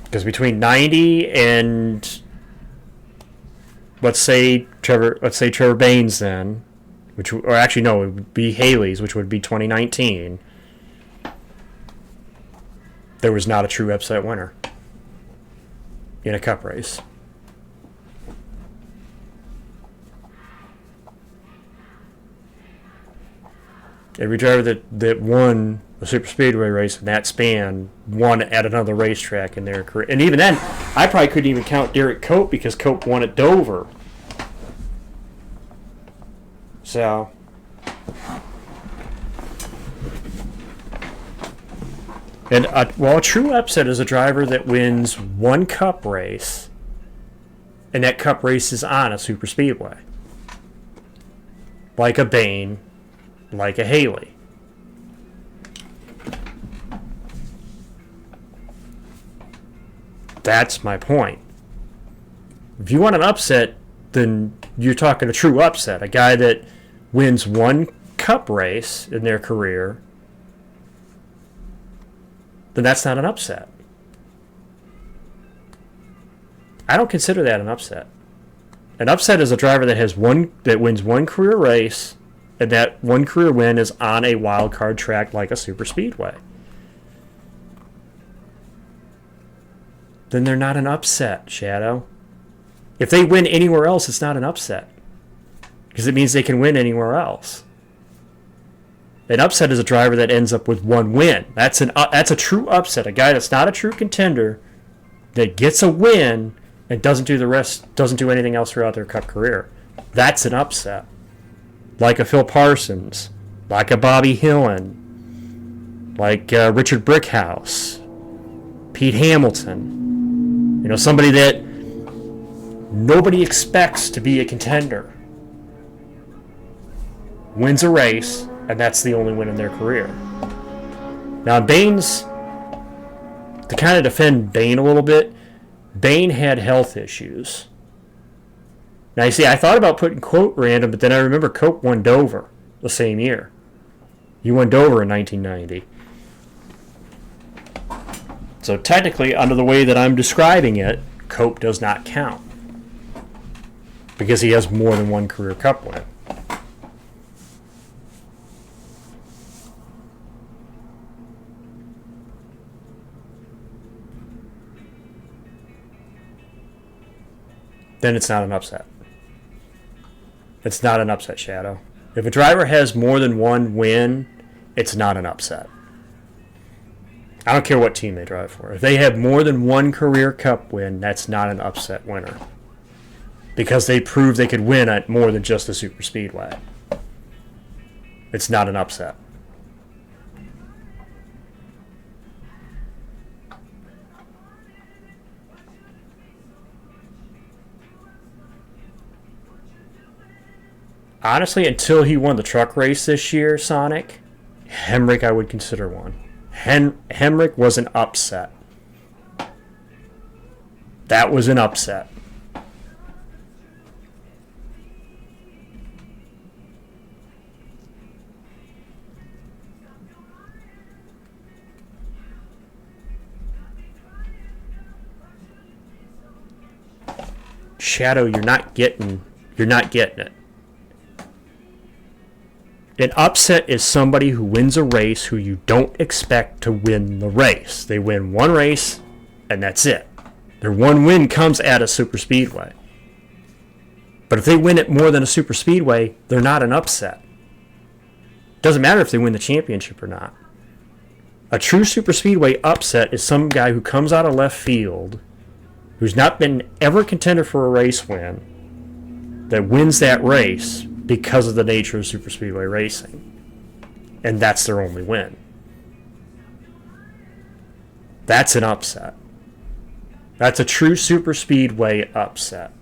Because between 90 and let's say Trevor Bain's then, or actually no, it would be Haley's, which would be 2019. There was not a true upset winner in a Cup race. Every driver that won a super speedway race in that span won at another racetrack in their career. And even then, I probably couldn't even count Derek Cope because Cope won at Dover. So, and a true upset is a driver that wins one Cup race, and that Cup race is on a super speedway, like a Bain, like a Haley. That's my point. If you want an upset, then you're talking a true upset. A guy that wins one Cup race in their career, then that's not an upset. I don't consider that an upset. An upset is a driver that wins one career race, and that one career win is on a wild card track like a super speedway. Then they're not an upset, Shadow. If they win anywhere else, it's not an upset, because it means they can win anywhere else. An upset is a driver that ends up with one win. That's a true upset. A guy that's not a true contender that gets a win and doesn't do anything else throughout their Cup career. That's an upset. Like a Phil Parsons, like a Bobby Hillen, like Richard Brickhouse, Pete Hamilton. You know, somebody that nobody expects to be a contender. Wins a race, and that's the only win in their career. Now, Bain's, to kind of defend Bain a little bit, Bain had health issues. Now, you see, I thought about putting Cope random, but then I remember Cope won Dover the same year. He won Dover in 1990. So technically, under the way that I'm describing it, Cope does not count, because he has more than one career Cup win. Then it's not an upset. It's not an upset, Shadow. If a driver has more than one win, it's not an upset. I don't care what team they drive for. If they have more than one career Cup win, that's not an upset winner, because they proved they could win at more than just a super speedway. It's not an upset. Honestly, until he won the truck race this year, Sonic, Hemrick I would consider one. Hemrick was an upset. That was an upset. Shadow, you're not getting it. An upset is somebody who wins a race who you don't expect to win the race. They win one race, and that's it. Their one win comes at a super speedway. But if they win it more than a super speedway, they're not an upset. Doesn't matter if they win the championship or not. A true super speedway upset is some guy who comes out of left field, who's not been ever a contender for a race win, that wins that race because of the nature of super speedway racing. And that's their only win. That's an upset. That's a true super speedway upset.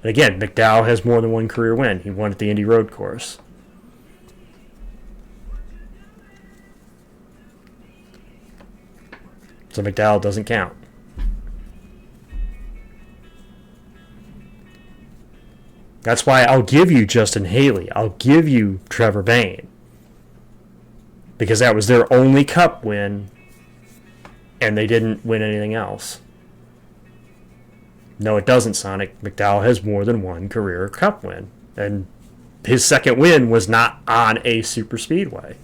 And again, McDowell has more than one career win. He won at the Indy Road Course. So McDowell doesn't count. That's why I'll give you Justin Haley. I'll give you Trevor Bayne. Because that was their only Cup win, and they didn't win anything else. No, it doesn't, Sonic. McDowell has more than one career Cup win. And his second win was not on a super speedway.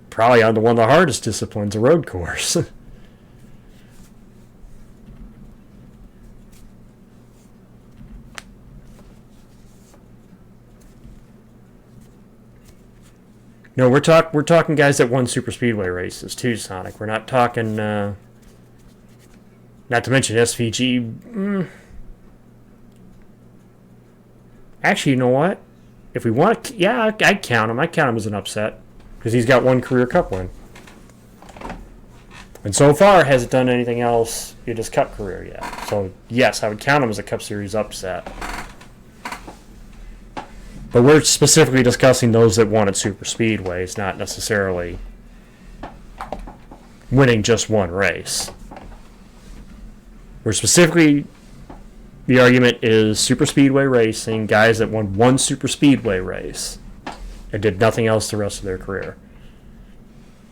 Probably on one of the hardest disciplines, a road course. No, we're talking guys that won super speedway races too, Sonic. We're not talking. Not to mention SVG. Actually, you know what? If we want to, yeah, I'd count him. I count him as an upset because he's got one career Cup win, and so far hasn't done anything else in his Cup career yet. So yes, I would count him as a Cup Series upset. But we're specifically discussing those that won at super speedways, not necessarily winning just one race. We're specifically, the argument is super speedway racing, guys that won one super speedway race and did nothing else the rest of their career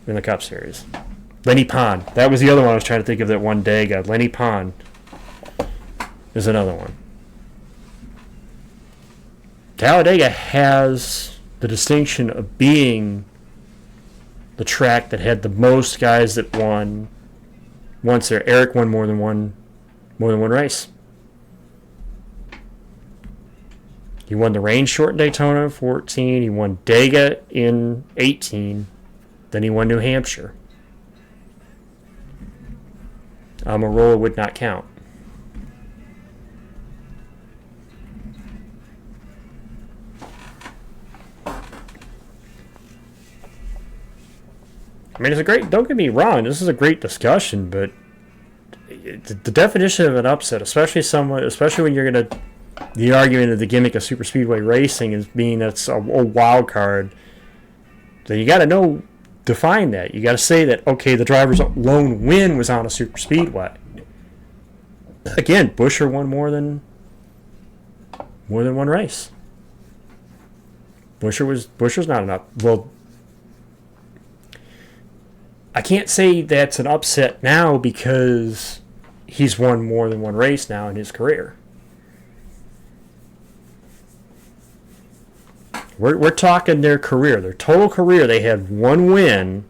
in the Cup Series. Lenny Pond. That was the other one I was trying to think of that one day. Lenny Pond is another one. Talladega has the distinction of being the track that had the most guys that won once there. Eric won more than one race. He won the rain short in Daytona in 14. He won Dega in 18. Then he won New Hampshire. Amarola would not count. I mean, it's a great, don't get me wrong, this is a great discussion, but the definition of an upset, especially when you're going to, the argument of the gimmick of super speedway racing is being that's a wild card, then you got to define that. You got to say that, okay, the driver's lone win was on a super speedway. Again, Buescher won more than one race. Buescher's not enough. Well, I can't say that's an upset now because he's won more than one race now in his career. We're talking their career, their total career. They had one win,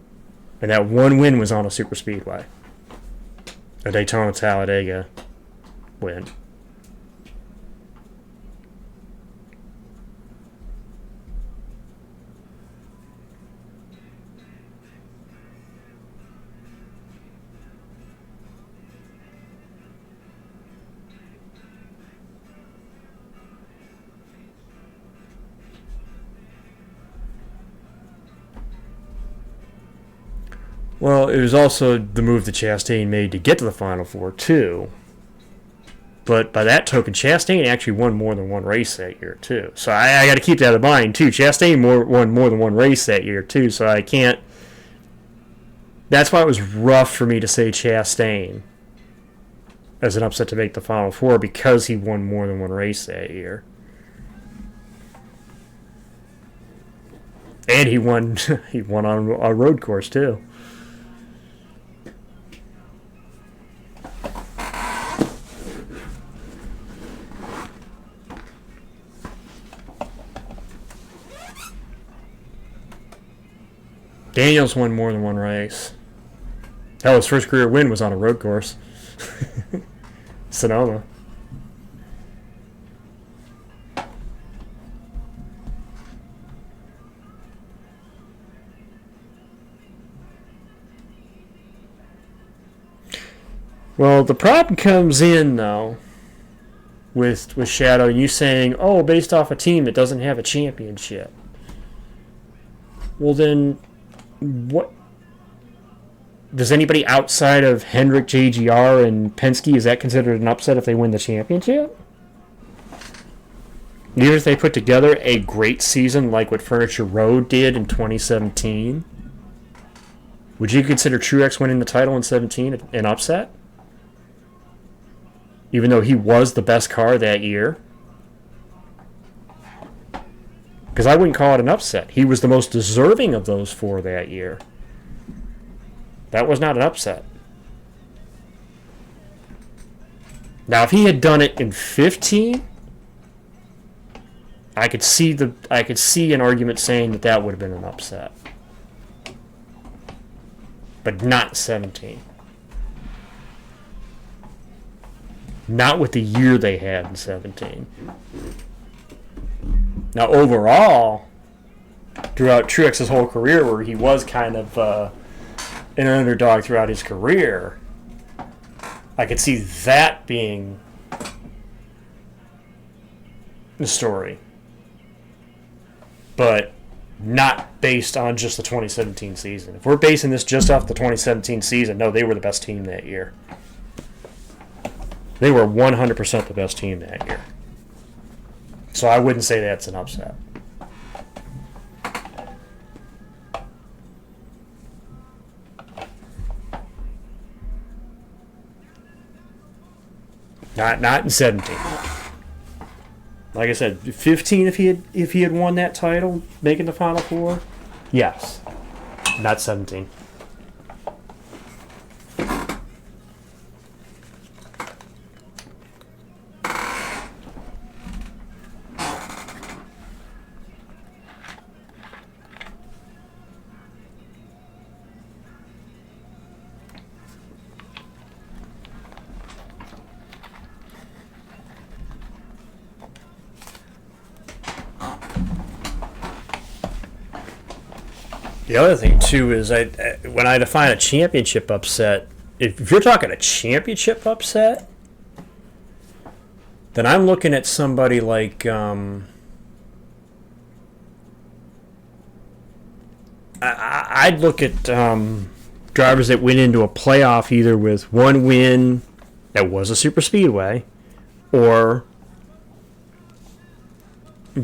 and that one win was on a super speedway, a Daytona Talladega win. Well, it was also the move that Chastain made to get to the Final Four, too. But by that token, Chastain actually won more than one race that year, too. So I got to keep that in mind, too. Chastain won more than one race that year, too, so I can't... That's why it was rough for me to say Chastain as an upset to make the Final Four, because he won more than one race that year. And he won on a road course, too. Daniels won more than one race. Hell, his first career win was on a road course. Sonoma. Well, the problem comes in, though, with Shadow, you saying, oh, based off a team that doesn't have a championship. Well, then, what? Does anybody outside of Hendrick, JGR, and Penske, is that considered an upset if they win the championship? Even if they put together a great season like what Furniture Road did in 2017, would you consider Truex winning the title in 17 an upset? Even though he was the best car that year? Because I wouldn't call it an upset. He was the most deserving of those four that year. That was not an upset. Now, if he had done it in 15, I could see an argument saying that would have been an upset. But not 17. Not with the year they had in 17. Now, overall, throughout Truex's whole career, where he was kind of an underdog throughout his career, I could see that being the story. But not based on just the 2017 season. If we're basing this just off the 2017 season, no, they were the best team that year. They were 100% the best team that year. So I wouldn't say that's an upset. Not in 17. Like I said, 15 if he had won that title, making the Final Four, yes. Not 17. The other thing, too, is when I define a championship upset, if you're talking a championship upset, then I'm looking at somebody like I'd look at drivers that went into a playoff either with one win that was a super speedway or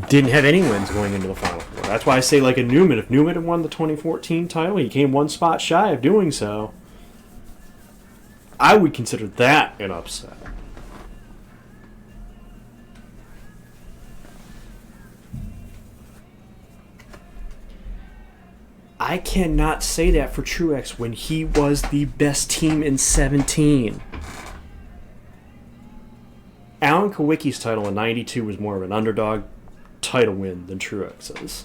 didn't have any wins going into the Final Four. That's why I say like a Newman. If Newman had won the 2014 title, he came one spot shy of doing so. I would consider that an upset. I cannot say that for Truex when he was the best team in 17. Alan Kawicki's title in 92 was more of an underdog title win than Truex's.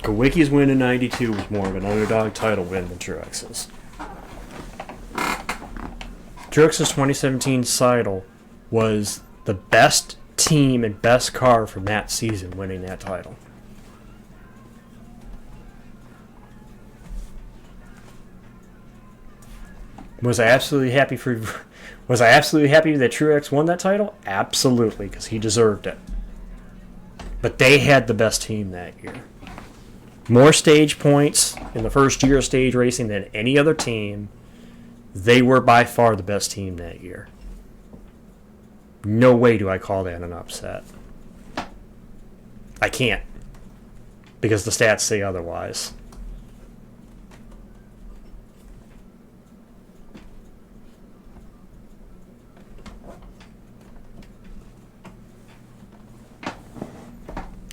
Kawicki's win in 92 was more of an underdog title win than Truex's. Truex's 2017 title was the best team and best car from that season winning that title. Was I absolutely happy that Truex won that title? Absolutely, because he deserved it. But they had the best team that year. More stage points in the first year of stage racing than any other team. They were by far the best team that year. No way do I call that an upset. I can't. Because the stats say otherwise.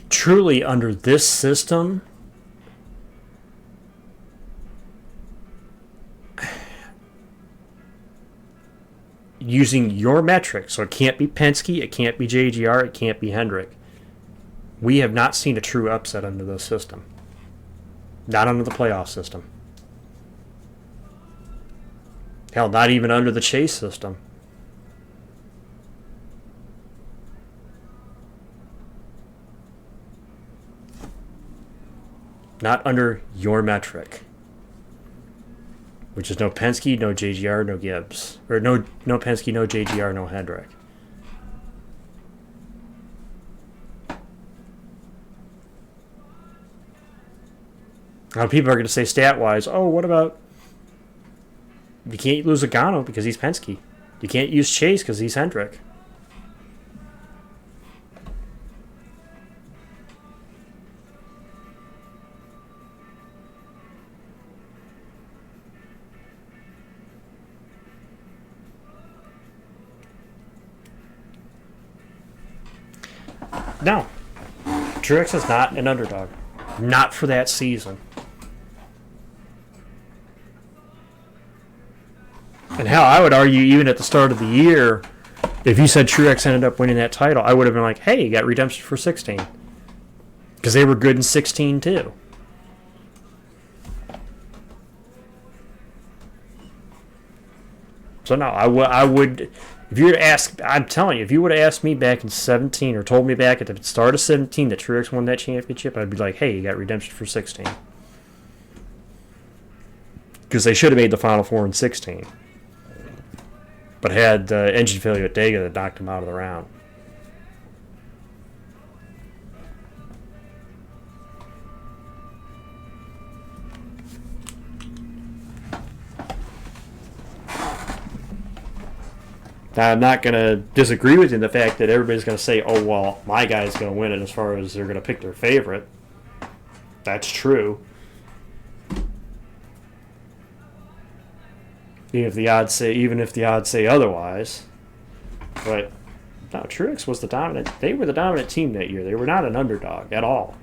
Truly, under this system, using your metrics, so it can't be Penske, it can't be JGR, it can't be Hendrick. We have not seen a true upset under the system. Not under the playoff system. Hell, not even under the chase system. Not under your metric. Which is no Penske, no JGR, no Gibbs. Or no Penske, no JGR, no Hendrick. Now people are going to say stat-wise, oh, what about... You can't lose Logano because he's Penske. You can't use Chase because he's Hendrick. No. Truex is not an underdog. Not for that season. And hell, I would argue even at the start of the year, if you said Truex ended up winning that title, I would have been like, hey, you got redemption for 16. Because they were good in 16 too. So no, I would, if you were to ask, I'm telling you, if you would have asked me back in 17 or told me back at the start of 17 that Truex won that championship, I'd be like, hey, you got redemption for 16. Because they should have made the Final Four in 16. But had engine failure at Dega that knocked him out of the round. Now, I'm not going to disagree with you in the fact that everybody's going to say, oh, well, my guy's going to win it as far as they're going to pick their favorite. That's true. Even if the odds say otherwise. But no, Truex was the dominant. They were the dominant team that year. They were not an underdog at all.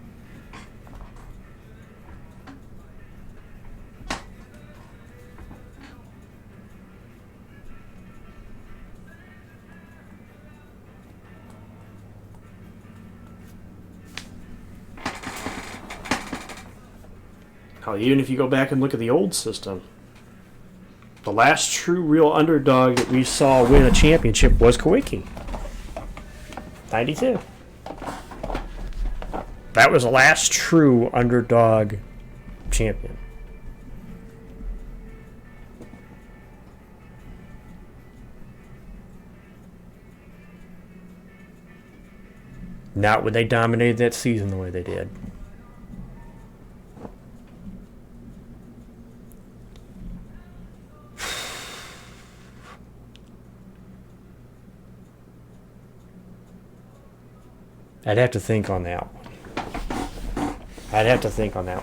Now, even if you go back and look at the old system, the last true real underdog that we saw win a championship was Kawicki. 92. That was the last true underdog champion. Not when they dominated that season the way they did. I'd have to think on that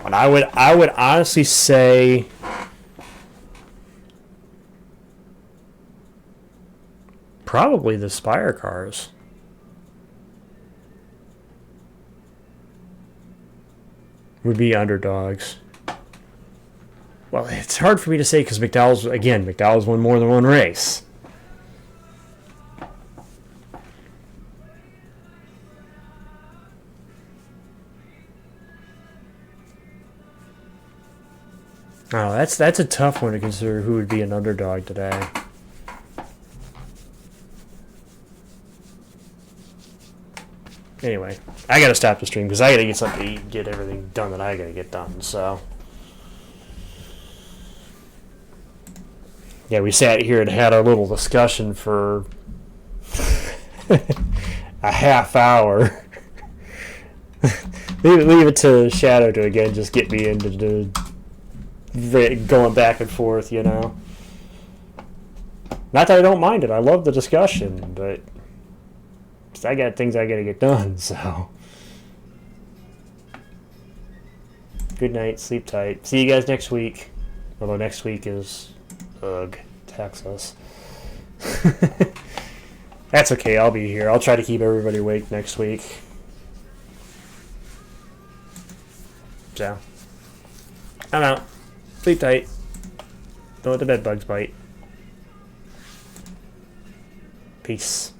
one. I would honestly say probably the Spire cars. Would be underdogs. Well, it's hard for me to say because McDowell's won more than one race. Oh, that's a tough one to consider who would be an underdog today. Anyway, I gotta stop the stream because I gotta get something to eat, get everything done that I gotta get done, so. Yeah, we sat here and had our little discussion for a half hour. leave it to Shadow to again just get me into going back and forth, you know. Not that I don't mind it. I love the discussion, but I got things I gotta get done, so. Good night, sleep tight. See you guys next week. Although next week is, Texas. That's okay, I'll be here. I'll try to keep everybody awake next week. So, I'm out. Sleep tight. Don't let the bed bugs bite. Peace.